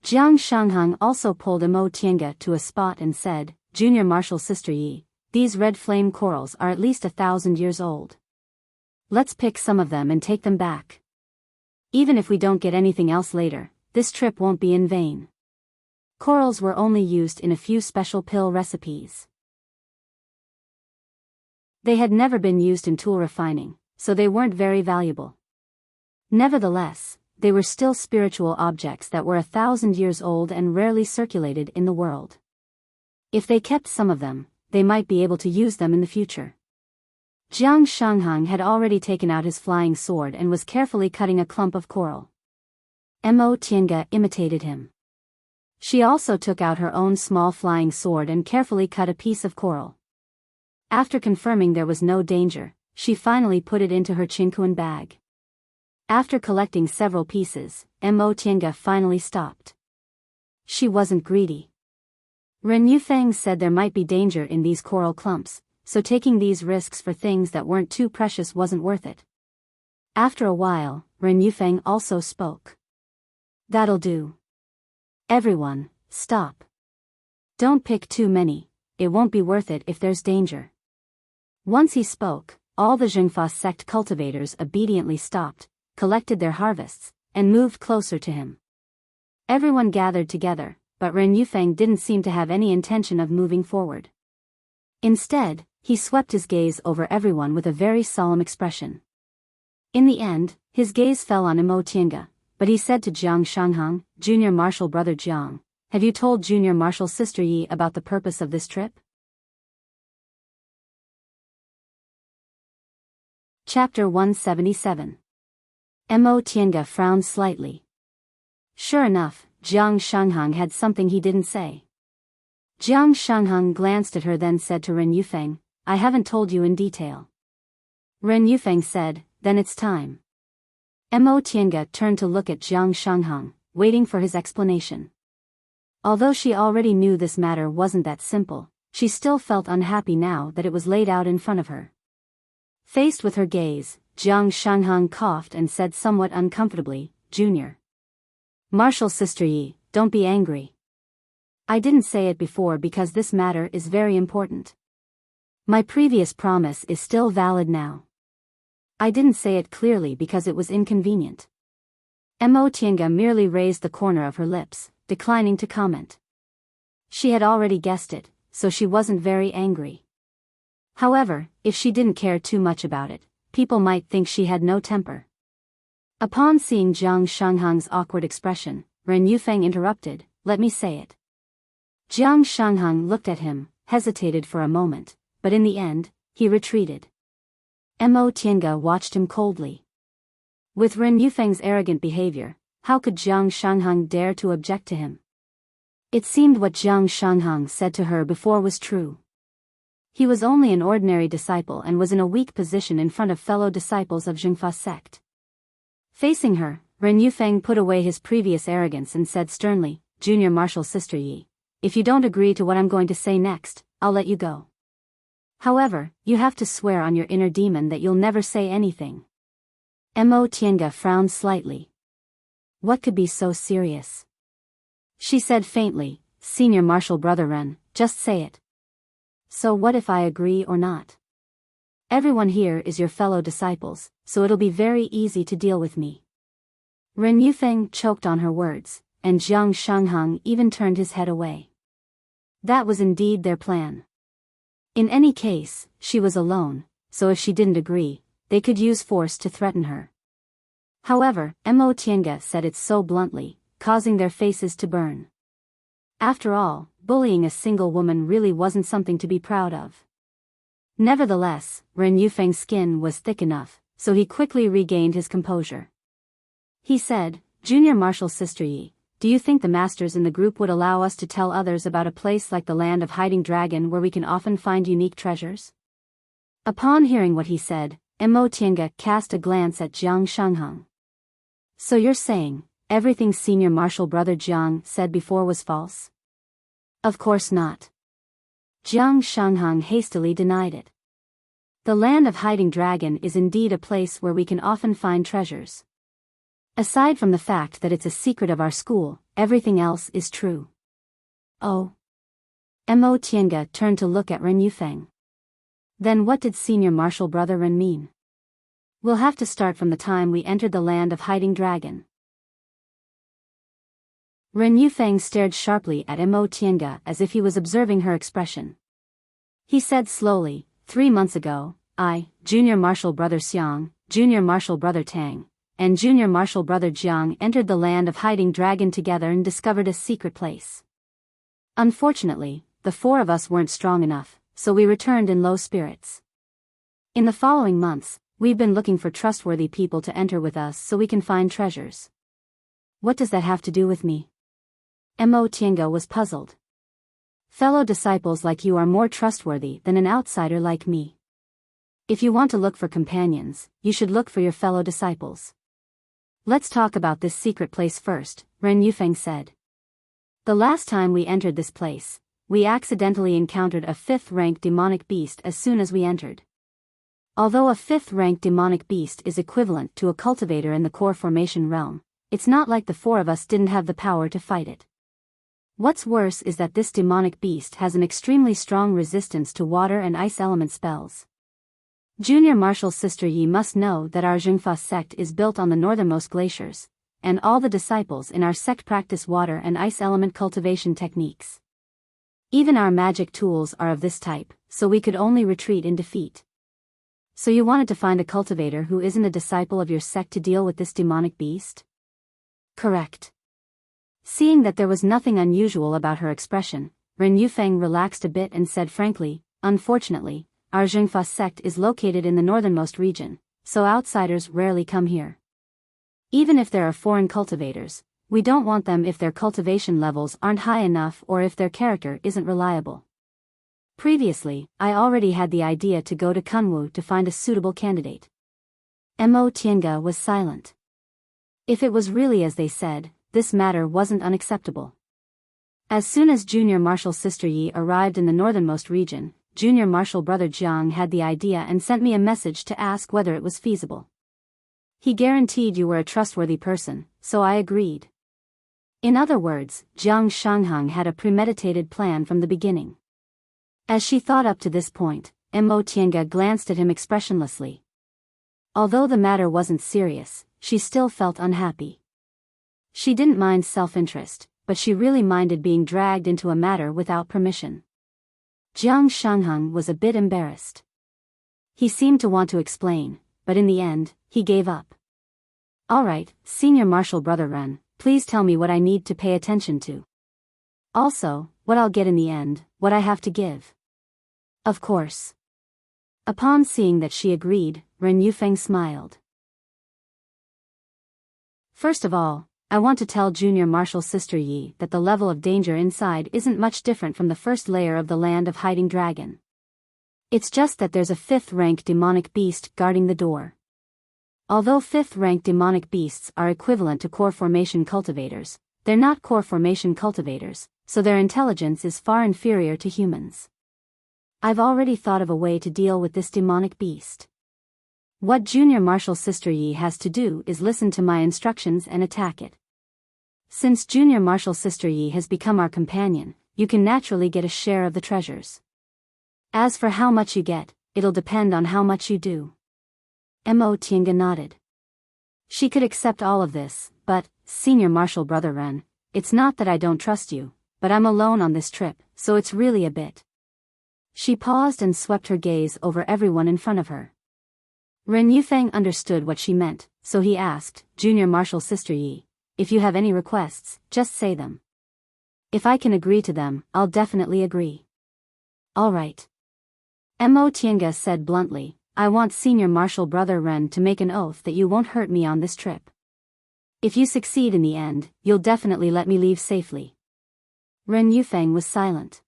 Jiang Shanghang also pulled Mo Tiange to a spot and said, "Junior Marshal Sister Yi, these red flame corals are at least 1,000 years old. Let's pick some of them and take them back. Even if we don't get anything else later, this trip won't be in vain." Corals were only used in a few special pill recipes. They had never been used in tool refining, so they weren't very valuable. Nevertheless, they were still spiritual objects that were 1,000 years old and rarely circulated in the world. If they kept some of them, they might be able to use them in the future. Jiang Shanghang had already taken out his flying sword and was carefully cutting a clump of coral. Mo Tiange imitated him. She also took out her own small flying sword and carefully cut a piece of coral. After confirming there was no danger, she finally put it into her chinquan bag. After collecting several pieces, Mo Tiange finally stopped. She wasn't greedy. Ren Yufeng said there might be danger in these coral clumps, so taking these risks for things that weren't too precious wasn't worth it. After a while, Ren Yufeng also spoke. "That'll do. Everyone, stop. Don't pick too many, it won't be worth it if there's danger." Once he spoke, all the Jingfa sect cultivators obediently stopped, collected their harvests, and moved closer to him. Everyone gathered together, but Ren Yufeng didn't seem to have any intention of moving forward. Instead, he swept his gaze over everyone with a very solemn expression. In the end, his gaze fell on Mo Tiange, but he said to Jiang Shanghang, "Junior Marshal Brother Jiang, have you told Junior Marshal Sister Yi about the purpose of this trip?" Chapter 177. Mo Tiange frowned slightly. Sure enough, Jiang Shanghang had something he didn't say. Jiang Shanghang glanced at her then said to Ren Yufeng, "I haven't told you in detail." Ren Yufeng said, "Then it's time." Mo Tiange turned to look at Jiang Shanghang, waiting for his explanation. Although she already knew this matter wasn't that simple, she still felt unhappy now that it was laid out in front of her. Faced with her gaze, Jiang Shanghang coughed and said somewhat uncomfortably, "Junior. Martial Sister Yi, don't be angry. I didn't say it before because this matter is very important. My previous promise is still valid now. I didn't say it clearly because it was inconvenient. Mo Tiange merely raised the corner of her lips, declining to comment. She had already guessed it, so she wasn't very angry. However, if she didn't care too much about it, people might think she had no temper. Upon seeing Jiang Shanghang's awkward expression, Ren Yufeng interrupted, "Let me say it." Jiang Shanghang looked at him, hesitated for a moment, but in the end, he retreated. Mo Tiange watched him coldly. With Ren Yufeng's arrogant behavior, how could Jiang Shanghang dare to object to him? It seemed what Jiang Shanghang said to her before was true. He was only an ordinary disciple and was in a weak position in front of fellow disciples of Zhengfa sect. Facing her, Ren Yufeng put away his previous arrogance and said sternly, "Junior Martial Sister Yi, if you don't agree to what I'm going to say next, I'll let you go. However, you have to swear on your inner demon that you'll never say anything." Mo Tiange frowned slightly. What could be so serious? She said faintly, "Senior Martial Brother Ren, just say it." "So what if I agree or not? Everyone here is your fellow disciples, so it'll be very easy to deal with me." Ren Yufeng choked on her words, and Jiang Shanghang even turned his head away. That was indeed their plan. In any case, she was alone, so if she didn't agree, they could use force to threaten her. However, Mo Tiange said it so bluntly, causing their faces to burn. After all, bullying a single woman really wasn't something to be proud of. Nevertheless, Ren Yufeng's skin was thick enough, so he quickly regained his composure. He said, "Junior Martial Sister Yi, do you think the masters in the group would allow us to tell others about a place like the Land of Hiding Dragon where we can often find unique treasures?" Upon hearing what he said, Mo Tiange cast a glance at Jiang Shanghang. "So you're saying, everything Senior Martial Brother Jiang said before was false?" "Of course not." Jiang Shanghang hastily denied it. "The Land of Hiding Dragon is indeed a place where we can often find treasures. Aside from the fact that it's a secret of our school, everything else is true." "Oh." Mo Tiange turned to look at Ren Yufeng. "Then what did Senior Martial Brother Ren mean?" "We'll have to start from the time we entered the Land of Hiding Dragon." Ren Yufeng stared sharply at Mo Tiange as if he was observing her expression. He said slowly, 3 months ago, I, Junior Martial Brother Xiang, Junior Martial Brother Tang, and Junior Martial Brother Jiang entered the Land of Hiding Dragon together and discovered a secret place. Unfortunately, the 4 of us weren't strong enough, so we returned in low spirits. In the following months, we've been looking for trustworthy people to enter with us so we can find treasures. What does that have to do with me? Mo Tiange was puzzled. Fellow disciples like you are more trustworthy than an outsider like me. If you want to look for companions, you should look for your fellow disciples. Let's talk about this secret place first, Ren Yufeng said. The last time we entered this place, we accidentally encountered a 5th-ranked demonic beast as soon as we entered. Although a 5th-ranked demonic beast is equivalent to a cultivator in the core formation realm, it's not like the 4 of us didn't have the power to fight it. What's worse is that this demonic beast has an extremely strong resistance to water and ice element spells. Junior Martial Sister Yi must know that our Zhengfa sect is built on the northernmost glaciers, and all the disciples in our sect practice water and ice element cultivation techniques. Even our magic tools are of this type, so we could only retreat in defeat. So you wanted to find a cultivator who isn't a disciple of your sect to deal with this demonic beast? Correct. Seeing that there was nothing unusual about her expression, Ren Yufeng relaxed a bit and said frankly, unfortunately, our Zhengfa sect is located in the northernmost region, so outsiders rarely come here. Even if there are foreign cultivators, we don't want them if their cultivation levels aren't high enough or if their character isn't reliable. Previously, I already had the idea to go to Kunwu to find a suitable candidate. Mo Tiange was silent. If it was really as they said, this matter wasn't unacceptable. As soon as Junior Martial Sister Yi arrived in the northernmost region, Junior Martial Brother Jiang had the idea and sent me a message to ask whether it was feasible. He guaranteed you were a trustworthy person, so I agreed. In other words, Jiang Shanghang had a premeditated plan from the beginning. As she thought up to this point, Mo Tiange glanced at him expressionlessly. Although the matter wasn't serious, she still felt unhappy. She didn't mind self-interest, but she really minded being dragged into a matter without permission. Jiang Shanghang was a bit embarrassed. He seemed to want to explain, but in the end, he gave up. All right, Senior Marshal Brother Ren, please tell me what I need to pay attention to. Also, what I'll get in the end, what I have to give. Of course. Upon seeing that she agreed, Ren Yufeng smiled. First of all, I want to tell Junior Marshal Sister Yi that the level of danger inside isn't much different from the first layer of the Land of Hiding Dragon. It's just that there's a 5th-rank demonic beast guarding the door. Although 5th-rank demonic beasts are equivalent to core formation cultivators, they're not core formation cultivators, so their intelligence is far inferior to humans. I've already thought of a way to deal with this demonic beast. What Junior Marshal Sister Yi has to do is listen to my instructions and attack it. Since Junior Marshal Sister Yi has become our companion, you can naturally get a share of the treasures. As for how much you get, it'll depend on how much you do. Mo Tiange nodded. She could accept all of this, but, Senior Marshal Brother Ren, it's not that I don't trust you, but I'm alone on this trip, so it's really a bit. She paused and swept her gaze over everyone in front of her. Ren Yufeng understood what she meant, so he asked, Junior Marshal Sister Yi, if you have any requests, just say them. If I can agree to them, I'll definitely agree. All right. Mo Tiange said bluntly, I want Senior Marshal Brother Ren to make an oath that you won't hurt me on this trip. If you succeed in the end, you'll definitely let me leave safely. Ren Yufeng was silent.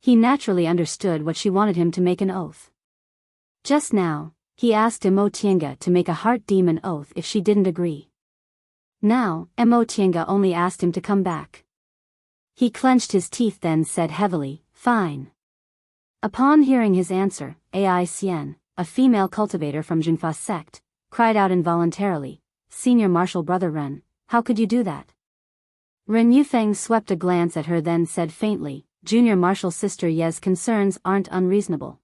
He naturally understood what she wanted him to make an oath. Just now, he asked Mo Tiange to make a heart demon oath if she didn't agree. Now, Mo Tiange only asked him to come back. He clenched his teeth then said heavily, fine. Upon hearing his answer, Ai Xian, a female cultivator from Jinfa sect, cried out involuntarily, Senior Marshal Brother Ren, how could you do that? Ren Yufeng swept a glance at her then said faintly, Junior Marshal Sister Ye's concerns aren't unreasonable.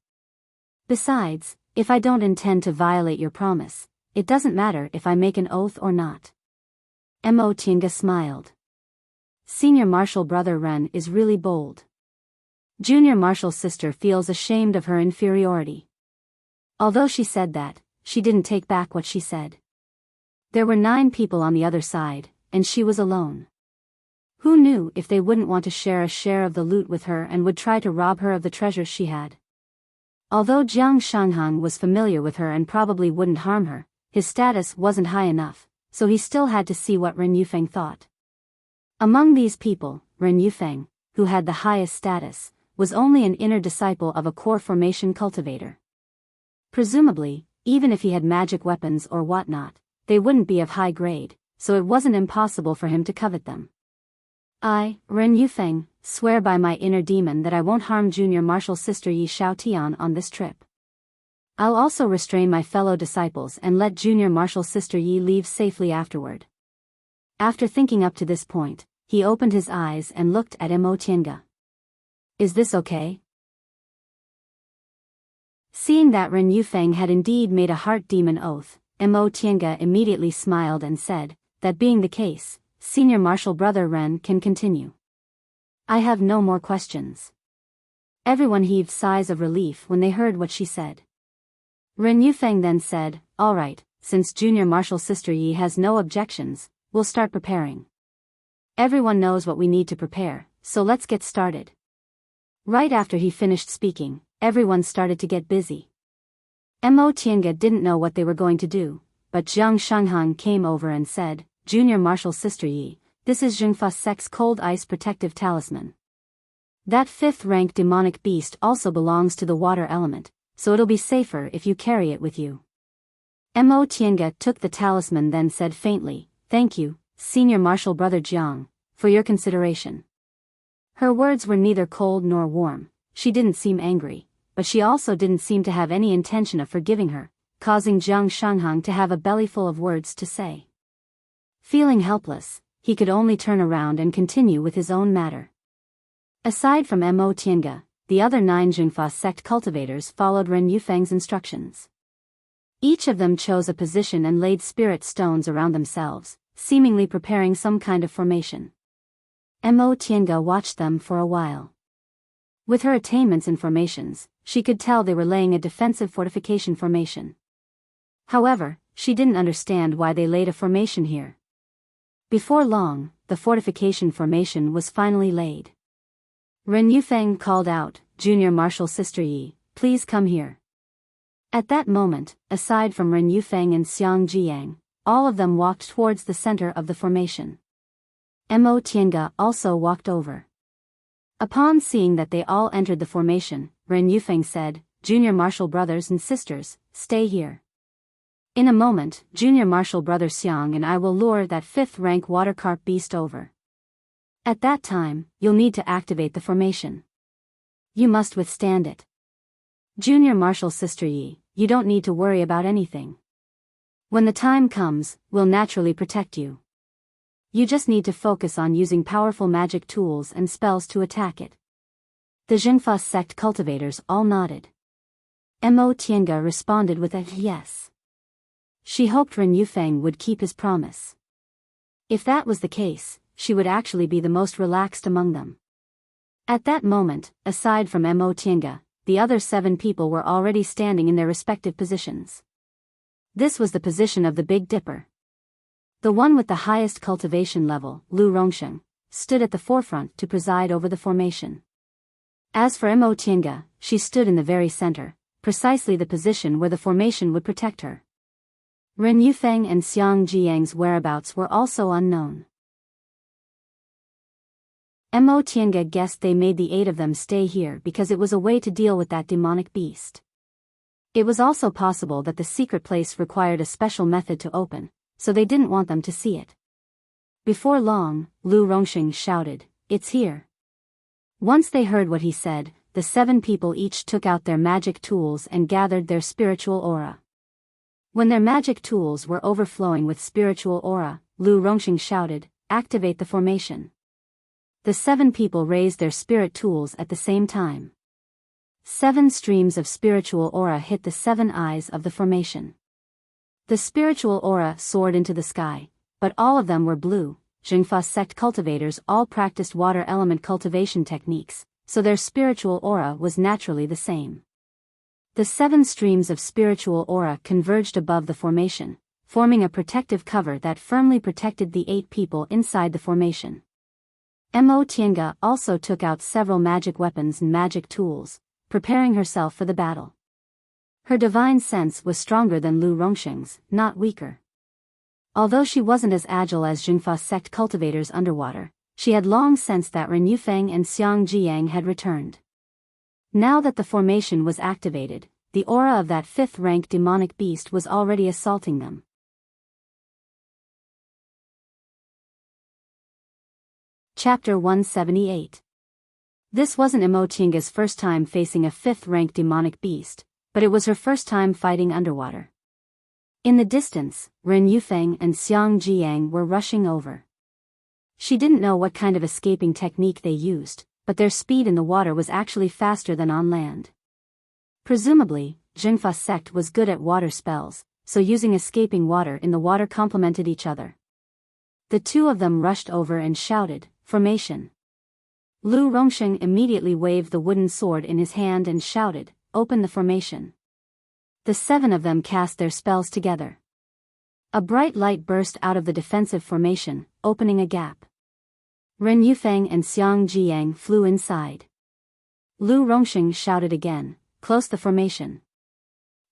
Besides, if I don't intend to violate your promise, it doesn't matter if I make an oath or not. Mo Tiange smiled. Senior Marshal Brother Ren is really bold. Junior Marshal Sister feels ashamed of her inferiority. Although she said that, she didn't take back what she said. There were 9 people on the other side, and she was alone. Who knew if they wouldn't want to share a share of the loot with her and would try to rob her of the treasures she had? Although Jiang Shanghang was familiar with her and probably wouldn't harm her, his status wasn't high enough, so he still had to see what Ren Yufeng thought. Among these people, Ren Yufeng, who had the highest status, was only an inner disciple of a core formation cultivator. Presumably, even if he had magic weapons or whatnot, they wouldn't be of high grade, so it wasn't impossible for him to covet them. I, Ren Yufeng, swear by my inner demon that I won't harm Junior Marshal Sister Yi Xiaotian on this trip. I'll also restrain my fellow disciples and let Junior Marshal Sister Yi leave safely afterward. After thinking up to this point, he opened his eyes and looked at Mo Tiange. Is this okay? Seeing that Ren Yufeng had indeed made a heart demon oath, Mo Tiange immediately smiled and said, that being the case, Senior Marshal Brother Ren can continue. I have no more questions. Everyone heaved sighs of relief when they heard what she said. Ren Yufeng then said, all right, since Junior Marshal Sister Yi has no objections, we'll start preparing. Everyone knows what we need to prepare, so let's get started. Right after he finished speaking, everyone started to get busy. Mo Tiange didn't know what they were going to do, but Jiang Shanghang came over and said, Junior Marshal Sister Yi, this is Jinfa Sect's Cold Ice Protective Talisman. That 5th-rank demonic beast also belongs to the water element, so it'll be safer if you carry it with you. Mo Tiange took the talisman then said faintly, thank you, Senior Marshal Brother Jiang, for your consideration. Her words were neither cold nor warm, she didn't seem angry, but she also didn't seem to have any intention of forgiving her, causing Jiang Shanghang to have a bellyful of words to say. Feeling helpless, he could only turn around and continue with his own matter. Aside from Mo Tiange, the other 9 Jingfa sect cultivators followed Ren Yufeng's instructions. Each of them chose a position and laid spirit stones around themselves, seemingly preparing some kind of formation. Mo Tiange watched them for a while. With her attainments in formations, she could tell they were laying a defensive fortification formation. However, she didn't understand why they laid a formation here. Before long, the fortification formation was finally laid. Ren Yufeng called out, "Junior Martial Sister Yi, please come here." At that moment, aside from Ren Yufeng and Xiang Jiang, all of them walked towards the center of the formation. Mo Tiange also walked over. Upon seeing that they all entered the formation, Ren Yufeng said, "Junior Martial brothers and sisters, stay here. In a moment, Junior Martial brother Xiang and I will lure that 5th rank water carp beast over. At that time, you'll need to activate the formation. You must withstand it. Junior Martial Sister Yi, you don't need to worry about anything. When the time comes, we'll naturally protect you. You just need to focus on using powerful magic tools and spells to attack it." The Jingfa sect cultivators all nodded. Mo Tiange responded with a yes. She hoped Ren Yufeng would keep his promise. If that was the case, she would actually be the most relaxed among them. At that moment, aside from Mo Tiange, the other 7 people were already standing in their respective positions. This was the position of the Big Dipper. The one with the highest cultivation level, Lu Rongsheng, stood at the forefront to preside over the formation. As for Mo Tiange, she stood in the very center, precisely the position where the formation would protect her. Ren Yufeng and Xiang Jiang's whereabouts were also unknown. Mo Tiange guessed they made the 8 of them stay here because it was a way to deal with that demonic beast. It was also possible that the secret place required a special method to open, so they didn't want them to see it. Before long, Lu Rongsheng shouted, "It's here." Once they heard what he said, the 7 people each took out their magic tools and gathered their spiritual aura. When their magic tools were overflowing with spiritual aura, Lu Rongsheng shouted, "Activate the formation." The 7 people raised their spirit tools at the same time. 7 streams of spiritual aura hit the 7 eyes of the formation. The spiritual aura soared into the sky, but all of them were blue. Jingfa sect cultivators all practiced water element cultivation techniques, so their spiritual aura was naturally the same. The 7 streams of spiritual aura converged above the formation, forming a protective cover that firmly protected the 8 people inside the formation. Mo Tiange also took out several magic weapons and magic tools, preparing herself for the battle. Her divine sense was stronger than Lu Rongsheng's, not weaker. Although she wasn't as agile as Jingfa sect cultivators underwater, she had long sensed that Ren Yufeng and Xiang Jiang had returned. Now that the formation was activated, the aura of that 5th rank demonic beast was already assaulting them. Chapter 178. This wasn't Mo Tiange's first time facing a 5th rank demonic beast, but it was her first time fighting underwater. In the distance, Ren Yufeng and Xiang Jiang were rushing over. She didn't know what kind of escaping technique they used, but their speed in the water was actually faster than on land. Presumably, Jingfa sect was good at water spells, so using escaping water in the water complemented each other. The 2 of them rushed over and shouted, "Formation!" Lu Rongsheng immediately waved the wooden sword in his hand and shouted, "Open the formation." The 7 of them cast their spells together. A bright light burst out of the defensive formation, opening a gap. Ren Yufeng and Xiang Jiang flew inside. Lu Rongsheng shouted again, "Close the formation."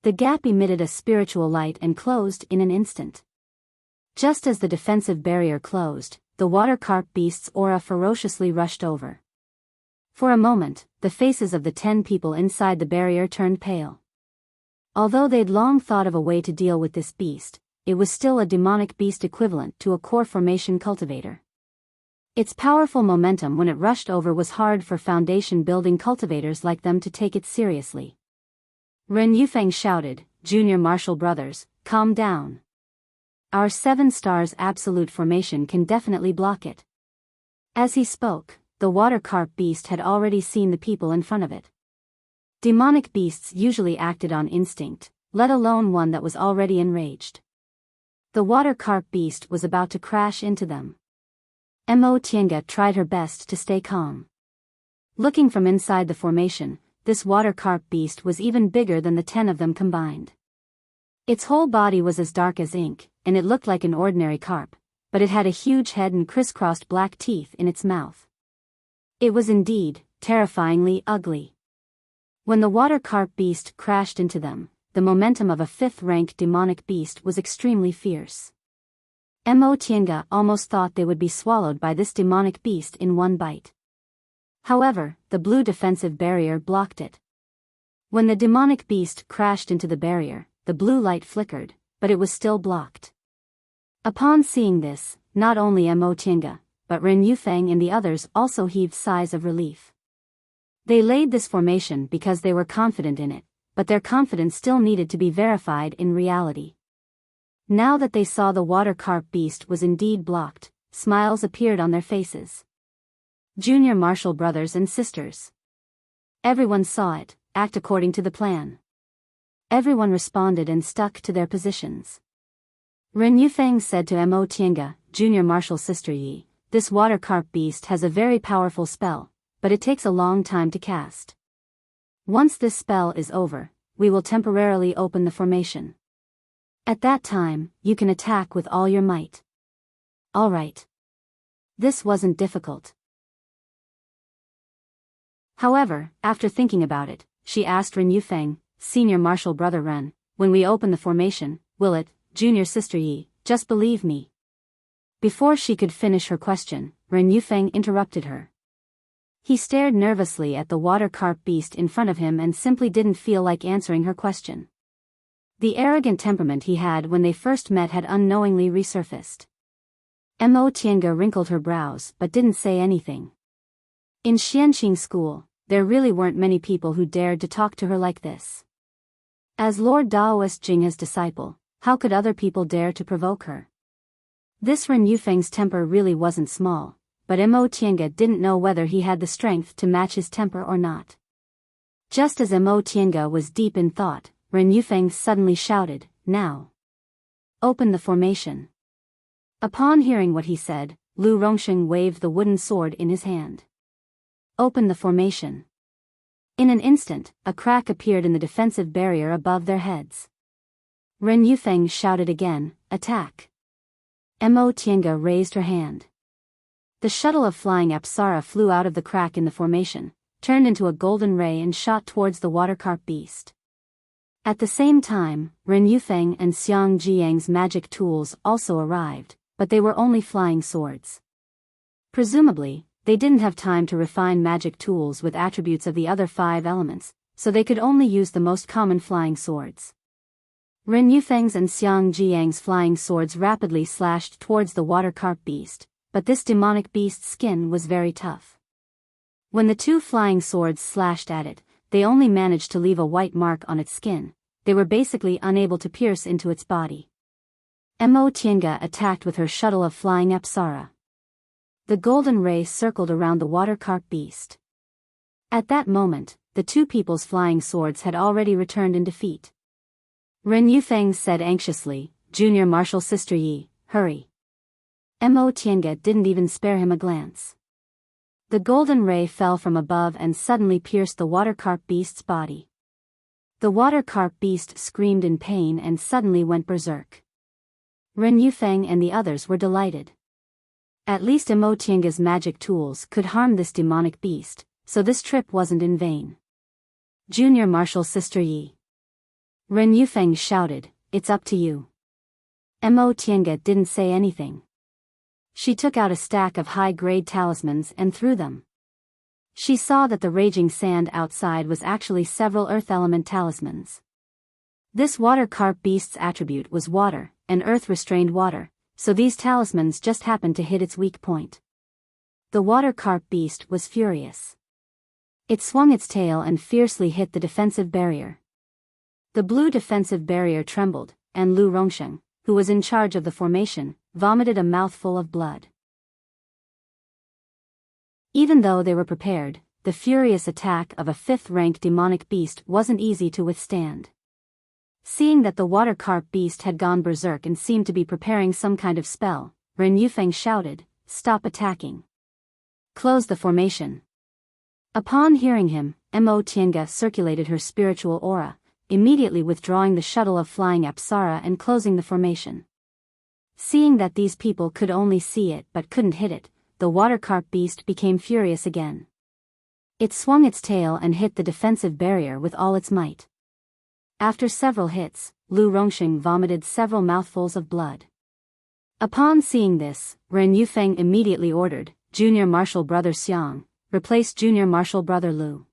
The gap emitted a spiritual light and closed in an instant. Just as the defensive barrier closed, the water carp beast's aura ferociously rushed over. For a moment, the faces of the 10 people inside the barrier turned pale. Although they'd long thought of a way to deal with this beast, it was still a demonic beast equivalent to a core formation cultivator. Its powerful momentum when it rushed over was hard for foundation-building cultivators like them to take it seriously. Ren Yufeng shouted, "Junior Martial brothers, calm down. Our 7 stars absolute formation can definitely block it. As he spoke, the water carp beast had already seen the people in front of it. Demonic beasts usually acted on instinct, let alone one that was already enraged. The water carp beast was about to crash into them. Mo Tienga tried her best to stay calm. Looking from inside the formation, this water carp beast was even bigger than the 10 of them combined. Its whole body was as dark as ink, and it looked like an ordinary carp, but it had a huge head and crisscrossed black teeth in its mouth. It was indeed terrifyingly ugly. When the water carp beast crashed into them, the momentum of a 5th-rank demonic beast was extremely fierce. Mo Tienga almost thought they would be swallowed by this demonic beast in one bite. However, the blue defensive barrier blocked it. When the demonic beast crashed into the barrier, the blue light flickered, but it was still blocked. Upon seeing this, not only Mo Tienga, but Ren Yufeng and the others also heaved sighs of relief. They laid this formation because they were confident in it, but their confidence still needed to be verified in reality. Now that they saw the water carp beast was indeed blocked, smiles appeared on their faces. Junior martial brothers and sisters. Everyone saw it, act according to the plan. Everyone responded and stuck to their positions. Ren Yufeng said to Mo Tienga, Junior martial sister Yi, this water carp beast has a very powerful spell, but it takes a long time to cast. Once this spell is over, we will temporarily open the formation. At that time, you can attack with all your might. All right. This wasn't difficult. However, after thinking about it, she asked Ren Yufeng, Senior martial brother Ren, when we open the formation, will it, Junior sister Yi, just believe me? Before she could finish her question, Ren Yufeng interrupted her. He stared nervously at the water carp beast in front of him and simply didn't feel like answering her question. The arrogant temperament he had when they first met had unknowingly resurfaced. Mo Tienga wrinkled her brows but didn't say anything. In Xianqing school, there really weren't many people who dared to talk to her like this. As Lord Daoist Jinghe's disciple, how could other people dare to provoke her? This Ren Yufeng's temper really wasn't small, but Mo Tienga didn't know whether he had the strength to match his temper or not. Just as Mo Tienga was deep in thought, Ren Yufeng suddenly shouted, now. Open the formation. Upon hearing what he said, Lu Rongsheng waved the wooden sword in his hand. Open the formation. In an instant, a crack appeared in the defensive barrier above their heads. Ren Yufeng shouted again, attack. Mo Tienga raised her hand. The shuttle of flying Apsara flew out of the crack in the formation, turned into a golden ray and shot towards the water carp beast. At the same time, Ren Yufeng and Xiang Jiang's magic tools also arrived, but they were only flying swords. Presumably, they didn't have time to refine magic tools with attributes of the other 5 elements, so they could only use the most common flying swords. Ren Yufeng's and Xiang Jiang's flying swords rapidly slashed towards the water carp beast, but this demonic beast's skin was very tough. When the 2 flying swords slashed at it, they only managed to leave a white mark on its skin. They were basically unable to pierce into its body. Mo Tienga attacked with her shuttle of flying Apsara. The golden ray circled around the water carp beast. At that moment, the 2 people's flying swords had already returned in defeat. Ren Yufeng said anxiously, Junior martial sister Yi, hurry. Mo Tienga didn't even spare him a glance. The golden ray fell from above and suddenly pierced the water carp beast's body. The water carp beast screamed in pain and suddenly went berserk. Ren Yufeng and the others were delighted. At least Mo Tienga's magic tools could harm this demonic beast, so this trip wasn't in vain. Junior martial sister Yi. Ren Yufeng shouted, it's up to you. Mo Tienga didn't say anything. She took out a stack of high-grade talismans and threw them. She saw that the raging sand outside was actually several earth element talismans. This water carp beast's attribute was water, and earth restrained water, so these talismans just happened to hit its weak point. The water carp beast was furious. It swung its tail and fiercely hit the defensive barrier. The blue defensive barrier trembled, and Lu Rongsheng, who was in charge of the formation, vomited a mouthful of blood. Even though they were prepared, the furious attack of a fifth-rank demonic beast wasn't easy to withstand. Seeing that the water carp beast had gone berserk and seemed to be preparing some kind of spell, Ren Yufeng shouted, "Stop attacking. Close the formation." Upon hearing him, Mo Tiange circulated her spiritual aura, immediately withdrawing the shuttle of flying Apsara and closing the formation. Seeing that these people could only see it but couldn't hit it, the water carp beast became furious again. It swung its tail and hit the defensive barrier with all its might. After several hits, Lu Rongxing vomited several mouthfuls of blood. Upon seeing this, Ren Yufeng immediately ordered, "Junior Marshal Brother Xiang, replace Junior Marshal Brother Lu."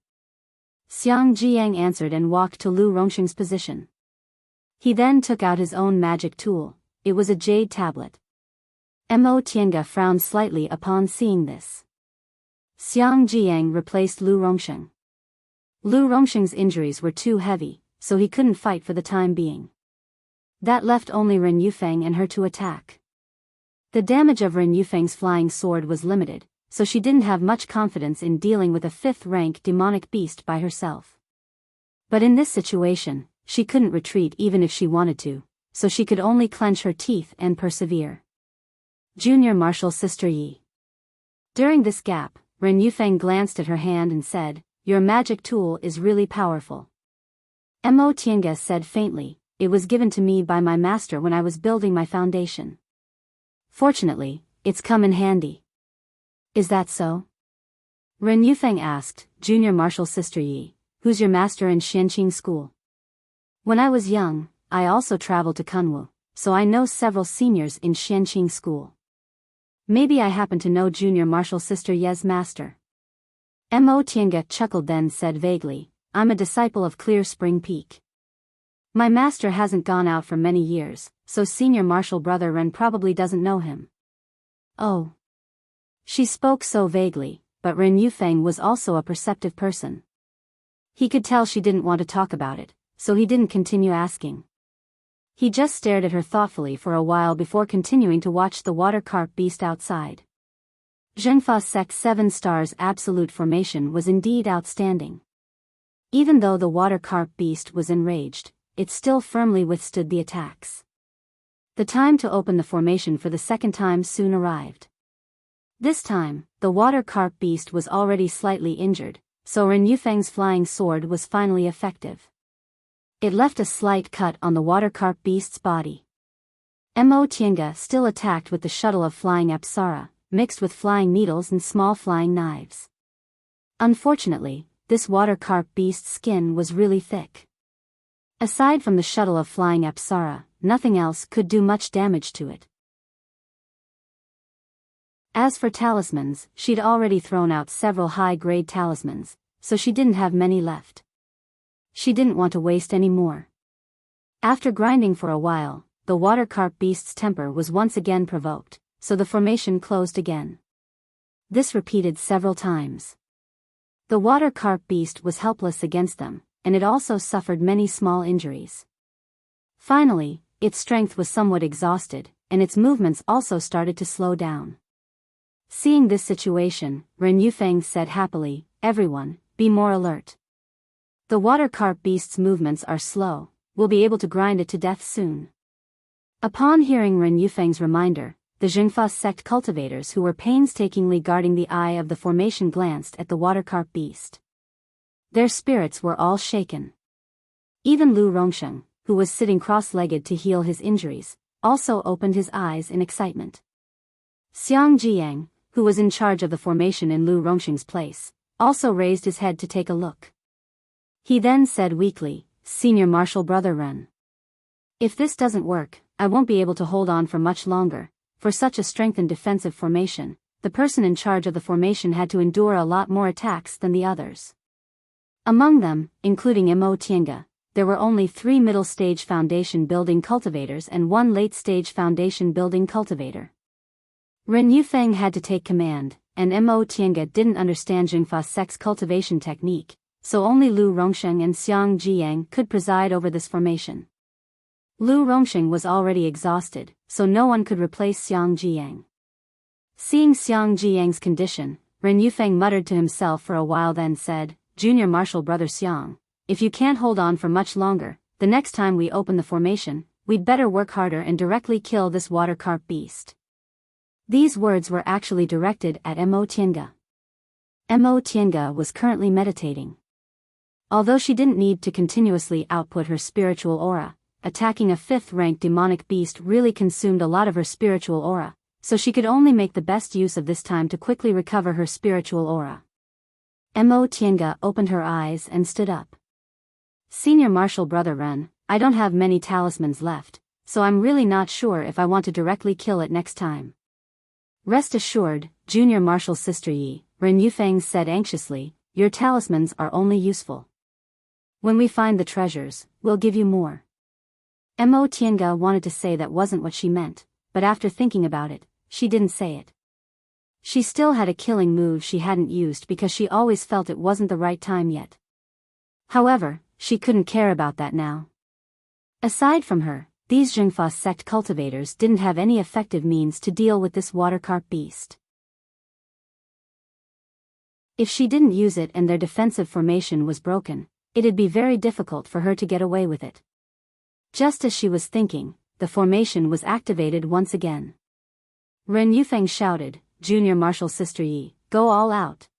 Xiang Jiang answered and walked to Lu Rongxing's position. He then took out his own magic tool. It was a jade tablet. Mo Tiange frowned slightly upon seeing this. Xiang Jiang replaced Lu Rongxing. Lu Rongxing's injuries were too heavy, so he couldn't fight for the time being. That left only Ren Yufeng and her to attack. The damage of Ren Yufeng's flying sword was limited, so she didn't have much confidence in dealing with a fifth-rank demonic beast by herself. But in this situation, she couldn't retreat even if she wanted to, so she could only clench her teeth and persevere. Junior Marshal Sister Yi. During this gap, Ren Yufeng glanced at her hand and said, "Your magic tool is really powerful." Mo Tiange said faintly, "It was given to me by my master when I was building my foundation. Fortunately, it's come in handy." "Is that so?" Ren Yufeng asked, "Junior Marshal Sister Yi, who's your master in Xianqing school?" "When I was young, I also traveled to Kunwu, so I know several seniors in Xianqing school. Maybe I happen to know Junior Marshal Sister Ye's master." Mo Tiange chuckled then said vaguely, "I'm a disciple of Clear Spring Peak. My master hasn't gone out for many years, so Senior Marshal Brother Ren probably doesn't know him." "Oh." She spoke so vaguely, but Ren Yufeng was also a perceptive person. He could tell she didn't want to talk about it, so he didn't continue asking. He just stared at her thoughtfully for a while before continuing to watch the water carp beast outside. Zhengfa Sec 7 Stars Absolute Formation was indeed outstanding. Even though the water carp beast was enraged, it still firmly withstood the attacks. The time to open the formation for the second time soon arrived. This time, the water carp beast was already slightly injured, so Ren Yufeng's flying sword was finally effective. It left a slight cut on the water carp beast's body. Mo Tiange still attacked with the shuttle of flying Apsara, mixed with flying needles and small flying knives. Unfortunately, this water carp beast's skin was really thick. Aside from the shuttle of flying Apsara, nothing else could do much damage to it. As for talismans, she'd already thrown out several high-grade talismans, so she didn't have many left. She didn't want to waste any more. After grinding for a while, the water carp beast's temper was once again provoked, so the formation closed again. This repeated several times. The water carp beast was helpless against them, and it also suffered many small injuries. Finally, its strength was somewhat exhausted, and its movements also started to slow down. Seeing this situation, Ren Yufeng said happily, "Everyone, be more alert. The water carp beast's movements are slow, we'll be able to grind it to death soon." Upon hearing Ren Yufeng's reminder, the Zhengfa sect cultivators who were painstakingly guarding the eye of the formation glanced at the water carp beast. Their spirits were all shaken. Even Lu Rongsheng, who was sitting cross-legged to heal his injuries, also opened his eyes in excitement. Xiang Jiang, who was in charge of the formation in Lu Rongsheng's place, also raised his head to take a look. He then said weakly, "Senior Marshal Brother Ren. If this doesn't work, I won't be able to hold on for much longer. For such a strengthened defensive formation, the person in charge of the formation had to endure a lot more attacks than the others." Among them, including Mo Tiange, there were only 3 middle-stage foundation building cultivators and 1 late-stage foundation building cultivator. Ren Yufeng had to take command, and Mo Tiange didn't understand Zhengfa sect's cultivation technique, so only Lu Rongsheng and Xiang Jiang could preside over this formation. Lu Rongxing was already exhausted, so no one could replace Xiang Jiang. Seeing Xiang Jiang's condition, Ren Yufeng muttered to himself for a while, then said, "Junior Marshal Brother Xiang, if you can't hold on for much longer, the next time we open the formation, we'd better work harder and directly kill this water carp beast." These words were actually directed at Mo Tiange. Mo Tiange was currently meditating. Although she didn't need to continuously output her spiritual aura, attacking a 5th-ranked demonic beast really consumed a lot of her spiritual aura, so she could only make the best use of this time to quickly recover her spiritual aura. Mo Tiange opened her eyes and stood up. "Senior Marshal Brother Ren, I don't have many talismans left, so I'm really not sure if I want to directly kill it next time." "Rest assured, Junior Marshal Sister Yi," Ren Yufeng said anxiously, "your talismans are only useful. When we find the treasures, we'll give you more." Mo Tiange wanted to say that wasn't what she meant, but after thinking about it, she didn't say it. She still had a killing move she hadn't used because she always felt it wasn't the right time yet. However, she couldn't care about that now. Aside from her, these Jingfa sect cultivators didn't have any effective means to deal with this water carp beast. If she didn't use it and their defensive formation was broken, it'd be very difficult for her to get away with it. Just as she was thinking, the formation was activated once again. Ren Yufeng shouted, "Junior Marshal Sister Yi, go all out."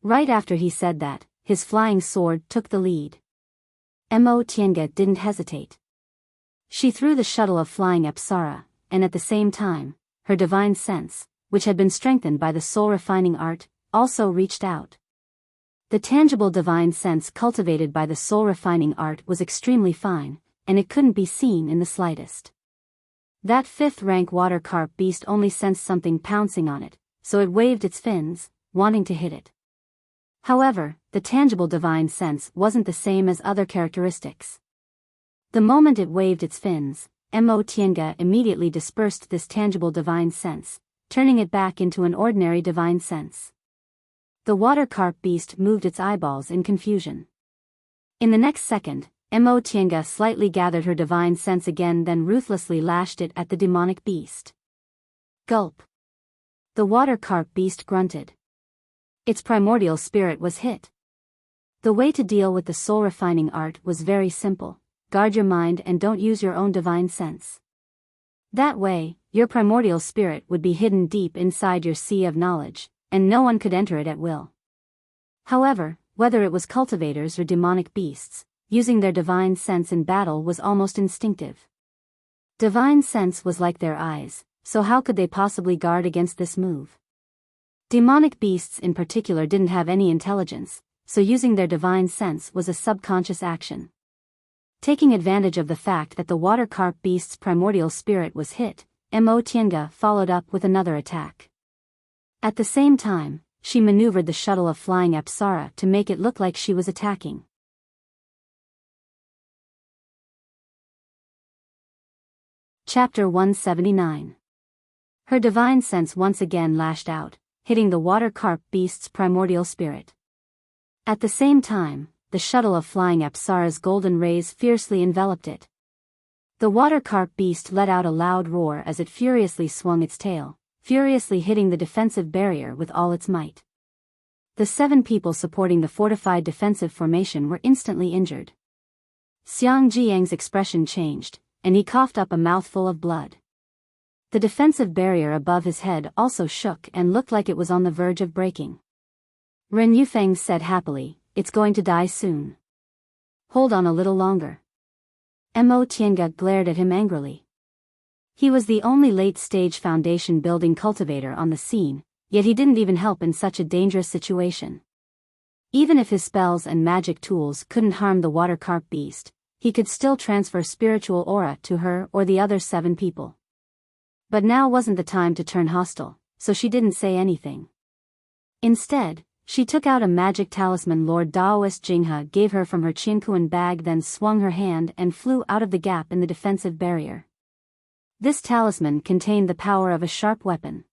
Right after he said that, his flying sword took the lead. Mo Tiange didn't hesitate. She threw the shuttle of flying Apsara, and at the same time, her divine sense, which had been strengthened by the soul-refining art, also reached out. The tangible divine sense cultivated by the soul-refining art was extremely fine, and it couldn't be seen in the slightest. That 5th-rank water carp beast only sensed something pouncing on it, so it waved its fins, wanting to hit it. However, the tangible divine sense wasn't the same as other characteristics. The moment it waved its fins, Mo Tiange immediately dispersed this tangible divine sense, turning it back into an ordinary divine sense. The water carp beast moved its eyeballs in confusion. In the next second, Mo Tiange slightly gathered her divine sense again, then ruthlessly lashed it at the demonic beast. Gulp. The water carp beast grunted. Its primordial spirit was hit. The way to deal with the soul-refining art was very simple: guard your mind and don't use your own divine sense. That way, your primordial spirit would be hidden deep inside your sea of knowledge, and no one could enter it at will. However, whether it was cultivators or demonic beasts, using their divine sense in battle was almost instinctive. Divine sense was like their eyes, so how could they possibly guard against this move? Demonic beasts in particular didn't have any intelligence, so using their divine sense was a subconscious action. Taking advantage of the fact that the water carp beast's primordial spirit was hit, Mo Tiange followed up with another attack. At the same time, she maneuvered the shuttle of flying Apsara to make it look like she was attacking. Chapter 179. Her divine sense once again lashed out, hitting the water carp beast's primordial spirit. At the same time, the shuttle of flying Apsara's golden rays fiercely enveloped it. The water carp beast let out a loud roar as it furiously swung its tail, furiously hitting the defensive barrier with all its might. The 7 people supporting the fortified defensive formation were instantly injured. Xiang Jiang's expression changed, and he coughed up a mouthful of blood. The defensive barrier above his head also shook and looked like it was on the verge of breaking. Ren Yufeng said happily, "It's going to die soon. Hold on a little longer." Mo Tiange glared at him angrily. He was the only late-stage foundation building cultivator on the scene, yet he didn't even help in such a dangerous situation. Even if his spells and magic tools couldn't harm the water carp beast, he could still transfer spiritual aura to her or the other 7 people. But now wasn't the time to turn hostile, so she didn't say anything. Instead, she took out a magic talisman Lord Daoist Jinghe gave her from her Qiankuan bag, then swung her hand and flew out of the gap in the defensive barrier. This talisman contained the power of a sharp weapon.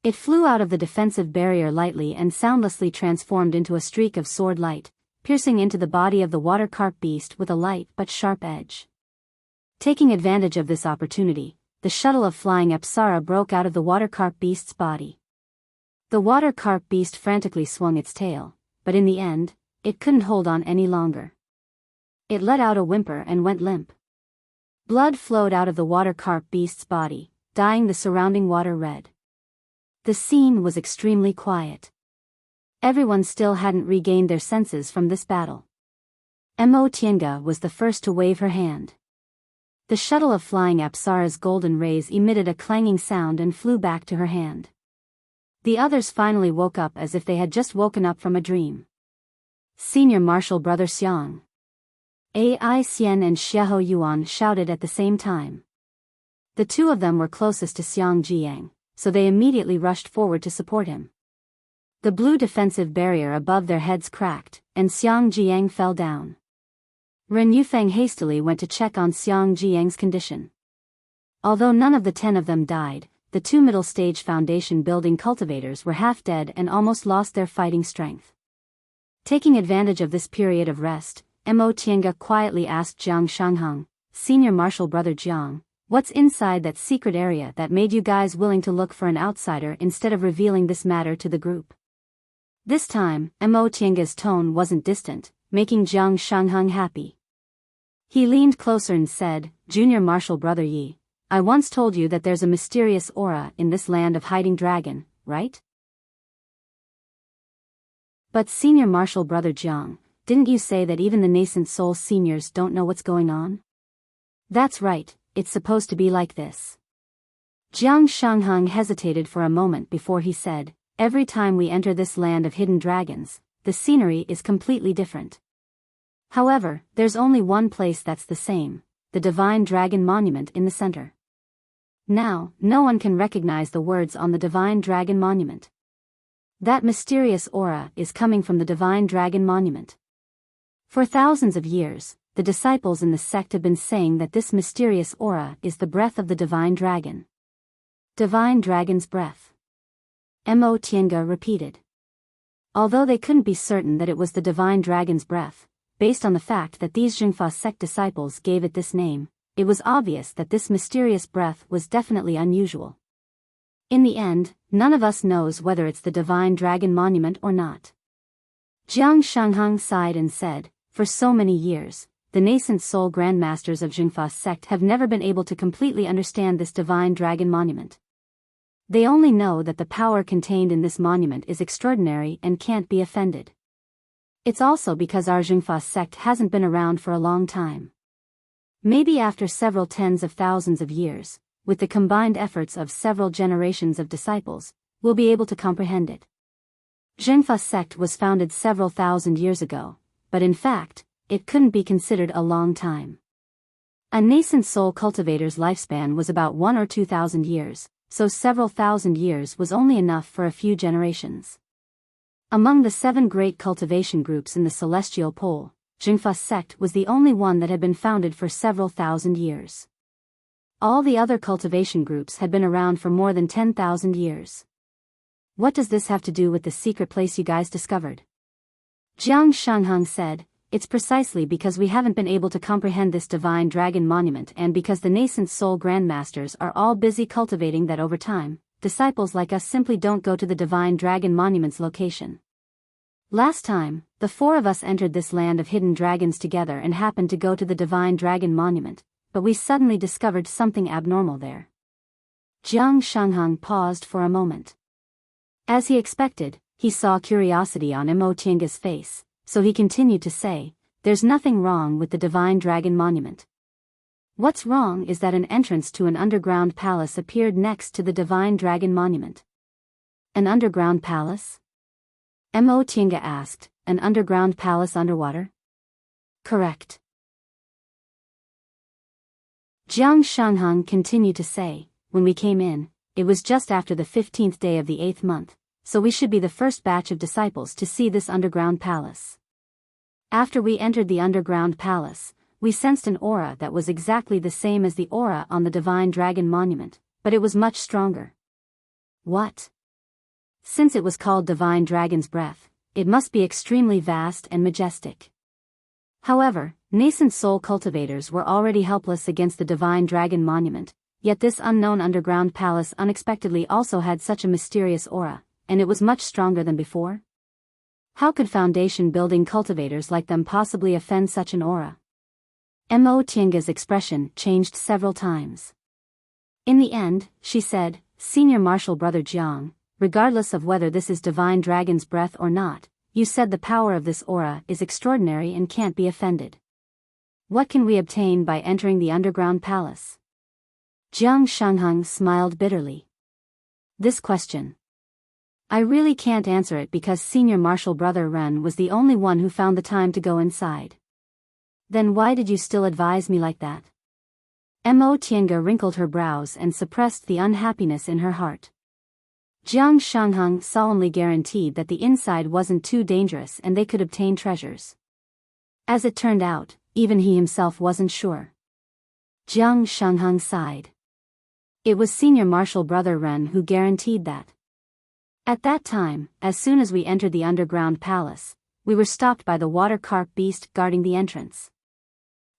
It flew out of the defensive barrier lightly and soundlessly transformed into a streak of sword light, piercing into the body of the water carp beast with a light but sharp edge. Taking advantage of this opportunity, the shuttle of flying Apsara broke out of the water carp beast's body. The water carp beast frantically swung its tail, but in the end, it couldn't hold on any longer. It let out a whimper and went limp. Blood flowed out of the water carp beast's body, dyeing the surrounding water red. The scene was extremely quiet. Everyone still hadn't regained their senses from this battle. Mo Tienga was the first to wave her hand. The shuttle of flying Apsara's golden rays emitted a clanging sound and flew back to her hand. The others finally woke up as if they had just woken up from a dream. Senior Marshal Brother Xiang, Ai Xian and Xiaoho Yuan shouted at the same time. The two of them were closest to Xiang Jiang, so they immediately rushed forward to support him. The blue defensive barrier above their heads cracked, and Xiang Jiang fell down. Ren Yufeng hastily went to check on Xiang Jiang's condition. Although none of the 10 of them died, the two middle-stage foundation building cultivators were half dead and almost lost their fighting strength. Taking advantage of this period of rest, Mo Tienga quietly asked Jiang Shanghang, Senior Marshal Brother Jiang, what's inside that secret area that made you guys willing to look for an outsider instead of revealing this matter to the group? This time, Mo Tienga's tone wasn't distant, making Jiang Shanghang happy. He leaned closer and said, Junior Marshal Brother Yi, I once told you that there's a mysterious aura in this land of hiding dragon, right? But Senior Marshal Brother Jiang, didn't you say that even the nascent soul seniors don't know what's going on? That's right, it's supposed to be like this. Jiang Shanghang hesitated for a moment before he said, every time we enter this land of hidden dragons, the scenery is completely different. However, there's only one place that's the same, the Divine Dragon Monument in the center. Now, no one can recognize the words on the Divine Dragon Monument. That mysterious aura is coming from the Divine Dragon Monument. For thousands of years, the disciples in the sect have been saying that this mysterious aura is the breath of the Divine Dragon. Divine Dragon's breath. Mo Tienga repeated. Although they couldn't be certain that it was the Divine Dragon's breath, based on the fact that these Jingfa sect disciples gave it this name, it was obvious that this mysterious breath was definitely unusual. In the end, none of us knows whether it's the Divine Dragon Monument or not. Jiang Shanghang sighed and said, for so many years, the nascent soul grandmasters of Jingfa sect have never been able to completely understand this Divine Dragon Monument. They only know that the power contained in this monument is extraordinary and can't be offended. It's also because our Jingfa sect hasn't been around for a long time. Maybe after several tens of thousands of years, with the combined efforts of several generations of disciples, we'll be able to comprehend it. Jingfa sect was founded several thousand years ago, but in fact, it couldn't be considered a long time. A nascent soul cultivator's lifespan was about 1 or 2,000 years, so several thousand years was only enough for a few generations. Among the 7 great cultivation groups in the Celestial Pole, Jingfa sect was the only one that had been founded for several thousand years. All the other cultivation groups had been around for more than 10,000 years. What does this have to do with the secret place you guys discovered? Jiang Shanghang said, it's precisely because we haven't been able to comprehend this Divine Dragon Monument and because the nascent soul grandmasters are all busy cultivating that over time, disciples like us simply don't go to the Divine Dragon Monument's location. Last time, the 4 of us entered this land of hidden dragons together and happened to go to the Divine Dragon Monument, but we suddenly discovered something abnormal there. Jiang Shanghang paused for a moment. As he expected, he saw curiosity on Mo Tienga's face, so he continued to say, there's nothing wrong with the Divine Dragon Monument. What's wrong is that an entrance to an underground palace appeared next to the Divine Dragon Monument. An underground palace? Mo Tienga asked, an underground palace underwater? Correct. Jiang Shanghang continued to say, when we came in, it was just after the 15th day of the 8th month, so we should be the first batch of disciples to see this underground palace. After we entered the underground palace, we sensed an aura that was exactly the same as the aura on the Divine Dragon Monument, but it was much stronger. What? Since it was called Divine Dragon's Breath, it must be extremely vast and majestic. However, Nascent soul cultivators were already helpless against the divine dragon monument, yet this unknown underground palace unexpectedly also had such a mysterious aura, and it was much stronger than before? How could foundation building cultivators like them possibly offend such an aura? Mo Tianga's expression changed several times. In the end, she said, Senior Martial Brother Jiang, regardless of whether this is divine dragon's breath or not, you said the power of this aura is extraordinary and can't be offended. What can we obtain by entering the underground palace? Jiang Shangheng smiled bitterly. This question. I really can't answer it because Senior Martial Brother Ren was the only one who found the time to go inside. Then why did you still advise me like that? Mo Tianga wrinkled her brows and suppressed the unhappiness in her heart. Jiang Shangheng solemnly guaranteed that the inside wasn't too dangerous and they could obtain treasures. As it turned out, even he himself wasn't sure. Jiang Shangheng sighed. It was Senior Martial Brother Ren who guaranteed that. At that time, as soon as we entered the underground palace, we were stopped by the water carp beast guarding the entrance.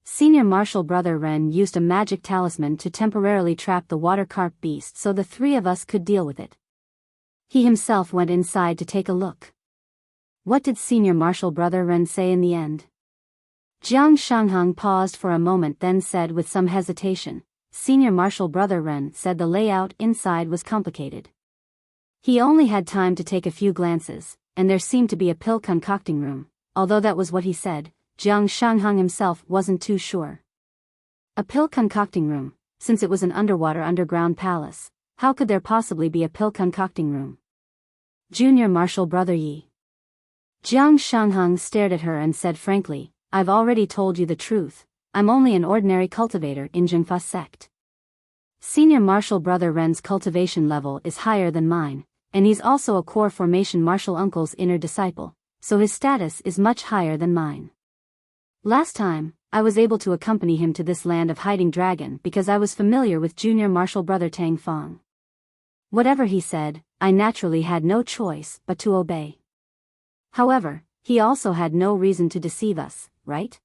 Senior Martial Brother Ren used a magic talisman to temporarily trap the water carp beast so the three of us could deal with it. He himself went inside to take a look. What did Senior Martial Brother Ren say in the end? Jiang Shangheng paused for a moment, then said with some hesitation, Senior Martial Brother Ren said the layout inside was complicated. He only had time to take a few glances, and there seemed to be a pill concocting room. Although that was what he said, Jiang Shangheng himself wasn't too sure. A pill concocting room, since it was an underground palace, how could there possibly be a pill concocting room? Junior Martial Brother Yi. Jiang Shangheng stared at her and said frankly, I've already told you the truth, I'm only an ordinary cultivator in Zhengfa sect. Senior Martial Brother Ren's cultivation level is higher than mine, and he's also a core formation martial uncle's inner disciple, so his status is much higher than mine. Last time, I was able to accompany him to this land of hiding dragon because I was familiar with Junior Martial Brother Tang Fong. Whatever he said, I naturally had no choice but to obey. However, he also had no reason to deceive us, right?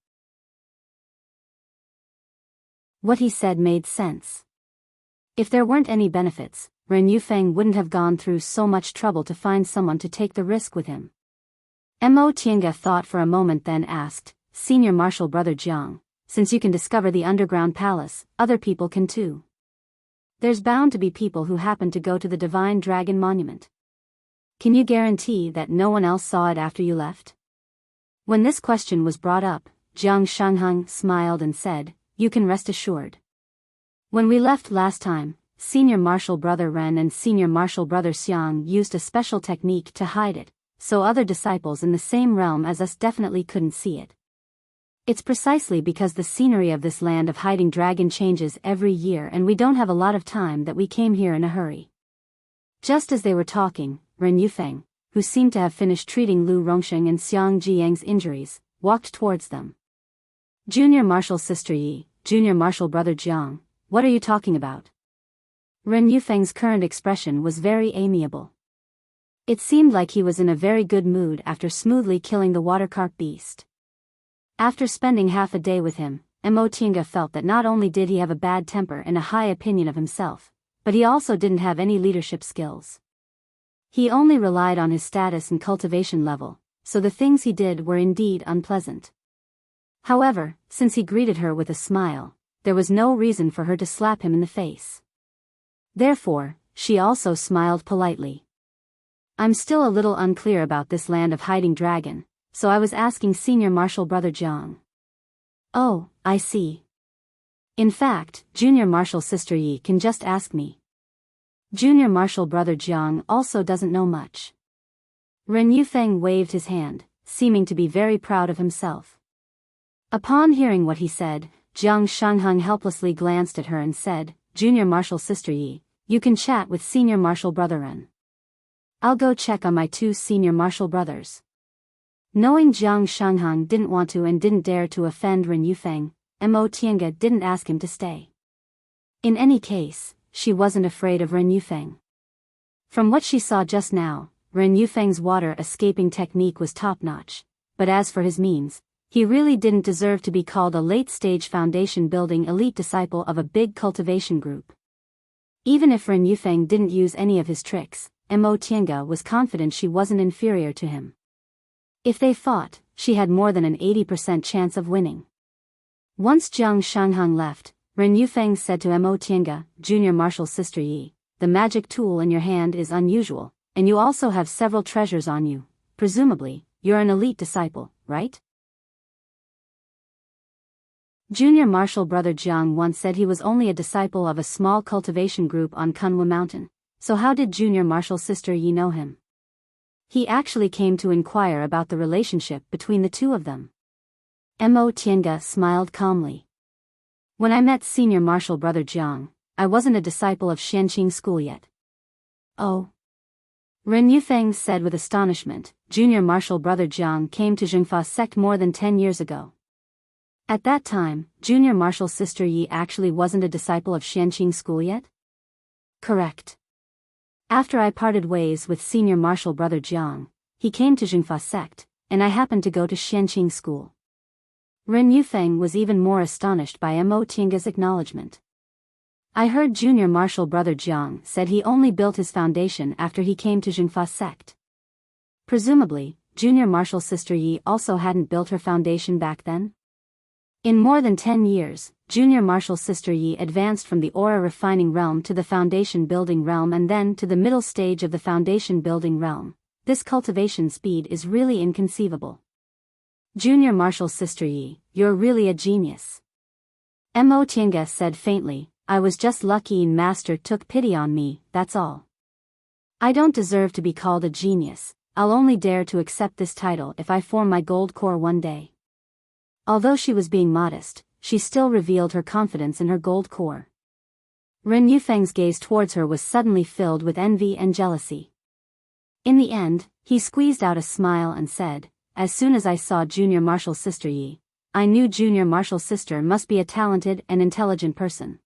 What he said made sense. If there weren't any benefits, Ren Yufeng wouldn't have gone through so much trouble to find someone to take the risk with him. Mo Tianga thought for a moment, then asked, Senior Martial Brother Jiang, since you can discover the underground palace, other people can too. There's bound to be people who happen to go to the Divine Dragon Monument. Can you guarantee that no one else saw it after you left? When this question was brought up, Jiang Shangheng smiled and said, You can rest assured. When we left last time, Senior Martial Brother Ren and Senior Martial Brother Xiang used a special technique to hide it, so other disciples in the same realm as us definitely couldn't see it. It's precisely because the scenery of this land of hiding dragon changes every year and we don't have a lot of time that we came here in a hurry. Just as they were talking, Ren Yufeng, who seemed to have finished treating Lu Rongsheng and Xiang Jiyang's injuries, walked towards them. Junior Martial Sister Yi, Junior Martial Brother Jiang, what are you talking about? Ren Yufeng's current expression was very amiable. It seemed like he was in a very good mood after smoothly killing the water carp beast. After spending half a day with him, Mo Tianga felt that not only did he have a bad temper and a high opinion of himself, but he also didn't have any leadership skills. He only relied on his status and cultivation level, so the things he did were indeed unpleasant. However, since he greeted her with a smile, there was no reason for her to slap him in the face. Therefore, she also smiled politely. I'm still a little unclear about this land of hiding dragon, so I was asking Senior Martial Brother Jiang. Oh, I see. In fact, Junior Martial Sister Yi can just ask me. Junior Martial Brother Jiang also doesn't know much. Ren Yufeng waved his hand, seeming to be very proud of himself. Upon hearing what he said, Jiang Shangheng helplessly glanced at her and said, Junior Martial Sister Yi, you can chat with Senior Martial Brother Ren. I'll go check on my two Senior Martial brothers. Knowing Jiang Shangheng didn't want to and didn't dare to offend Ren Yufeng, Mo Tianga didn't ask him to stay. In any case, she wasn't afraid of Ren Yufeng. From what she saw just now, Ren Yufeng's water escaping technique was top-notch, but as for his means, He really didn't deserve to be called a late-stage foundation-building elite disciple of a big cultivation group. Even if Ren Yufeng didn't use any of his tricks, Mo Tiange was confident she wasn't inferior to him. If they fought, she had more than an 80% chance of winning. Once Jiang Shanghang left, Ren Yufeng said to Mo Tiange, "Junior Martial Sister Yi, the magic tool in your hand is unusual, and you also have several treasures on you. Presumably, you're an elite disciple, right?" Junior Martial Brother Jiang once said he was only a disciple of a small cultivation group on Kunwu Mountain, so how did Junior Martial Sister Yi know him? He actually came to inquire about the relationship between the two of them. Mo Tiange smiled calmly. "When I met Senior Martial Brother Jiang, I wasn't a disciple of Xianqing School yet." "Oh." Ren Yufeng said with astonishment. Junior Martial Brother Jiang came to Zhengfa sect more than 10 years ago. At that time, Junior Martial Sister Yi actually wasn't a disciple of Xianqing School yet? Correct. After I parted ways with Senior Martial Brother Jiang, he came to Zhengfa sect, and I happened to go to Xianqing School. Ren Yufeng was even more astonished by Mo Tiange's acknowledgement. "I heard Junior Martial Brother Jiang said he only built his foundation after he came to Zhengfa sect. Presumably, Junior Martial Sister Yi also hadn't built her foundation back then?" In more than 10 years, Junior Martial Sister Yi advanced from the aura refining realm to the foundation building realm and then to the middle stage of the foundation building realm. This cultivation speed is really inconceivable. "Junior Martial Sister Yi, you're really a genius." Mo Tiange said faintly, "I was just lucky and Master took pity on me, that's all. I don't deserve to be called a genius. I'll only dare to accept this title if I form my gold core one day." Although she was being modest, she still revealed her confidence in her gold core. Ren Yufeng's gaze towards her was suddenly filled with envy and jealousy. In the end, he squeezed out a smile and said, "As soon as I saw Junior Martial Sister Yi, I knew Junior Martial Sister must be a talented and intelligent person.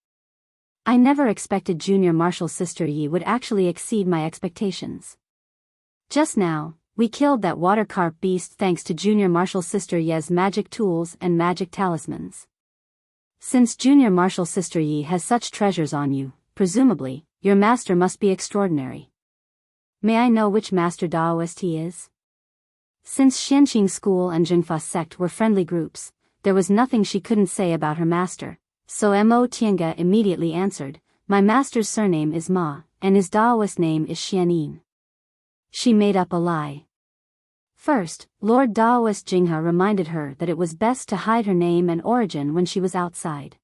I never expected Junior Martial Sister Yi would actually exceed my expectations. Just now, we killed that water carp beast thanks to Junior Martial Sister Yi's magic tools and magic talismans. Since Junior Martial Sister Yi has such treasures on you, presumably, your master must be extraordinary. May I know which master Daoist he is?" Since Xianqing School and Zhengfa sect were friendly groups, there was nothing she couldn't say about her master, so Mo Tiange immediately answered, "My master's surname is Ma, and his Daoist name is Xianin." She made up a lie. First, Lord Daoist Jinghe reminded her that it was best to hide her name and origin when she was outside.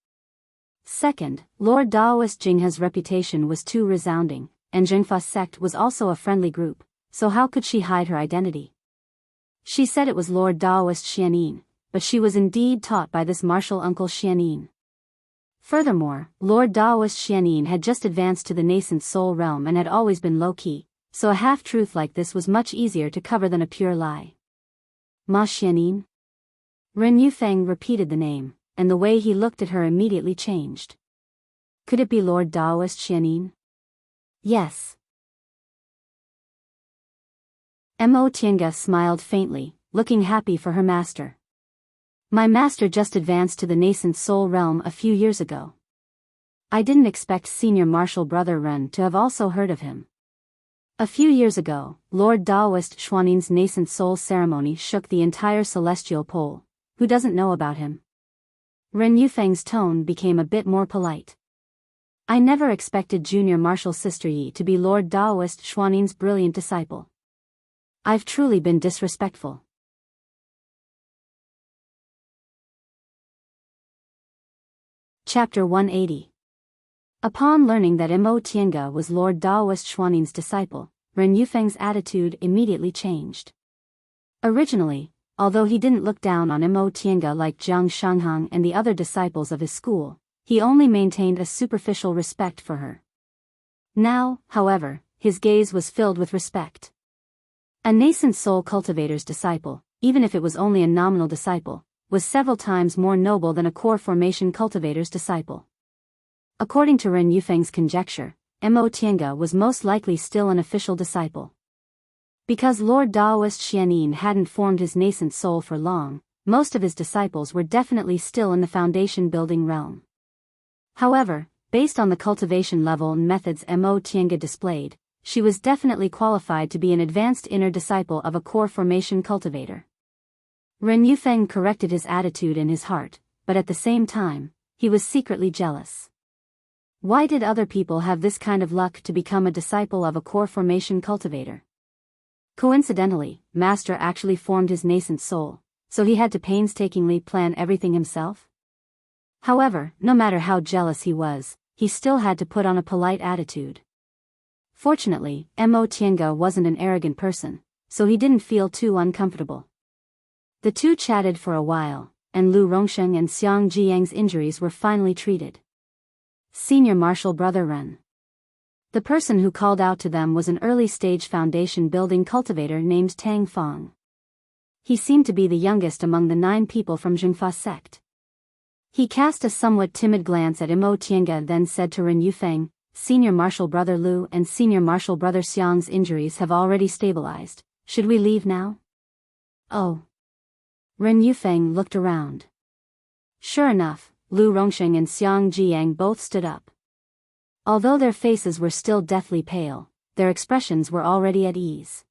Second, Lord Daoist Jinghe's reputation was too resounding, and Zhengfa sect was also a friendly group, so how could she hide her identity? She said it was Lord Daoist Xianin, but she was indeed taught by this martial uncle Xianin. Furthermore, Lord Daoist Xianin had just advanced to the nascent soul realm and had always been low-key, so a half-truth like this was much easier to cover than a pure lie. "Ma Xianin?" Ren Yufeng repeated the name, and the way he looked at her immediately changed. Could it be Lord Daoist Xianin? Yes. Mo Tiange smiled faintly, looking happy for her master. "My master just advanced to the nascent soul realm a few years ago. I didn't expect Senior Martial Brother Ren to have also heard of him. A few years ago, Lord Daoist Xuanin's nascent soul ceremony shook the entire celestial pole. Who doesn't know about him?" Ren Yufeng's tone became a bit more polite. "I never expected Junior Martial Sister Yi to be Lord Daoist Xuanin's brilliant disciple. I've truly been disrespectful." Chapter 180. Upon learning that Mo Tiange was Lord Daoist Xuanin's disciple, Ren Yufeng's attitude immediately changed. Originally, although he didn't look down on Mo Tiange like Jiang Shanghang and the other disciples of his school, he only maintained a superficial respect for her. Now, however, his gaze was filled with respect. A nascent soul cultivator's disciple, even if it was only a nominal disciple, was several times more noble than a core formation cultivator's disciple. According to Ren Yufeng's conjecture, Mo Tiange was most likely still an official disciple. Because Lord Daoist Xianin hadn't formed his nascent soul for long, most of his disciples were definitely still in the foundation building realm. However, based on the cultivation level and methods Mo Tiange displayed, she was definitely qualified to be an advanced inner disciple of a core formation cultivator. Ren Yufeng corrected his attitude in his heart, but at the same time, he was secretly jealous. Why did other people have this kind of luck to become a disciple of a core formation cultivator? Coincidentally, Master actually formed his nascent soul, so he had to painstakingly plan everything himself? However, no matter how jealous he was, he still had to put on a polite attitude. Fortunately, Mo Tiange wasn't an arrogant person, so he didn't feel too uncomfortable. The two chatted for a while, and Lu Rongsheng and Xiang Jiang's injuries were finally treated. Senior Marshal Brother Ren. The person who called out to them was an early-stage foundation building cultivator named Tang Fong. He seemed to be the youngest among the 9 people from Zhengfa sect. He cast a somewhat timid glance at Mo Tiange, then said to Ren Yufeng, Senior Marshal Brother Lu and Senior Marshal Brother Xiang's injuries have already stabilized. Should we leave now? Oh. Ren Yufeng looked around. Sure enough, Lu Rongsheng and Xiang Jiang both stood up. Although their faces were still deathly pale, their expressions were already at ease.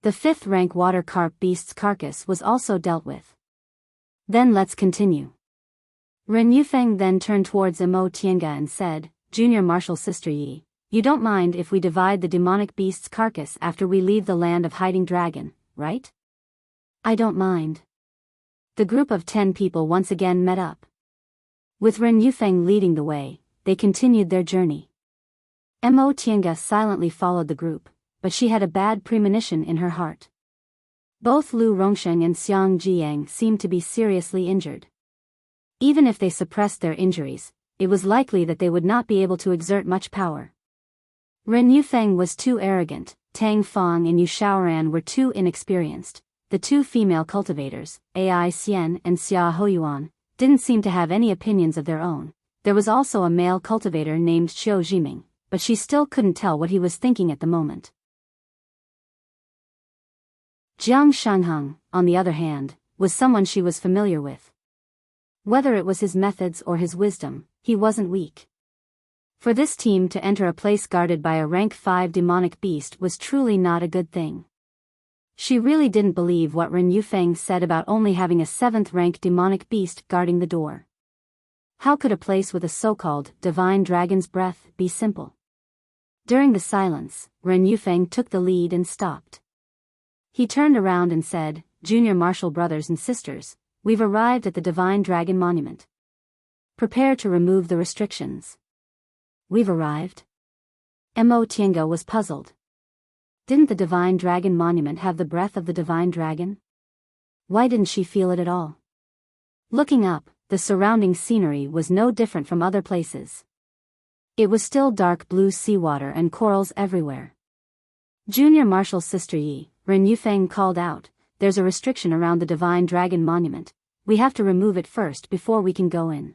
The 5th rank water carp beast's carcass was also dealt with. Then let's continue. Ren Yufeng then turned towards Mo Tiange and said, Junior Marshal Sister Yi, you don't mind if we divide the demonic beast's carcass after we leave the land of Hiding Dragon, right? I don't mind. The group of 10 people once again met up. With Ren Yufeng leading the way, they continued their journey. Mo Tiange silently followed the group, but she had a bad premonition in her heart. Both Lu Rongsheng and Xiang Jiang seemed to be seriously injured. Even if they suppressed their injuries, it was likely that they would not be able to exert much power. Ren Yufeng was too arrogant, Tang Fong and Yu Shaoran were too inexperienced. The 2 female cultivators, Ai Xian and Xia Hoyuan, didn't seem to have any opinions of their own. There was also a male cultivator named Xiu Jiming, but she still couldn't tell what he was thinking at the moment. Jiang Shangheng, on the other hand, was someone she was familiar with. Whether it was his methods or his wisdom, he wasn't weak. For this team to enter a place guarded by a rank 5 demonic beast was truly not a good thing. She really didn't believe what Ren Yufeng said about only having a 7th rank demonic beast guarding the door. How could a place with a so-called divine dragon's breath be simple? During the silence, Ren Yufeng took the lead and stopped. He turned around and said, Junior Marshal brothers and sisters, we've arrived at the Divine Dragon Monument. Prepare to remove the restrictions. We've arrived? Mo Tiange was puzzled. Didn't the Divine Dragon Monument have the breath of the Divine Dragon? Why didn't she feel it at all? Looking up, the surrounding scenery was no different from other places. It was still dark blue seawater and corals everywhere. Junior Marshal Sister Yi, Ren Yufeng called out, there's a restriction around the Divine Dragon Monument. We have to remove it first before we can go in.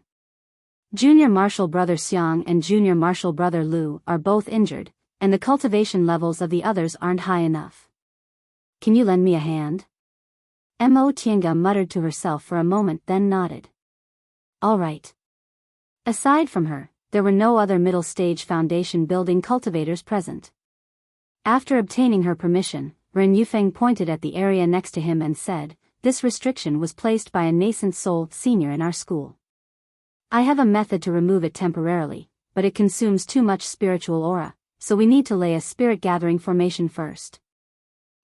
Junior Marshal Brother Xiang and Junior Marshal Brother Lu are both injured, and the cultivation levels of the others aren't high enough. Can you lend me a hand? Mo Tiange muttered to herself for a moment, then nodded. All right. Aside from her, there were no other middle-stage foundation building cultivators present. After obtaining her permission, Ren Yufeng pointed at the area next to him and said, this restriction was placed by a nascent soul senior in our school. I have a method to remove it temporarily, but it consumes too much spiritual aura, so we need to lay a spirit gathering formation first.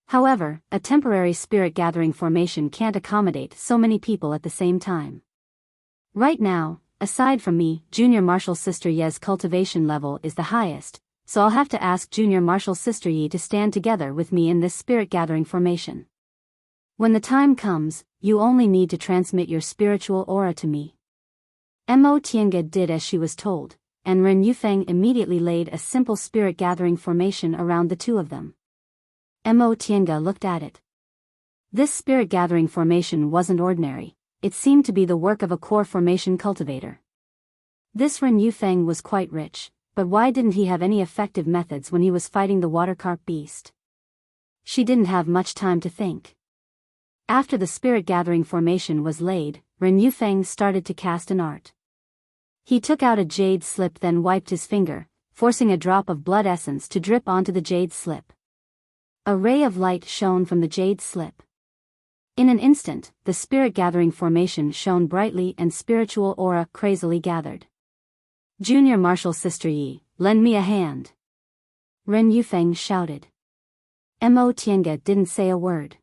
However, a temporary spirit gathering formation can't accommodate so many people at the same time. Right now, aside from me, Junior Marshal Sister Ye's cultivation level is the highest, so I'll have to ask Junior Marshal Sister Yi to stand together with me in this spirit gathering formation. When the time comes, you only need to transmit your spiritual aura to me. Mo Tiange did as she was told, and Ren Yufeng immediately laid a simple spirit gathering formation around the two of them. Mo Tiange looked at it. This spirit gathering formation wasn't ordinary, it seemed to be the work of a core formation cultivator. This Ren Yufeng was quite rich, but why didn't he have any effective methods when he was fighting the water carp beast? She didn't have much time to think. After the spirit gathering formation was laid, Ren Yufeng started to cast an art. He took out a jade slip, then wiped his finger, forcing a drop of blood essence to drip onto the jade slip. A ray of light shone from the jade slip. In an instant, the spirit gathering formation shone brightly and spiritual aura crazily gathered. "Junior Martial Sister Yi, lend me a hand," Ren Yufeng shouted. Mo Tiange didn't say a word.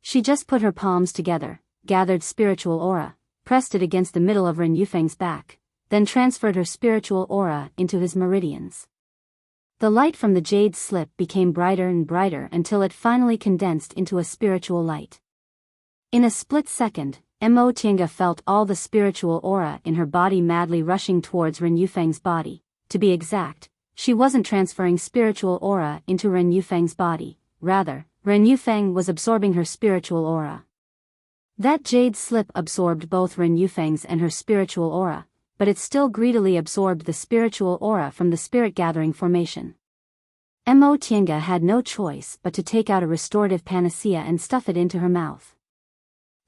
She just put her palms together, gathered spiritual aura, pressed it against the middle of Ren Yufeng's back, then transferred her spiritual aura into his meridians. The light from the jade slip became brighter and brighter until it finally condensed into a spiritual light. In a split second, Mo Tiange felt all the spiritual aura in her body madly rushing towards Ren Yufeng's body. To be exact, she wasn't transferring spiritual aura into Ren Yufeng's body, rather, Ren Yufeng was absorbing her spiritual aura. That jade slip absorbed both Ren Yufeng's and her spiritual aura, but it still greedily absorbed the spiritual aura from the spirit gathering formation. Mo Tiange had no choice but to take out a restorative panacea and stuff it into her mouth.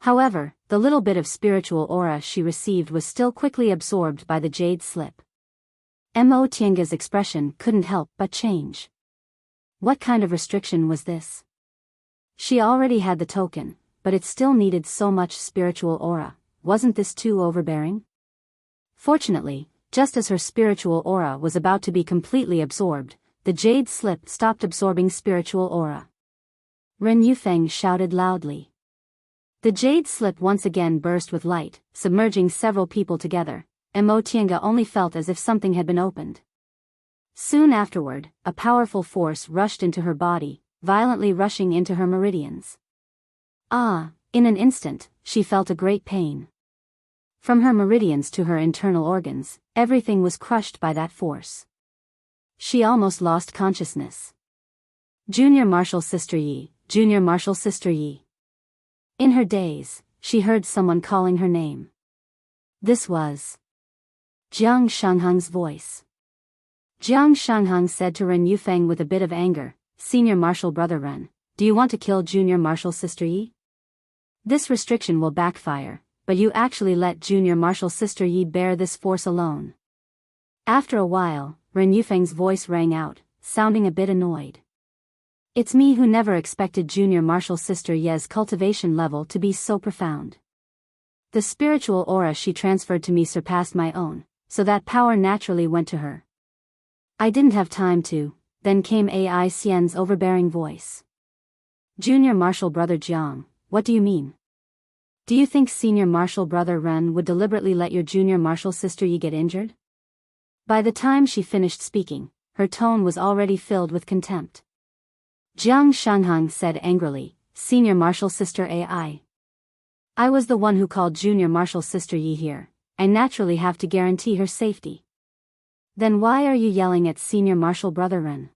However, the little bit of spiritual aura she received was still quickly absorbed by the jade slip. Mo Tiange's expression couldn't help but change. What kind of restriction was this? She already had the token, but it still needed so much spiritual aura. Wasn't this too overbearing? Fortunately, just as her spiritual aura was about to be completely absorbed, the jade slip stopped absorbing spiritual aura. Ren Yufeng shouted loudly. The jade slip once again burst with light, submerging several people together. Mo Tiange only felt as if something had been opened. Soon afterward, a powerful force rushed into her body, violently rushing into her meridians. In an instant, she felt a great pain. From her meridians to her internal organs, everything was crushed by that force. She almost lost consciousness. Junior Martial Sister Yi, Junior Martial Sister Yi. In her daze, she heard someone calling her name. This was Jiang Shanghang's voice. Jiang Shanghang said to Ren Yufeng with a bit of anger, "Senior Martial Brother Ren, do you want to kill Junior Martial Sister Yi? This restriction will backfire, but you actually let Junior Martial Sister Yi bear this force alone." After a while, Ren Yufeng's voice rang out, sounding a bit annoyed. "It's me who never expected Junior Martial Sister Yi's cultivation level to be so profound. The spiritual aura she transferred to me surpassed my own, so that power naturally went to her. I didn't have time to." Then came Ai Xian's overbearing voice. "Junior Martial Brother Jiang, what do you mean? Do you think Senior Martial Brother Ren would deliberately let your Junior Martial Sister Yi get injured?" By the time she finished speaking, her tone was already filled with contempt. Jiang Shanghang said angrily, "Senior Martial Sister Ai. I was the one who called Junior Martial Sister Yi here. I naturally have to guarantee her safety. Then why are you yelling at Senior Martial Brother Ren?"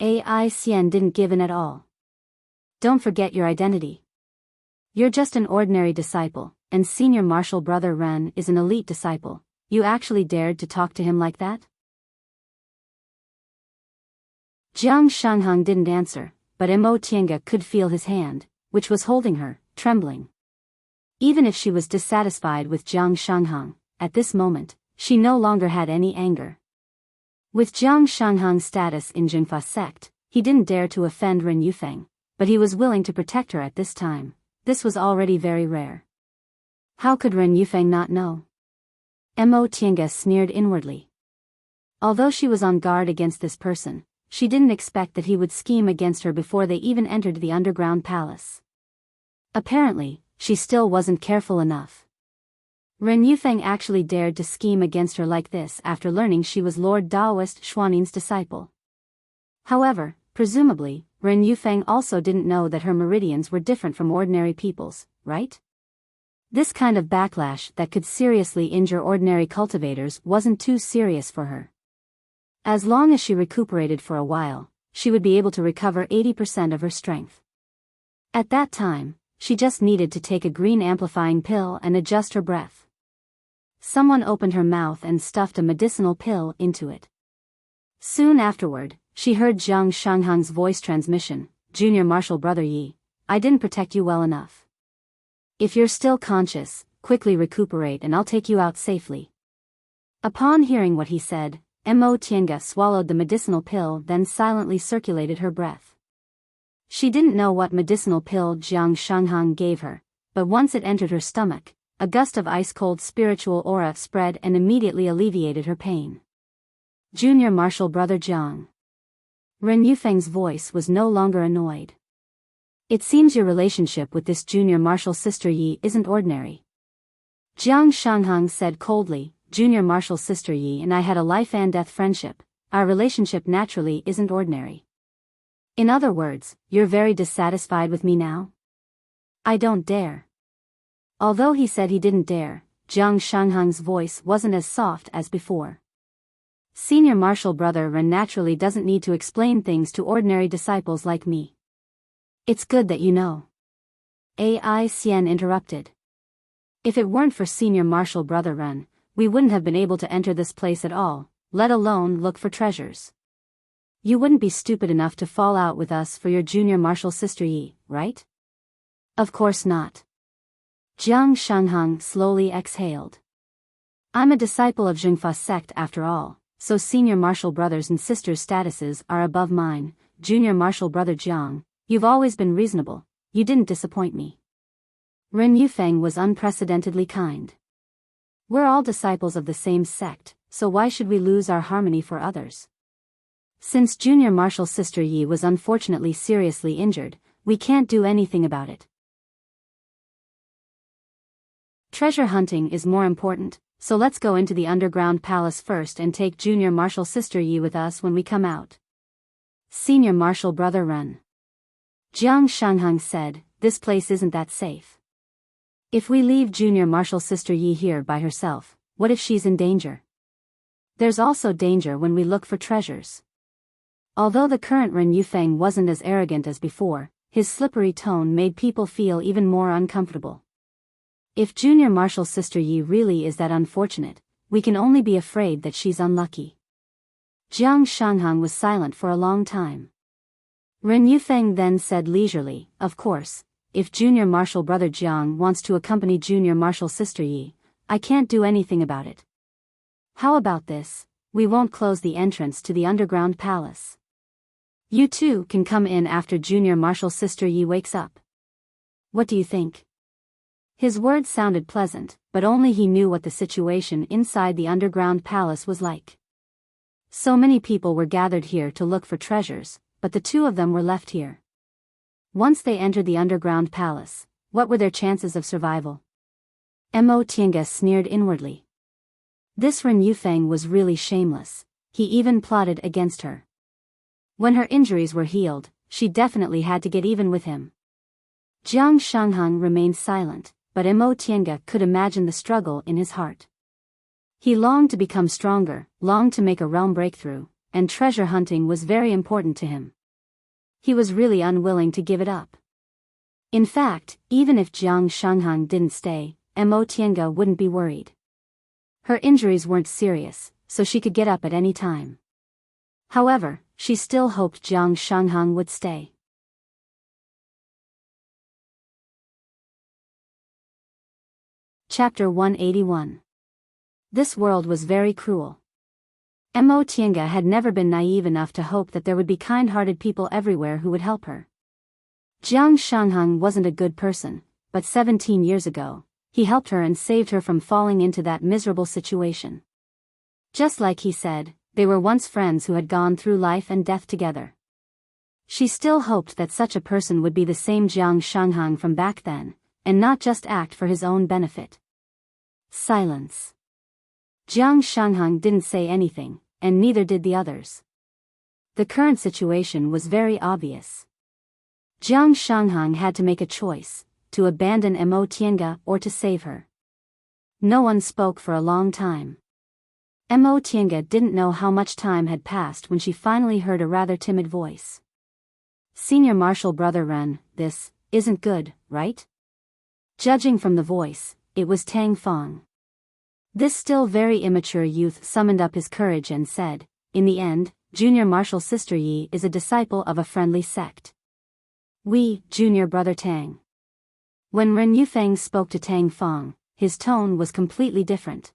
Ai Xian didn't give in at all. "Don't forget your identity. You're just an ordinary disciple, and Senior Martial Brother Ren is an elite disciple. You actually dared to talk to him like that?" Jiang Shanghang didn't answer, but Mo Tiange could feel his hand, which was holding her, trembling. Even if she was dissatisfied with Jiang Shanghang, at this moment, she no longer had any anger. With Jiang Shanghang's status in Jinfa sect, he didn't dare to offend Ren Yufeng, but he was willing to protect her at this time. This was already very rare. How could Ren Yufeng not know? Mo Tiange sneered inwardly. Although she was on guard against this person, she didn't expect that he would scheme against her before they even entered the underground palace. Apparently, she still wasn't careful enough. Ren Yufeng actually dared to scheme against her like this after learning she was Lord Daoist Xuanin's disciple. However, presumably, Ren Yufeng also didn't know that her meridians were different from ordinary people's, right? This kind of backlash that could seriously injure ordinary cultivators wasn't too serious for her. As long as she recuperated for a while, she would be able to recover 80% of her strength. At that time, she just needed to take a green amplifying pill and adjust her breath. Someone opened her mouth and stuffed a medicinal pill into it. Soon afterward, she heard Jiang Shanghang's voice transmission, Junior Martial Brother Yi, I didn't protect you well enough. If you're still conscious, quickly recuperate and I'll take you out safely." Upon hearing what he said, Mo Tiange swallowed the medicinal pill, then silently circulated her breath. She didn't know what medicinal pill Jiang Shanghang gave her, but once it entered her stomach, a gust of ice-cold spiritual aura spread and immediately alleviated her pain. "Junior Martial Brother Jiang." Ren Yufeng's voice was no longer annoyed. "It seems your relationship with this junior martial sister Yi isn't ordinary." Jiang Shanghang said coldly, "Junior martial sister Yi and I had a life and death friendship. Our relationship naturally isn't ordinary." "In other words, you're very dissatisfied with me now?" "I don't dare." Although he said he didn't dare, Jiang Shanghang's voice wasn't as soft as before. "Senior martial brother Ren naturally doesn't need to explain things to ordinary disciples like me. It's good that you know." Ai Xian interrupted. "If it weren't for senior martial brother Ren, we wouldn't have been able to enter this place at all, let alone look for treasures. You wouldn't be stupid enough to fall out with us for your junior martial sister Yi, right?" "Of course not." Jiang Shanghang slowly exhaled. "I'm a disciple of Zhengfa sect after all, so senior martial brothers and sisters' statuses are above mine. Junior martial brother Jiang, you've always been reasonable, you didn't disappoint me." Ren Yufeng was unprecedentedly kind. "We're all disciples of the same sect, so why should we lose our harmony for others? Since junior martial sister Yi was unfortunately seriously injured, we can't do anything about it. Treasure hunting is more important, so let's go into the underground palace first and take junior martial sister Yi with us when we come out." Senior martial brother Ren. Jiang Shanghang said, "This place isn't that safe. If we leave junior martial sister Yi here by herself, what if she's in danger? There's also danger when we look for treasures." Although the current Ren Yufeng wasn't as arrogant as before, his slippery tone made people feel even more uncomfortable. "If junior martial sister Yi really is that unfortunate, we can only be afraid that she's unlucky." Jiang Shanghang was silent for a long time. Ren Yufeng then said leisurely, "Of course, if junior martial brother Jiang wants to accompany junior martial sister Yi, I can't do anything about it. How about this, we won't close the entrance to the underground palace. You two can come in after junior martial sister Yi wakes up. What do you think?" His words sounded pleasant, but only he knew what the situation inside the underground palace was like. So many people were gathered here to look for treasures, but the two of them were left here. Once they entered the underground palace, what were their chances of survival? Mo Tiange sneered inwardly. This Ren Yufeng was really shameless, he even plotted against her. When her injuries were healed, she definitely had to get even with him. Jiang Shanghang remained silent, but Mo Tiange could imagine the struggle in his heart. He longed to become stronger, longed to make a realm breakthrough, and treasure hunting was very important to him. He was really unwilling to give it up. In fact, even if Jiang Shanghang didn't stay, Mo Tiange wouldn't be worried. Her injuries weren't serious, so she could get up at any time. However, she still hoped Jiang Shanghang would stay. Chapter 181. This world was very cruel. Mo Tiange had never been naive enough to hope that there would be kind-hearted people everywhere who would help her. Jiang Shanghang wasn't a good person, but 17 years ago, he helped her and saved her from falling into that miserable situation. Just like he said, they were once friends who had gone through life and death together. She still hoped that such a person would be the same Jiang Shanghang from back then, and not just act for his own benefit. Silence. Jiang Shanghang didn't say anything, and neither did the others. The current situation was very obvious. Jiang Shanghang had to make a choice, to abandon Mo Tiange or to save her. No one spoke for a long time. Mo Tiange didn't know how much time had passed when she finally heard a rather timid voice. "Senior martial brother Ren, this isn't good, right?" Judging from the voice, it was Tang Fong. This still very immature youth summoned up his courage and said, "In the end, junior martial sister Yi is a disciple of a friendly sect. We, junior brother Tang. When Ren Yufeng spoke to Tang Fong, his tone was completely different.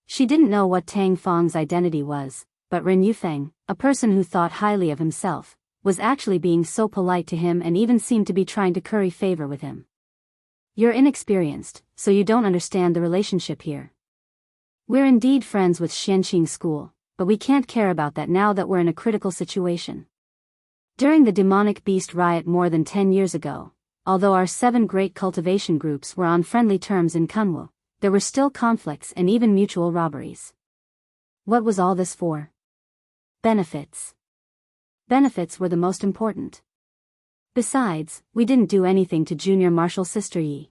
She didn't know what Tang Fong's identity was, but Ren Yufeng, a person who thought highly of himself, was actually being so polite to him and even seemed to be trying to curry favor with him. You're inexperienced, so you don't understand the relationship here. We're indeed friends with Xianqing School, but we can't care about that now that we're in a critical situation. During the demonic beast riot more than 10 years ago, although our 7 great cultivation groups were on friendly terms in Kunwu, there were still conflicts and even mutual robberies. What was all this for? Benefits. Benefits were the most important. Besides, we didn't do anything to Junior Marshal Sister Yi.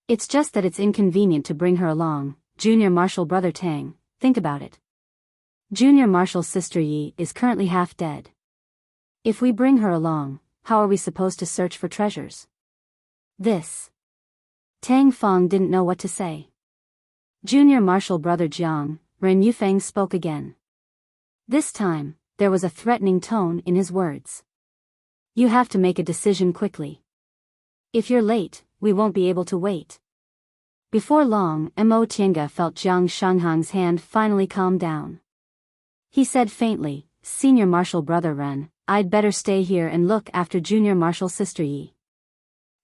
It's just that it's inconvenient to bring her along, Junior Marshal Brother Tang, think about it. Junior Marshal Sister Yi is currently half dead. If we bring her along, how are we supposed to search for treasures? This. Tang Fong didn't know what to say. Junior Marshal Brother Jiang, Ren Yufeng spoke again. This time, there was a threatening tone in his words. You have to make a decision quickly. If you're late, we won't be able to wait. Before long, Mo Tiange felt Jiang Shanghang's hand finally calm down. He said faintly, Senior Marshal Brother Ren, I'd better stay here and look after Junior Marshal Sister Yi.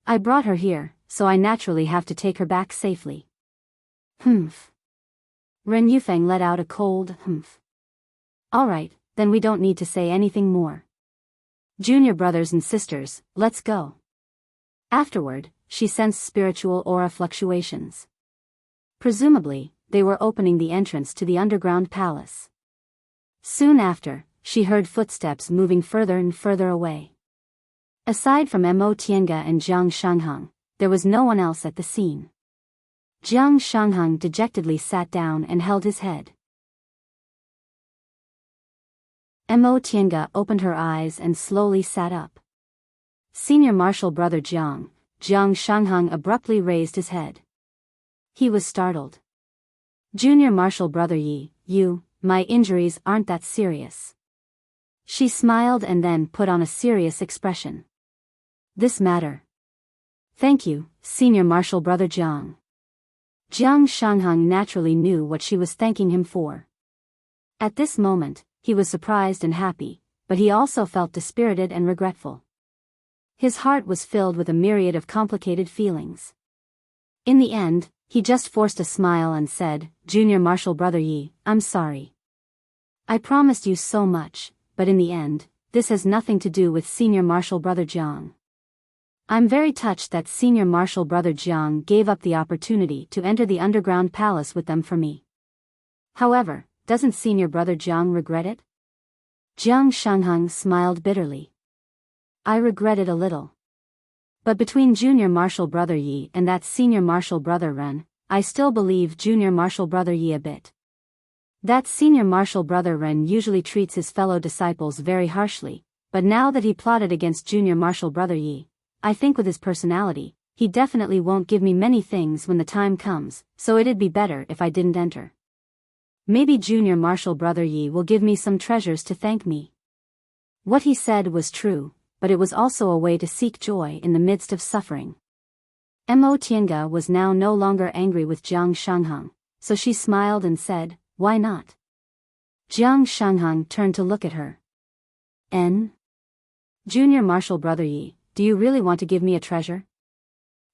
I brought her here, so I naturally have to take her back safely. Humph. Ren Yufeng let out a cold humph. All right, then we don't need to say anything more. Junior brothers and sisters, let's go. Afterward, she sensed spiritual aura fluctuations. Presumably, they were opening the entrance to the underground palace. Soon after, she heard footsteps moving further and further away. Aside from Mo Tiange and Jiang Shanghang, there was no one else at the scene. Jiang Shanghang dejectedly sat down and held his head. Mo Tiange opened her eyes and slowly sat up. Senior Marshal Brother Jiang Shanghang abruptly raised his head. He was startled. Junior Marshal Brother Yi, my injuries aren't that serious. She smiled and then put on a serious expression. This matter. Thank you, Senior Marshal Brother Jiang. Jiang Shanghang naturally knew what she was thanking him for. At this moment, he was surprised and happy, but he also felt dispirited and regretful. His heart was filled with a myriad of complicated feelings. In the end, he just forced a smile and said, Junior Marshal Brother Yi, I'm sorry. I promised you so much, but in the end, this has nothing to do with Senior Marshal Brother Jiang. I'm very touched that Senior Marshal Brother Jiang gave up the opportunity to enter the underground palace with them for me. However, doesn't Senior Brother Jiang regret it? Jiang Shanghang smiled bitterly. I regret it a little. But between Junior Marshal Brother Yi and that Senior Marshal Brother Ren, I still believe Junior Marshal Brother Yi a bit. That Senior Marshal Brother Ren usually treats his fellow disciples very harshly, but now that he plotted against Junior Marshal Brother Yi, I think with his personality, he definitely won't give me many things when the time comes, so it'd be better if I didn't enter. Maybe Junior Marshal Brother Yi will give me some treasures to thank me. What he said was true, but it was also a way to seek joy in the midst of suffering. Mo Tiange was now no longer angry with Jiang Shanghang, so she smiled and said, why not? Jiang Shanghang turned to look at her. Junior Marshal Brother Yi, do you really want to give me a treasure?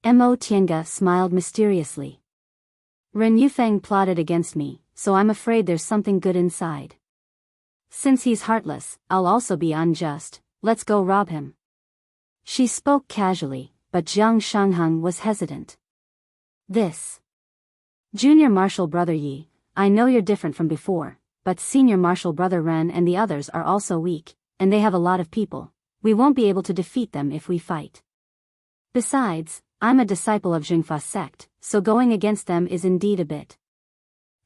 Mo Tiange smiled mysteriously. Ren Yufeng plotted against me, so I'm afraid there's something good inside. Since he's heartless, I'll also be unjust, let's go rob him. She spoke casually, but Jiang Shanghang was hesitant. This. Junior Marshal Brother Yi, I know you're different from before, but Senior Marshal Brother Ren and the others are also weak, and they have a lot of people. We won't be able to defeat them if we fight. Besides, I'm a disciple of Jingfa sect, so going against them is indeed a bit.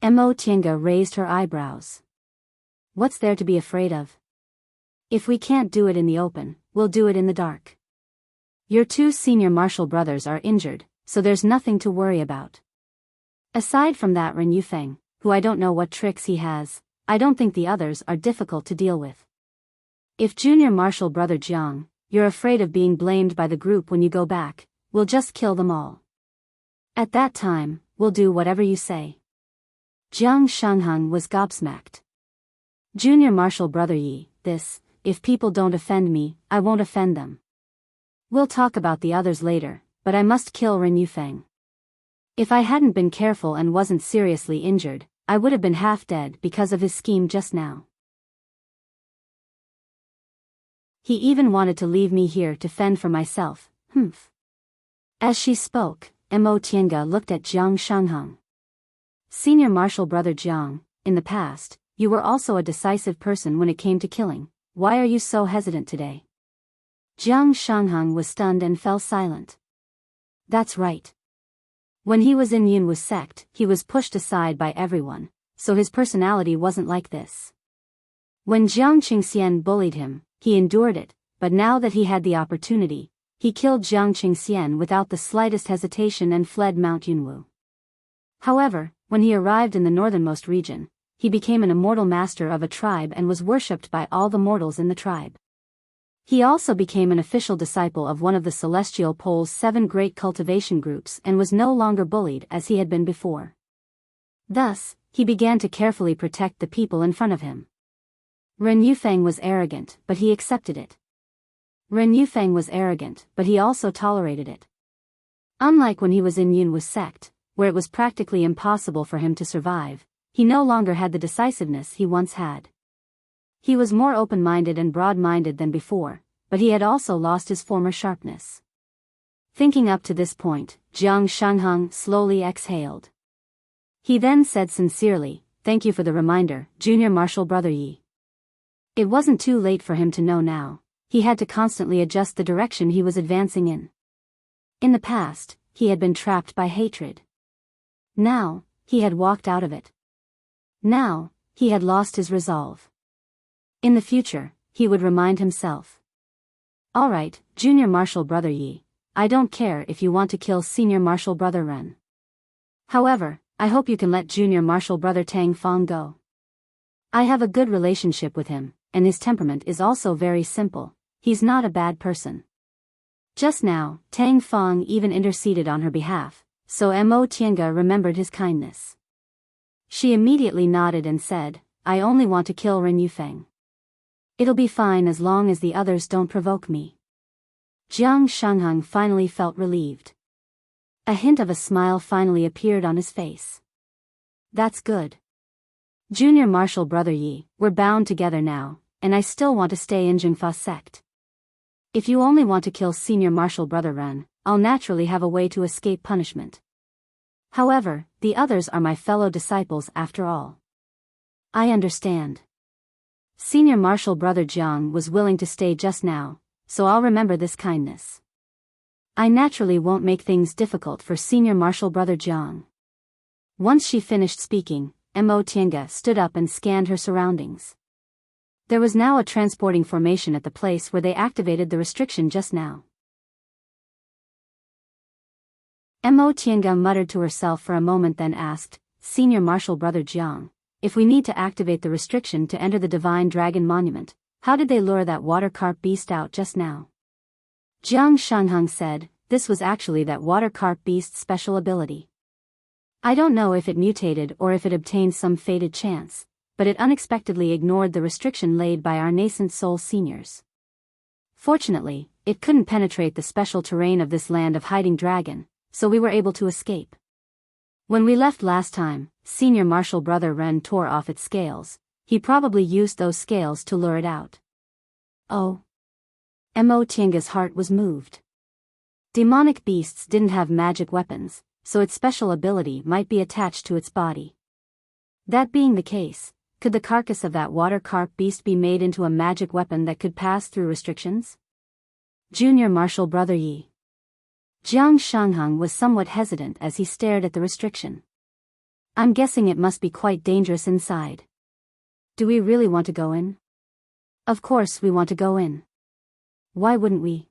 Mo Tiange raised her eyebrows. What's there to be afraid of? If we can't do it in the open, we'll do it in the dark. Your 2 senior marshal brothers are injured, so there's nothing to worry about. Aside from that Ren Yufeng, who I don't know what tricks he has, I don't think the others are difficult to deal with. If Junior Marshal Brother Jiang, you're afraid of being blamed by the group when you go back. We'll just kill them all. At that time, we'll do whatever you say. Jiang Shangheng was gobsmacked. Junior Marshal Brother Yi, if people don't offend me, I won't offend them. We'll talk about the others later, but I must kill Ren Yufeng. If I hadn't been careful and wasn't seriously injured, I would have been half dead because of his scheme just now. He even wanted to leave me here to fend for myself, humph. As she spoke, Mo Tiange looked at Jiang Shangheng. Senior Marshal Brother Jiang, in the past, you were also a decisive person when it came to killing. Why are you so hesitant today? Jiang Shangheng was stunned and fell silent. That's right. When he was in Yunwu's sect, he was pushed aside by everyone, so his personality wasn't like this. When Jiang Qingxian bullied him, he endured it, but now that he had the opportunity, he killed Jiang Qingxian without the slightest hesitation and fled Mount Yunwu. However, when he arrived in the northernmost region, he became an immortal master of a tribe and was worshipped by all the mortals in the tribe. He also became an official disciple of one of the Celestial Pole's 7 great cultivation groups and was no longer bullied as he had been before. Thus, he began to carefully protect the people in front of him. Ren Yufeng was arrogant, but he accepted it. Ren Yufeng was arrogant, but he also tolerated it. Unlike when he was in Yunwu's sect, where it was practically impossible for him to survive, he no longer had the decisiveness he once had. He was more open-minded and broad-minded than before, but he had also lost his former sharpness. Thinking up to this point, Jiang Shangheng slowly exhaled. He then said sincerely, "Thank you for the reminder, Junior Marshal Brother Yi." It wasn't too late for him to know now. He had to constantly adjust the direction he was advancing in. In the past, he had been trapped by hatred. Now, he had walked out of it. Now, he had lost his resolve. In the future, he would remind himself. Alright, Junior Marshal Brother Yi, I don't care if you want to kill Senior Marshal Brother Ren. However, I hope you can let Junior Marshal Brother Tang Fong go. I have a good relationship with him, and his temperament is also very simple. He's not a bad person. Just now, Tang Fong even interceded on her behalf, so Mo Tiange remembered his kindness. She immediately nodded and said, I only want to kill Ren Yufeng. It'll be fine as long as the others don't provoke me. Jiang Shangheng finally felt relieved. A hint of a smile finally appeared on his face. That's good. Junior Marshal Brother Yi, we're bound together now, and I still want to stay in Jingfa sect. If you only want to kill Senior Marshal Brother Ren, I'll naturally have a way to escape punishment. However, the others are my fellow disciples after all. I understand. Senior Marshal Brother Jiang was willing to stay just now, so I'll remember this kindness. I naturally won't make things difficult for Senior Marshal Brother Jiang. Once she finished speaking, Mo Tiange stood up and scanned her surroundings. There was now a transporting formation at the place where they activated the restriction just now. Mo Tiange muttered to herself for a moment, then asked, Senior Marshal Brother Jiang, if we need to activate the restriction to enter the Divine Dragon Monument, how did they lure that water carp beast out just now? Jiang Shangheng said, this was actually that water carp beast's special ability. I don't know if it mutated or if it obtained some fated chance, but it unexpectedly ignored the restriction laid by our nascent soul seniors. Fortunately, it couldn't penetrate the special terrain of this land of hiding dragon, so we were able to escape. When we left last time, Senior Marshal Brother Ren tore off its scales. He probably used those scales to lure it out. Oh. Mo Tiange's heart was moved. Demonic beasts didn't have magic weapons, so its special ability might be attached to its body. That being the case, could the carcass of that water carp beast be made into a magic weapon that could pass through restrictions? Junior Marshal Brother Yi. Jiang Shangheng was somewhat hesitant as he stared at the restriction. I'm guessing it must be quite dangerous inside. Do we really want to go in? Of course we want to go in. Why wouldn't we?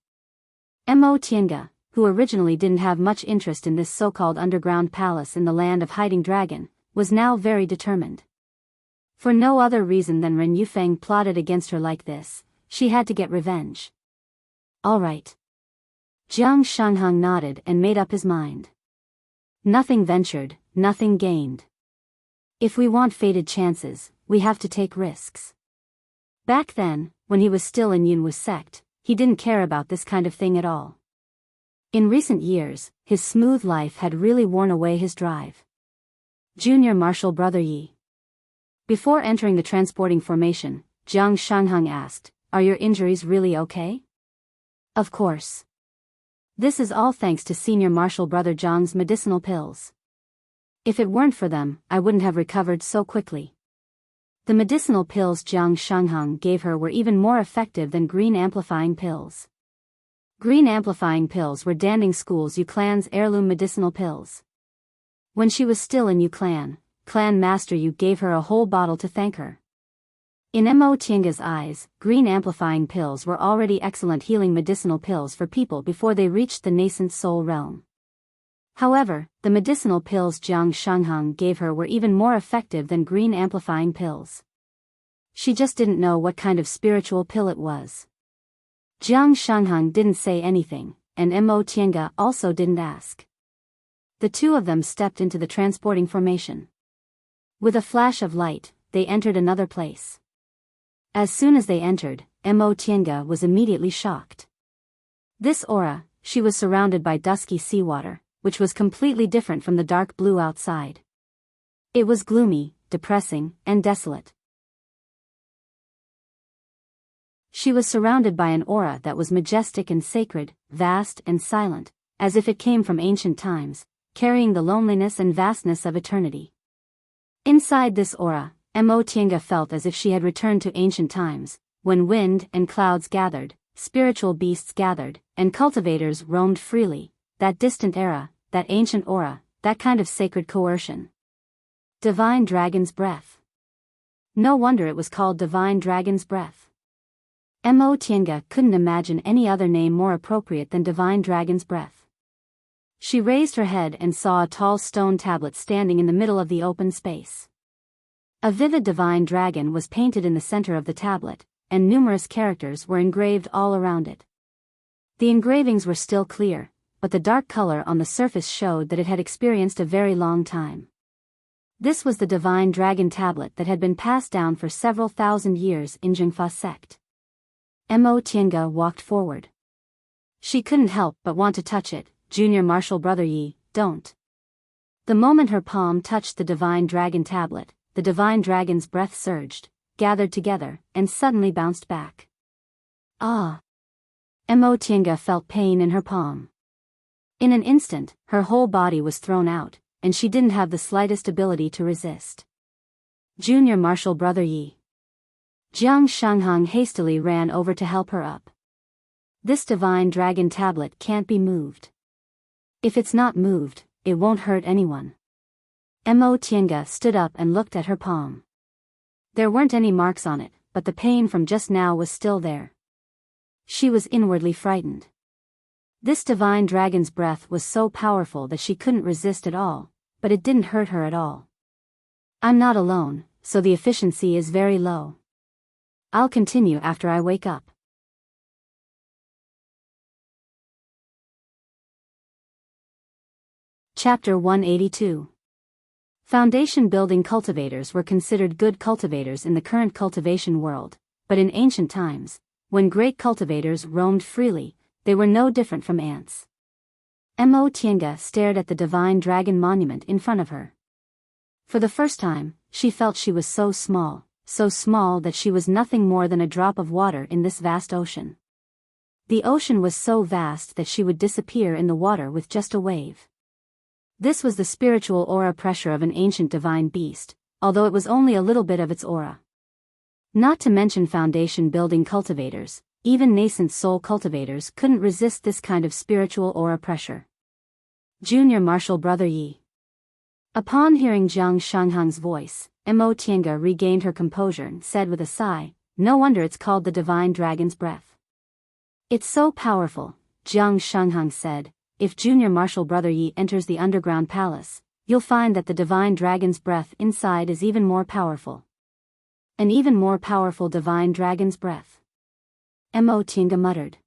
Mo Tiange, who originally didn't have much interest in this so-called underground palace in the land of hiding dragon, was now very determined. For no other reason than Ren Yufeng plotted against her like this, she had to get revenge. All right. Jiang Shanghang nodded and made up his mind. Nothing ventured, nothing gained. If we want fated chances, we have to take risks. Back then, when he was still in Yunwu's sect, he didn't care about this kind of thing at all. In recent years, his smooth life had really worn away his drive. Junior Marshal Brother Yi. Before entering the transporting formation, Jiang Shanghang asked, "Are your injuries really okay?" Of course. This is all thanks to Senior Marshal Brother Zhang's medicinal pills. If it weren't for them, I wouldn't have recovered so quickly. The medicinal pills Jiang Shanghang gave her were even more effective than green amplifying pills. Green amplifying pills were Danding School's Yu Clan's heirloom medicinal pills. When she was still in Yu Clan, Clan Master Yu gave her a whole bottle to thank her. In Mo Tianga's eyes, green amplifying pills were already excellent healing medicinal pills for people before they reached the nascent soul realm. However, the medicinal pills Jiang Shanghang gave her were even more effective than green amplifying pills. She just didn't know what kind of spiritual pill it was. Jiang Shanghang didn't say anything, and Mo Tianga also didn't ask. The two of them stepped into the transporting formation. With a flash of light, they entered another place. As soon as they entered, Mo Tianga was immediately shocked. This aura, she was surrounded by dusky seawater, which was completely different from the dark blue outside. It was gloomy, depressing, and desolate. She was surrounded by an aura that was majestic and sacred, vast and silent, as if it came from ancient times, carrying the loneliness and vastness of eternity. Inside this aura, Mo Tianga felt as if she had returned to ancient times, when wind and clouds gathered, spiritual beasts gathered, and cultivators roamed freely, that distant era, that ancient aura, that kind of sacred coercion. Divine Dragon's Breath. No wonder it was called Divine Dragon's Breath. Mo Tianga couldn't imagine any other name more appropriate than Divine Dragon's Breath. She raised her head and saw a tall stone tablet standing in the middle of the open space. A vivid divine dragon was painted in the center of the tablet, and numerous characters were engraved all around it. The engravings were still clear, but the dark color on the surface showed that it had experienced a very long time. This was the divine dragon tablet that had been passed down for several thousand years in Zhengfa sect. Mo Tianga walked forward. She couldn't help but want to touch it. Junior Marshal Brother Yi, don't. The moment her palm touched the divine dragon tablet, the divine dragon's breath surged, gathered together, and suddenly bounced back. Ah! Mo Tianga felt pain in her palm. In an instant, her whole body was thrown out, and she didn't have the slightest ability to resist. Junior Marshal Brother Yi. Jiang Shanghang hastily ran over to help her up. This divine dragon tablet can't be moved. If it's not moved, it won't hurt anyone. Mo Tianga stood up and looked at her palm. There weren't any marks on it, but the pain from just now was still there. She was inwardly frightened. This divine dragon's breath was so powerful that she couldn't resist at all, but it didn't hurt her at all. I'm not alone, so the efficiency is very low. I'll continue after I wake up. Chapter 182. Foundation building cultivators were considered good cultivators in the current cultivation world, but in ancient times, when great cultivators roamed freely, they were no different from ants. Mo Tianga stared at the divine dragon monument in front of her. For the first time, she felt she was so small that she was nothing more than a drop of water in this vast ocean. The ocean was so vast that she would disappear in the water with just a wave. This was the spiritual aura pressure of an ancient divine beast, although it was only a little bit of its aura. Not to mention foundation building cultivators, even nascent soul cultivators couldn't resist this kind of spiritual aura pressure. Junior Marshal Brother Yi. Upon hearing Jiang Shanghang's voice, Mo Tianga regained her composure and said with a sigh, "No wonder it's called the divine dragon's breath." "It's so powerful," Jiang Shanghang said. "If Junior Marshal Brother Yi enters the underground palace, you'll find that the divine dragon's breath inside is even more powerful." An even more powerful divine dragon's breath. Mo Tianga muttered.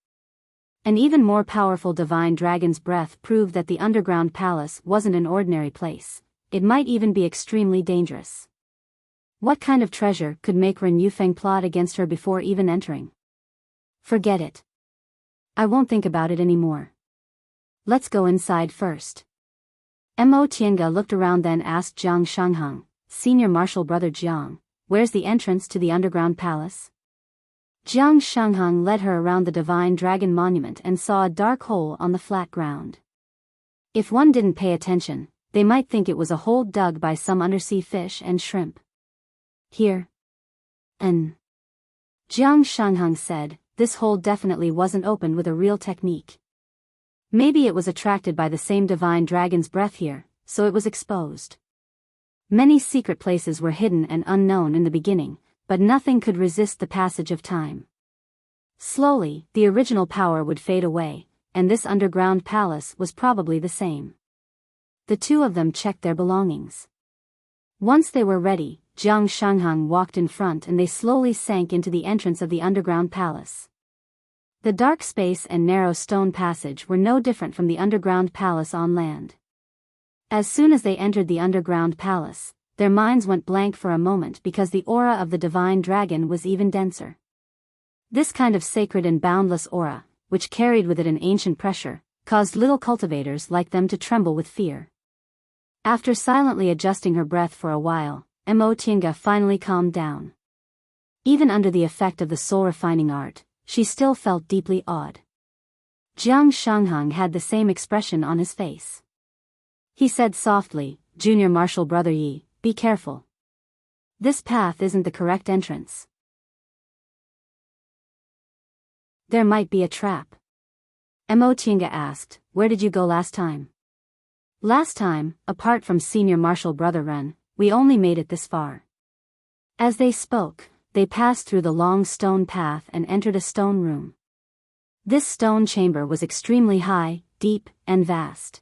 An even more powerful divine dragon's breath proved that the underground palace wasn't an ordinary place. It might even be extremely dangerous. What kind of treasure could make Ren Yufeng plot against her before even entering? Forget it. I won't think about it anymore. Let's go inside first. Mo Tiange looked around, then asked Jiang Shanghang, Senior Marshal Brother Jiang, where's the entrance to the underground palace? Jiang Shanghang led her around the divine dragon monument and saw a dark hole on the flat ground. If one didn't pay attention, they might think it was a hole dug by some undersea fish and shrimp. Here. Jiang Shanghang said, this hole definitely wasn't opened with a real technique. Maybe it was attracted by the same divine dragon's breath here, so it was exposed. Many secret places were hidden and unknown in the beginning, but nothing could resist the passage of time. Slowly, the original power would fade away, and this underground palace was probably the same. The two of them checked their belongings. Once they were ready, Jiang Shanghang walked in front and they slowly sank into the entrance of the underground palace. The dark space and narrow stone passage were no different from the underground palace on land. As soon as they entered the underground palace, their minds went blank for a moment because the aura of the divine dragon was even denser. This kind of sacred and boundless aura, which carried with it an ancient pressure, caused little cultivators like them to tremble with fear. After silently adjusting her breath for a while, Mo Tiange finally calmed down. Even under the effect of the soul-refining art, she still felt deeply awed. Jiang Shanghang had the same expression on his face. He said softly, Junior Marshal Brother Yi, be careful. This path isn't the correct entrance. There might be a trap. Mo Tiange asked, where did you go last time? Last time, apart from Senior Marshal Brother Ren, we only made it this far. As they spoke, they passed through the long stone path and entered a stone room. This stone chamber was extremely high, deep, and vast.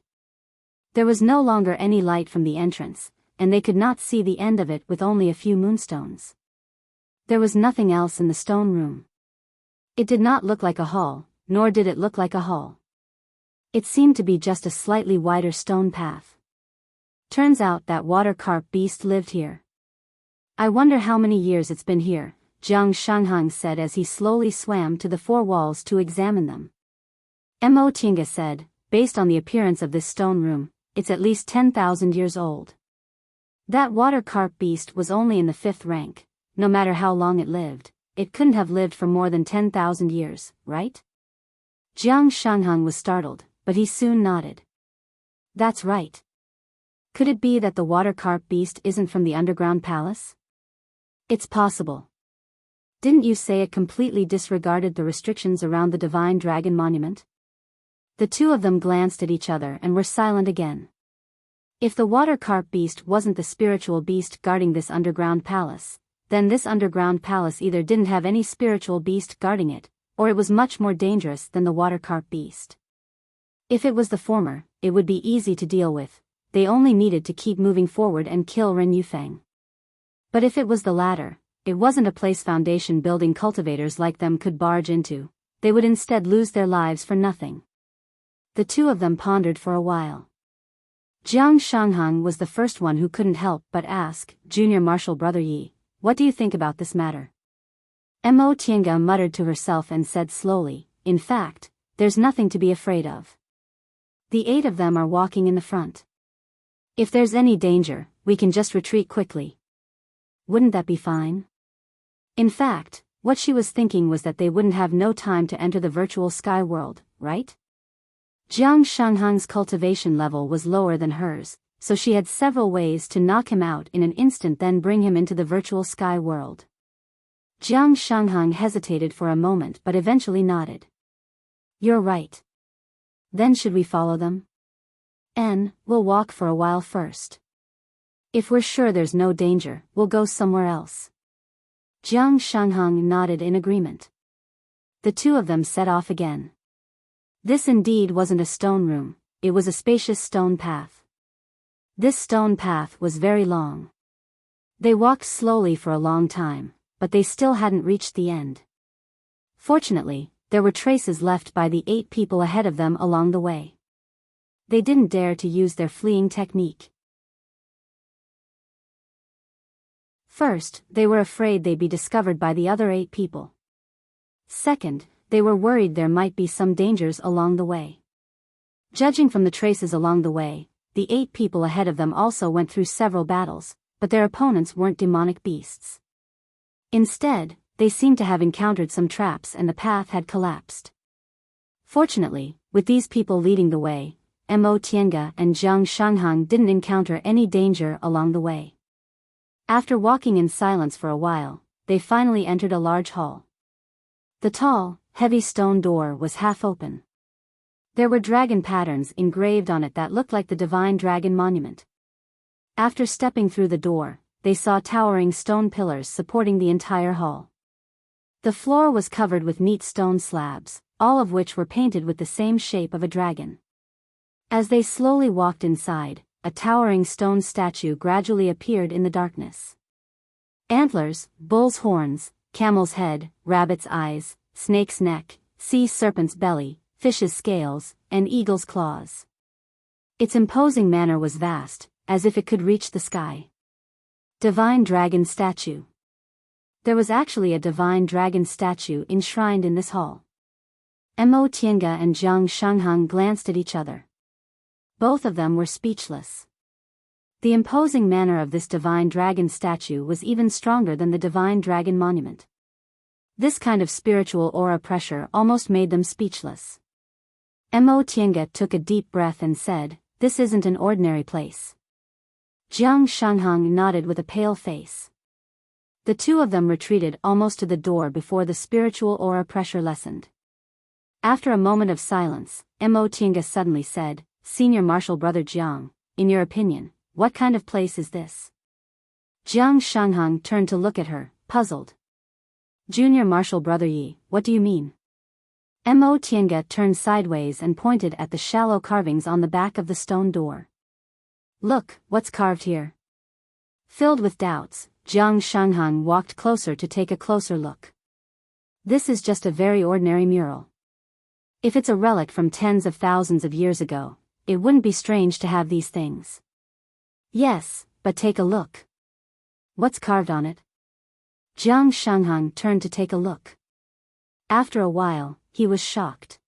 There was no longer any light from the entrance, and they could not see the end of it with only a few moonstones. There was nothing else in the stone room. It did not look like a hall, nor did it look like a hall. It seemed to be just a slightly wider stone path. Turns out that water carp beast lived here. I wonder how many years it's been here, Jiang Shanghang said as he slowly swam to the four walls to examine them. Mo Tiange said, based on the appearance of this stone room, it's at least 10,000 years old. That water carp beast was only in the 5th rank. No matter how long it lived, it couldn't have lived for more than 10,000 years, right? Jiang Shanghang was startled, but he soon nodded. That's right. Could it be that the water carp beast isn't from the underground palace? It's possible. Didn't you say it completely disregarded the restrictions around the divine dragon monument? The two of them glanced at each other and were silent again. If the water carp beast wasn't the spiritual beast guarding this underground palace, then this underground palace either didn't have any spiritual beast guarding it, or it was much more dangerous than the water carp beast. If it was the former, it would be easy to deal with. They only needed to keep moving forward and kill Ren Yufeng. But if it was the latter, it wasn't a place foundation building cultivators like them could barge into. They would instead lose their lives for nothing. The two of them pondered for a while. Jiang Shanghang was the first one who couldn't help but ask, Junior Marshal Brother Yi, what do you think about this matter? Mo Tiange muttered to herself and said slowly, in fact, there's nothing to be afraid of. The 8 of them are walking in the front. If there's any danger, we can just retreat quickly. Wouldn't that be fine? In fact, what she was thinking was that they wouldn't have no time to enter the virtual sky world, right? Jiang Shanghang's cultivation level was lower than hers, so she had several ways to knock him out in an instant then bring him into the virtual sky world. Jiang Shanghang hesitated for a moment but eventually nodded. You're right. Then should we follow them? We'll walk for a while first. If we're sure there's no danger, we'll go somewhere else. Jiang Shanghang nodded in agreement. The two of them set off again. This indeed wasn't a stone room, it was a spacious stone path. This stone path was very long. They walked slowly for a long time, but they still hadn't reached the end. Fortunately, there were traces left by the 8 people ahead of them along the way. They didn't dare to use their fleeing technique. First, they were afraid they'd be discovered by the other 8 people. Second, they were worried there might be some dangers along the way. Judging from the traces along the way, the 8 people ahead of them also went through several battles, but their opponents weren't demonic beasts. Instead, they seemed to have encountered some traps and the path had collapsed. Fortunately, with these people leading the way, Mo Tiange and Zhang Shanghang didn't encounter any danger along the way. After walking in silence for a while, they finally entered a large hall. The tall, heavy stone door was half open. There were dragon patterns engraved on it that looked like the divine dragon monument. After stepping through the door, they saw towering stone pillars supporting the entire hall. The floor was covered with neat stone slabs, all of which were painted with the same shape of a dragon. As they slowly walked inside, a towering stone statue gradually appeared in the darkness. Antlers, bull's horns, camel's head, rabbit's eyes, snake's neck, sea serpent's belly, fish's scales, and eagle's claws. Its imposing manner was vast, as if it could reach the sky. Divine Dragon Statue. There was actually a divine dragon statue enshrined in this hall. Mo Tiange and Zhang Shanghang glanced at each other. Both of them were speechless. The imposing manner of this divine dragon statue was even stronger than the divine dragon monument. This kind of spiritual aura pressure almost made them speechless. Mo Tiange took a deep breath and said, "This isn't an ordinary place." Zhang Shanghang nodded with a pale face. The two of them retreated almost to the door before the spiritual aura pressure lessened. After a moment of silence, Mo Tiange suddenly said, "Senior Marshal Brother Jiang, in your opinion, what kind of place is this?" Zhang Shanghang turned to look at her, puzzled. "Junior Marshal Brother Yi, what do you mean?" Mo Tiange turned sideways and pointed at the shallow carvings on the back of the stone door. "Look, what's carved here?" Filled with doubts, Zhang Shanghang walked closer to take a closer look. This is just a very ordinary mural. If it's a relic from tens of thousands of years ago, it wouldn't be strange to have these things. Yes, but take a look. What's carved on it? Zhang Shanghang turned to take a look. After a while, he was shocked.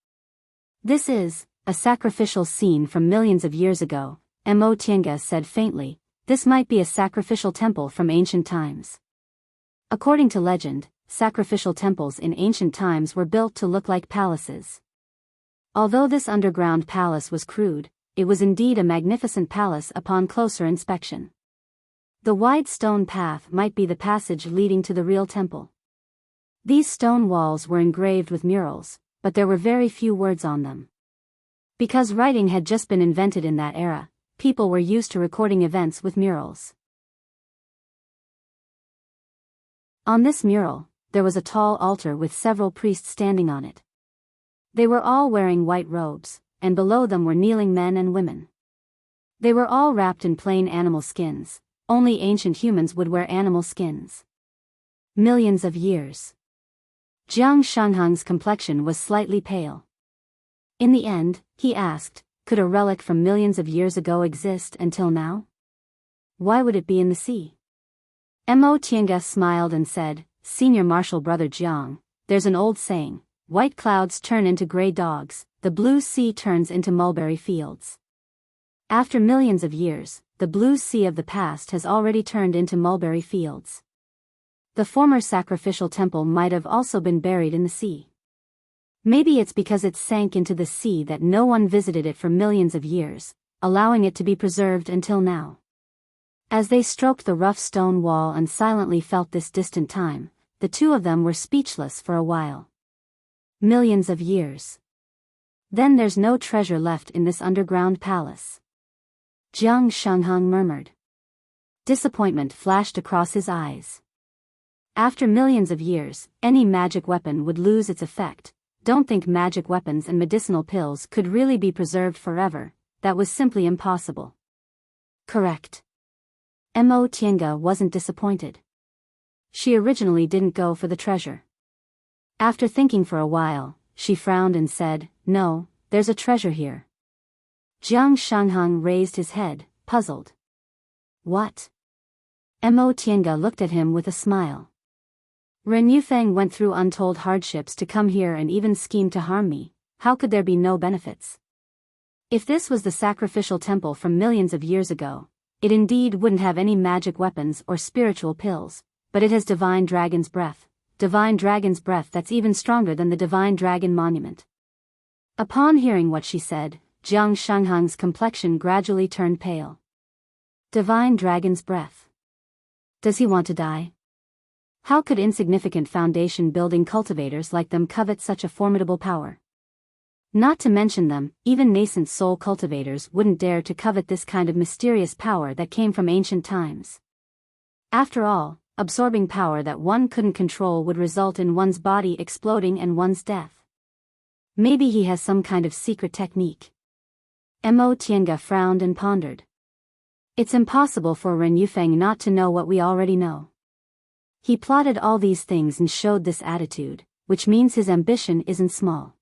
This is a sacrificial scene from millions of years ago, Mo Tiange said faintly. This might be a sacrificial temple from ancient times. According to legend, sacrificial temples in ancient times were built to look like palaces. Although this underground palace was crude, it was indeed a magnificent palace upon closer inspection. The wide stone path might be the passage leading to the real temple. These stone walls were engraved with murals, but there were very few words on them. Because writing had just been invented in that era, people were used to recording events with murals. On this mural, there was a tall altar with several priests standing on it. They were all wearing white robes, and below them were kneeling men and women. They were all wrapped in plain animal skins. Only ancient humans would wear animal skins. Millions of years. Zhang Shanghang's complexion was slightly pale. In the end, he asked, could a relic from millions of years ago exist until now? Why would it be in the sea? Mo Tiange smiled and said, Senior Marshal Brother Jiang, there's an old saying, white clouds turn into gray dogs, the blue sea turns into mulberry fields. After millions of years, the blue sea of the past has already turned into mulberry fields. The former sacrificial temple might have also been buried in the sea. Maybe it's because it sank into the sea that no one visited it for millions of years, allowing it to be preserved until now. As they stroked the rough stone wall and silently felt this distant time, the two of them were speechless for a while. Millions of years. Then there's no treasure left in this underground palace. Zhang Shanghang murmured. Disappointment flashed across his eyes. After millions of years, any magic weapon would lose its effect. Don't think magic weapons and medicinal pills could really be preserved forever, that was simply impossible. Correct. Mo Tiange wasn't disappointed. She originally didn't go for the treasure. After thinking for a while, she frowned and said, "No, there's a treasure here." Jiang Shanghang raised his head, puzzled. "What?" Mo Tiange looked at him with a smile. "Ren Yufeng went through untold hardships to come here and even schemed to harm me. How could there be no benefits? If this was the sacrificial temple from millions of years ago, it indeed wouldn't have any magic weapons or spiritual pills, but it has divine dragon's breath. Divine dragon's breath that's even stronger than the divine dragon monument." Upon hearing what she said, Jiang Shanghang's complexion gradually turned pale. Divine dragon's breath. Does he want to die? How could insignificant foundation-building cultivators like them covet such a formidable power? Not to mention them, even nascent soul cultivators wouldn't dare to covet this kind of mysterious power that came from ancient times. After all, absorbing power that one couldn't control would result in one's body exploding and one's death. Maybe he has some kind of secret technique. Mo Tiange frowned and pondered. It's impossible for Ren Yufeng not to know what we already know. He plotted all these things and showed this attitude, which means his ambition isn't small.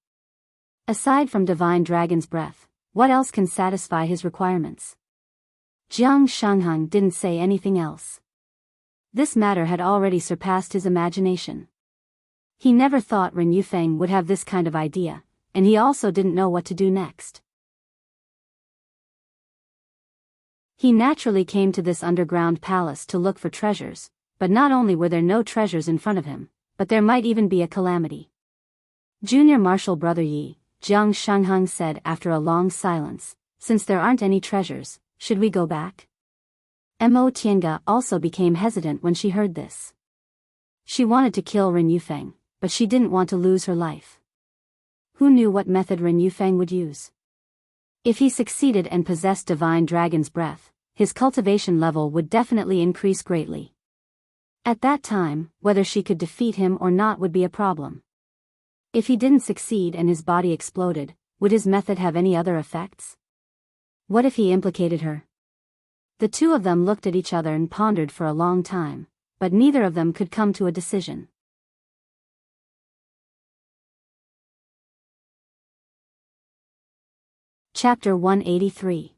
Aside from divine dragon's breath, what else can satisfy his requirements? Jiang Shanghang didn't say anything else. This matter had already surpassed his imagination. He never thought Ren Yufeng would have this kind of idea, and he also didn't know what to do next. He naturally came to this underground palace to look for treasures, but not only were there no treasures in front of him, but there might even be a calamity. "Junior Marshal Brother Yi," Jiang Shanghang said after a long silence, "since there aren't any treasures, should we go back?" Mo Tiange also became hesitant when she heard this. She wanted to kill Ren Yufeng, but she didn't want to lose her life. Who knew what method Ren Yufeng would use? If he succeeded and possessed divine dragon's breath, his cultivation level would definitely increase greatly. At that time, whether she could defeat him or not would be a problem. If he didn't succeed and his body exploded, would his method have any other effects? What if he implicated her? The two of them looked at each other and pondered for a long time, but neither of them could come to a decision. Chapter 183.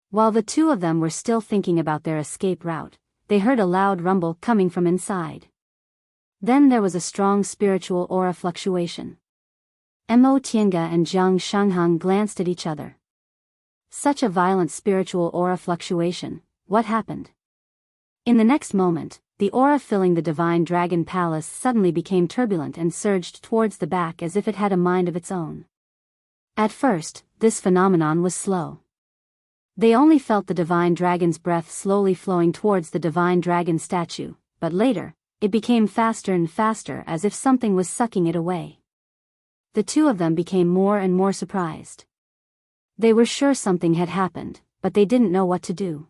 While the two of them were still thinking about their escape route, they heard a loud rumble coming from inside. Then there was a strong spiritual aura fluctuation. Mo Tiange and Jiang Shanghang glanced at each other. Such a violent spiritual aura fluctuation, what happened? In the next moment, the aura filling the divine dragon palace suddenly became turbulent and surged towards the back as if it had a mind of its own. At first, this phenomenon was slow. They only felt the divine dragon's breath slowly flowing towards the divine dragon statue, but later, it became faster and faster as if something was sucking it away. The two of them became more and more surprised. They were sure something had happened, but they didn't know what to do.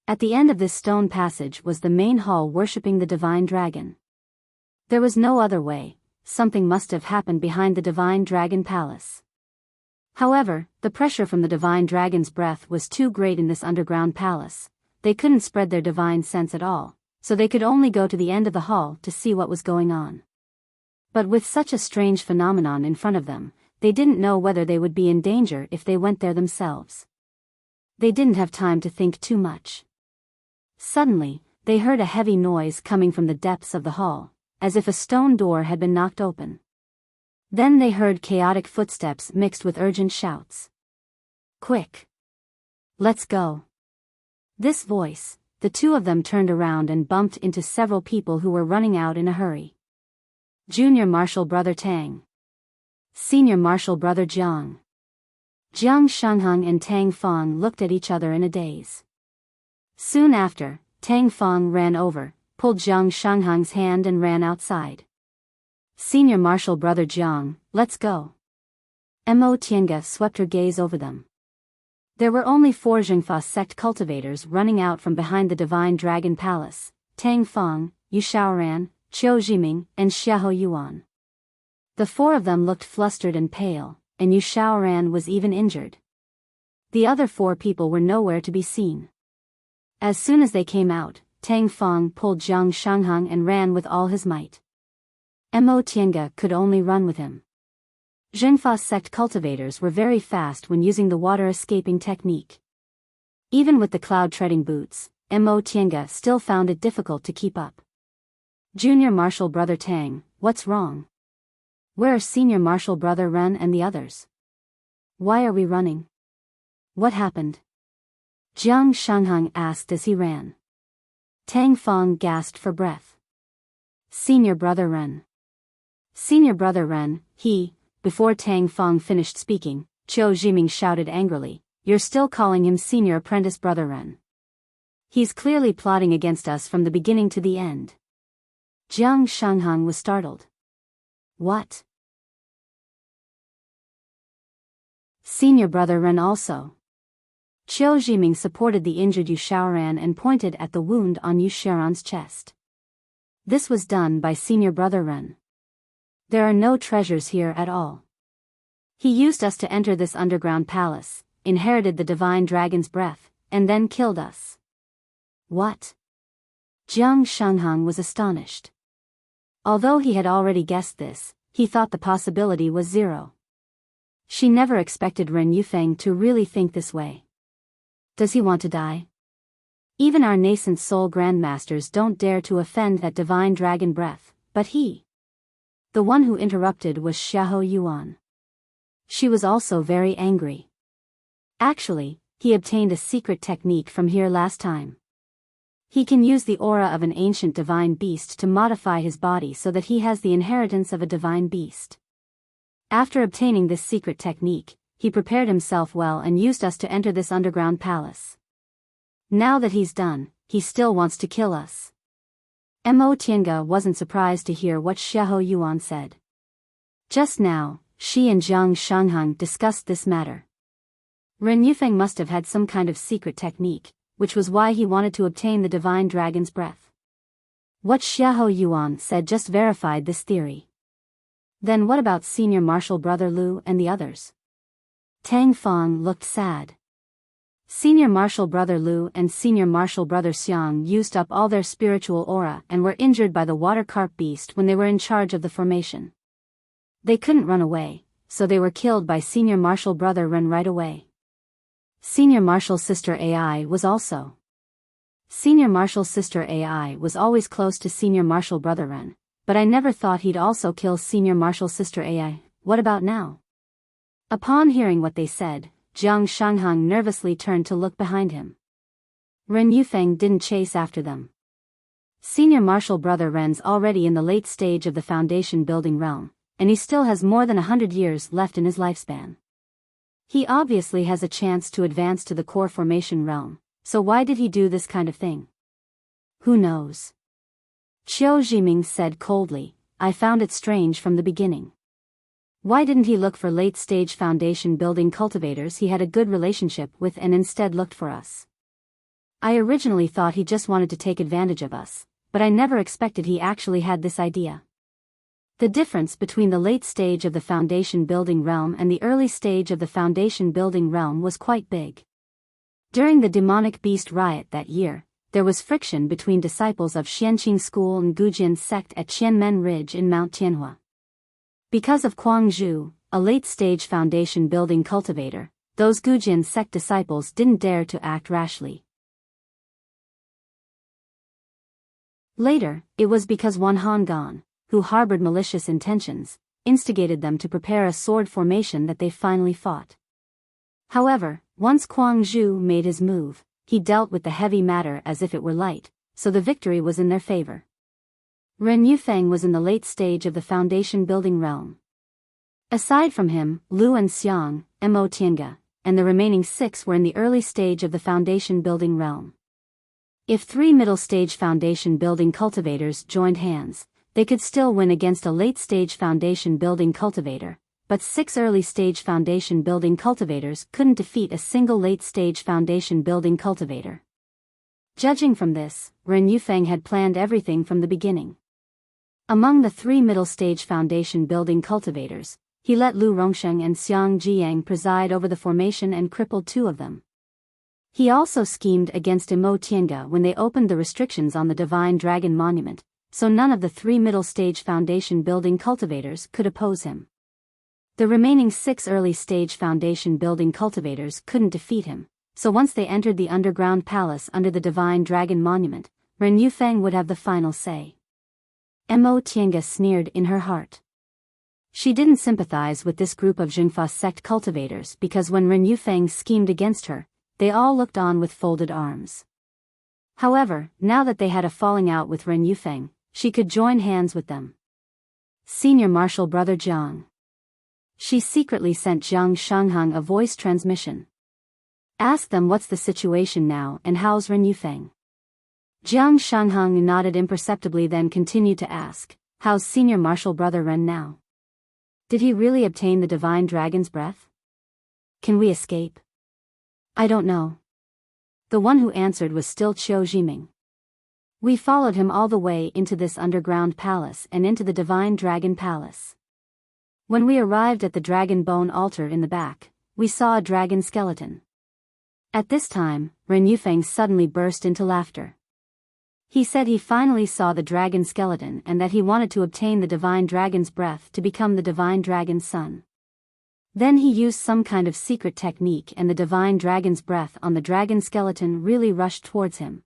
At the end of this stone passage was the main hall worshipping the divine dragon. There was no other way, something must have happened behind the divine dragon palace. However, the pressure from the divine dragon's breath was too great in this underground palace. They couldn't spread their divine sense at all, so they could only go to the end of the hall to see what was going on. But with such a strange phenomenon in front of them, they didn't know whether they would be in danger if they went there themselves. They didn't have time to think too much. Suddenly, they heard a heavy noise coming from the depths of the hall, as if a stone door had been knocked open. Then they heard chaotic footsteps mixed with urgent shouts. "Quick! Let's go!" This voice, the two of them turned around and bumped into several people who were running out in a hurry. Junior Marshal Brother Tang. Senior Marshal Brother Jiang. Jiang Shanghang and Tang Fong looked at each other in a daze. Soon after, Tang Fong ran over, pulled Jiang Shanghang's hand and ran outside. "Senior Marshal Brother Jiang, let's go." Mo Tiange swept her gaze over them. There were only 4 Zhengfa sect cultivators running out from behind the divine dragon palace: Tang Fong, Yu Shaoran, Qiu Jiming, and Xiahou Yuan. The 4 of them looked flustered and pale, and Yu Shaoran was even injured. The other 4 people were nowhere to be seen. As soon as they came out, Tang Fong pulled Jiang Shanghang and ran with all his might. Mo Tiange could only run with him. Zhengfa sect cultivators were very fast when using the water-escaping technique. Even with the cloud-treading boots, Mo Tiange still found it difficult to keep up. Junior Marshal Brother Tang, what's wrong? Where are Senior Marshal Brother Ren and the others? Why are we running? What happened? Jiang Shanghang asked as he ran. Tang Feng gasped for breath. Senior Brother Ren. Senior Brother Ren, Before Tang Feng finished speaking, Qiu Jiming shouted angrily, "You're still calling him Senior Apprentice Brother Ren. He's clearly plotting against us from the beginning to the end." Jiang Shanghang was startled. What? Senior Brother Ren also? Qiu Jiming supported the injured Yu Shaoran and pointed at the wound on Yu Shaoran's chest. This was done by Senior Brother Ren. There are no treasures here at all. He used us to enter this underground palace, inherited the divine dragon's breath, and then killed us. What? Jiang Shanghang was astonished. Although he had already guessed this, he thought the possibility was zero. She never expected Ren Yufeng to really think this way. Does he want to die? Even our nascent soul grandmasters don't dare to offend that divine dragon breath, but he. The one who interrupted was Xiahou Yuan. She was also very angry. Actually, he obtained a secret technique from here last time. He can use the aura of an ancient divine beast to modify his body so that he has the inheritance of a divine beast. After obtaining this secret technique, he prepared himself well and used us to enter this underground palace. Now that he's done, he still wants to kill us. Mo Tiange wasn't surprised to hear what Xiahou Yuan said. Just now, she and Jiang Shanghang discussed this matter. Ren Yufeng must have had some kind of secret technique, which was why he wanted to obtain the divine dragon's breath. What Xiahou Yuan said just verified this theory. Then what about Senior Marshal Brother Lu and the others? Tang Feng looked sad. Senior Marshal Brother Lu and Senior Marshal Brother Xiang used up all their spiritual aura and were injured by the water carp beast when they were in charge of the formation. They couldn't run away, so they were killed by Senior Marshal Brother Ren right away. Senior Marshal Sister Ai was also. Senior Marshal Sister Ai was always close to Senior Marshal Brother Ren, but I never thought he'd also kill Senior Marshal Sister Ai. What about now? Upon hearing what they said, Jiang Shanghang nervously turned to look behind him. Ren Yufeng didn't chase after them. Senior Marshal Brother Ren's already in the late stage of the foundation building realm, and he still has more than 100 years left in his lifespan. He obviously has a chance to advance to the core formation realm, so why did he do this kind of thing? Who knows? Qiu Jiming said coldly, I found it strange from the beginning. Why didn't he look for late-stage foundation building cultivators he had a good relationship with and instead looked for us? I originally thought he just wanted to take advantage of us, but I never expected he actually had this idea. The difference between the late stage of the foundation building realm and the early stage of the foundation building realm was quite big. During the demonic beast riot that year, there was friction between disciples of Xianqing School and Gujian sect at Qianmen Ridge in Mount Tianhua. Because of Kuang Zhu, a late-stage foundation building cultivator, those Gujian sect disciples didn't dare to act rashly. Later, it was because Wan Hongan, who harbored malicious intentions, instigated them to prepare a sword formation that they finally fought. However, once Kuang Zhu made his move, he dealt with the heavy matter as if it were light, so the victory was in their favor. Ren Yufeng was in the late stage of the foundation building realm. Aside from him, Lu and Xiang, Mo Tiange, and the remaining 6 were in the early stage of the foundation building realm. If 3 middle stage foundation building cultivators joined hands, they could still win against a late stage foundation building cultivator, but 6 early stage foundation building cultivators couldn't defeat a single late stage foundation building cultivator. Judging from this, Ren Yufeng had planned everything from the beginning. Among the 3 middle stage foundation building cultivators, he let Lu Rongsheng and Xiang Jiang preside over the formation and crippled 2 of them. He also schemed against Mo Tiange when they opened the restrictions on the Divine Dragon Monument, so none of the 3 middle stage foundation building cultivators could oppose him. The remaining 6 early-stage foundation building cultivators couldn't defeat him, so once they entered the underground palace under the Divine Dragon Monument, Ren Yufeng would have the final say. Mo Tiange sneered in her heart. She didn't sympathize with this group of Jingfa sect cultivators because when Ren Yufeng schemed against her, they all looked on with folded arms. However, now that they had a falling out with Ren Yufeng, she could join hands with them. Senior Marshal Brother Jiang. She secretly sent Jiang Shanghang a voice transmission. Ask them what's the situation now and how's Ren Yufeng. Jiang Shanghang nodded imperceptibly, then continued to ask, how's Senior Marshal Brother Ren now? Did he really obtain the Divine Dragon's breath? Can we escape? I don't know. The one who answered was still Qiu Jiming. We followed him all the way into this underground palace and into the Divine Dragon Palace. When we arrived at the Dragon Bone altar in the back, we saw a dragon skeleton. At this time, Ren Yufeng suddenly burst into laughter. He said he finally saw the dragon skeleton and that he wanted to obtain the Divine Dragon's breath to become the Divine Dragon's son. Then he used some kind of secret technique and the Divine Dragon's breath on the dragon skeleton really rushed towards him.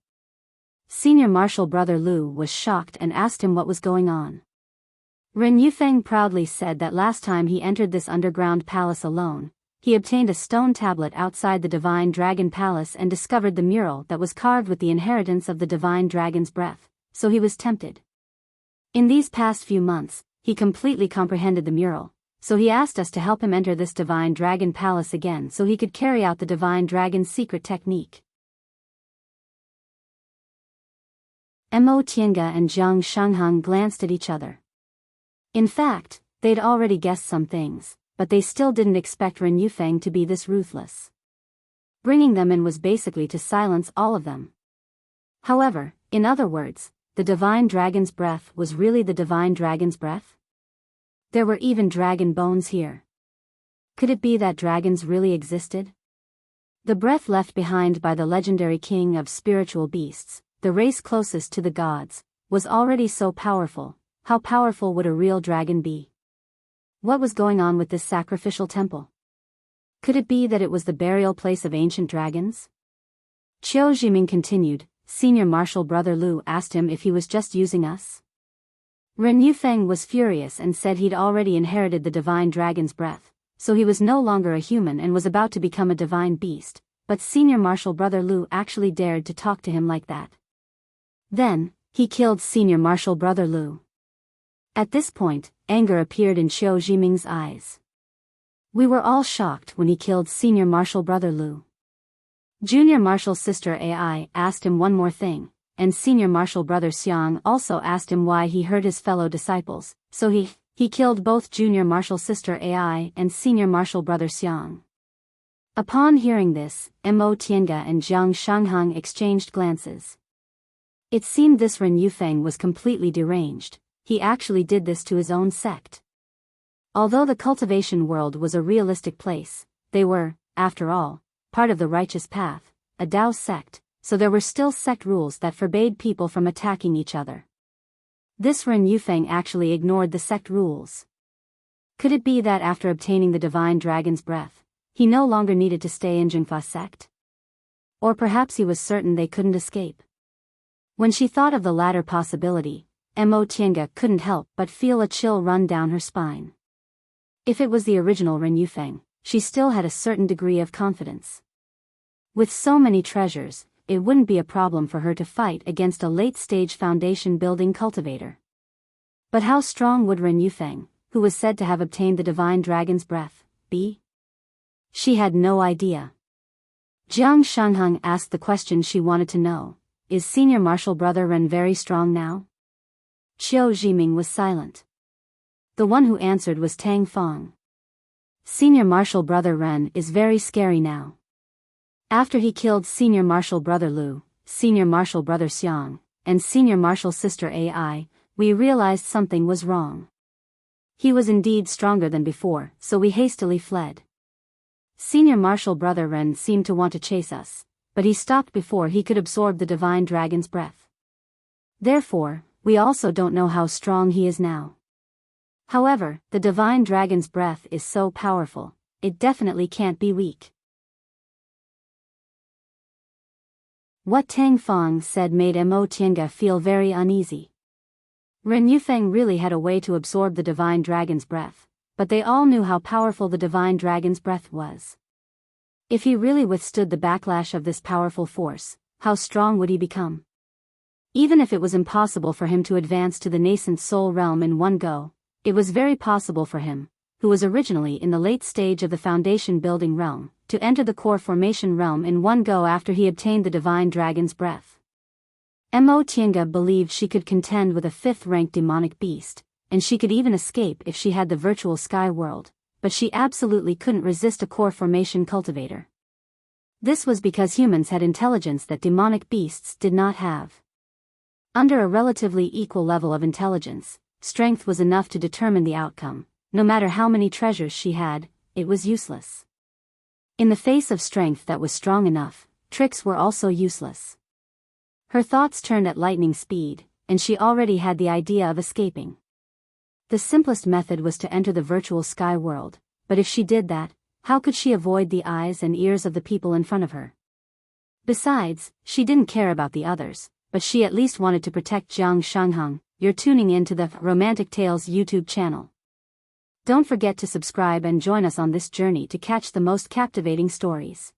Senior Marshal Brother Lu was shocked and asked him what was going on. Ren Yufeng proudly said that last time he entered this underground palace alone, he obtained a stone tablet outside the Divine Dragon Palace and discovered the mural that was carved with the inheritance of the Divine Dragon's breath, so he was tempted. In these past few months, he completely comprehended the mural, so he asked us to help him enter this Divine Dragon Palace again so he could carry out the Divine Dragon's secret technique. Mo Tiange and Jiang Shanghang glanced at each other. In fact, they'd already guessed some things, but they still didn't expect Ren Yufeng to be this ruthless. Bringing them in was basically to silence all of them. However, in other words, the Divine Dragon's breath was really the Divine Dragon's breath? There were even dragon bones here. Could it be that dragons really existed? The breath left behind by the legendary king of spiritual beasts, the race closest to the gods, was already so powerful. How powerful would a real dragon be? What was going on with this sacrificial temple? Could it be that it was the burial place of ancient dragons? Qiu Jiming continued. Senior Marshal Brother Lu asked him if he was just using us. Ren Yufeng was furious and said he'd already inherited the Divine Dragon's breath, so he was no longer a human and was about to become a divine beast, but Senior Marshal Brother Lu actually dared to talk to him like that. Then, he killed Senior Marshal Brother Lu. At this point, anger appeared in Qiu Jiming's eyes. We were all shocked when he killed Senior Marshal Brother Lu. Junior Marshal Sister Ai asked him one more thing, and Senior Marshal Brother Xiang also asked him why he hurt his fellow disciples, so he killed both Junior Marshal Sister Ai and Senior Marshal Brother Xiang. Upon hearing this, Mo Tiange and Jiang Shanghang exchanged glances. It seemed this Ren Yufeng was completely deranged. He actually did this to his own sect. Although the cultivation world was a realistic place, they were, after all, part of the righteous path, a Dao sect, so there were still sect rules that forbade people from attacking each other. This Ren Yufeng actually ignored the sect rules. Could it be that after obtaining the Divine Dragon's breath, he no longer needed to stay in Jingfa sect? Or perhaps he was certain they couldn't escape. When she thought of the latter possibility, Mo Tiange couldn't help but feel a chill run down her spine. If it was the original Ren Yufeng, she still had a certain degree of confidence. With so many treasures, it wouldn't be a problem for her to fight against a late-stage foundation-building cultivator. But how strong would Ren Yufeng, who was said to have obtained the Divine Dragon's breath, be? She had no idea. Jiang Shanghang asked the question she wanted to know. Is Senior Marshal Brother Ren very strong now? Qiu Jiming was silent. The one who answered was Tang Fong. Senior Marshal Brother Ren is very scary now. After he killed Senior Marshal Brother Lu, Senior Marshal Brother Xiang, and Senior Marshal Sister Ai, we realized something was wrong. He was indeed stronger than before, so we hastily fled. Senior Marshal Brother Ren seemed to want to chase us, but he stopped before he could absorb the Divine Dragon's breath. Therefore, we also don't know how strong he is now. However, the divine dragon's breath is so powerful, it definitely can't be weak. What Tang Feng said made Mo Tiange feel very uneasy. Ren Yufeng really had a way to absorb the divine dragon's breath, but they all knew how powerful the divine dragon's breath was. If he really withstood the backlash of this powerful force, how strong would he become? Even if it was impossible for him to advance to the nascent soul realm in one go, it was very possible for him, who was originally in the late stage of the foundation building realm, to enter the core formation realm in one go after he obtained the divine dragon's breath. Mo Tiange believed she could contend with a 5th-ranked demonic beast, and she could even escape if she had the virtual sky world, but she absolutely couldn't resist a core formation cultivator. This was because humans had intelligence that demonic beasts did not have. Under a relatively equal level of intelligence, strength was enough to determine the outcome. No matter how many treasures she had, it was useless. In the face of strength that was strong enough, tricks were also useless. Her thoughts turned at lightning speed, and she already had the idea of escaping. The simplest method was to enter the virtual sky world, but if she did that, how could she avoid the eyes and ears of the people in front of her? Besides, she didn't care about the others, but she at least wanted to protect Jiang Shangheng. You're tuning in to the Romantic Tales YouTube channel. Don't forget to subscribe and join us on this journey to catch the most captivating stories.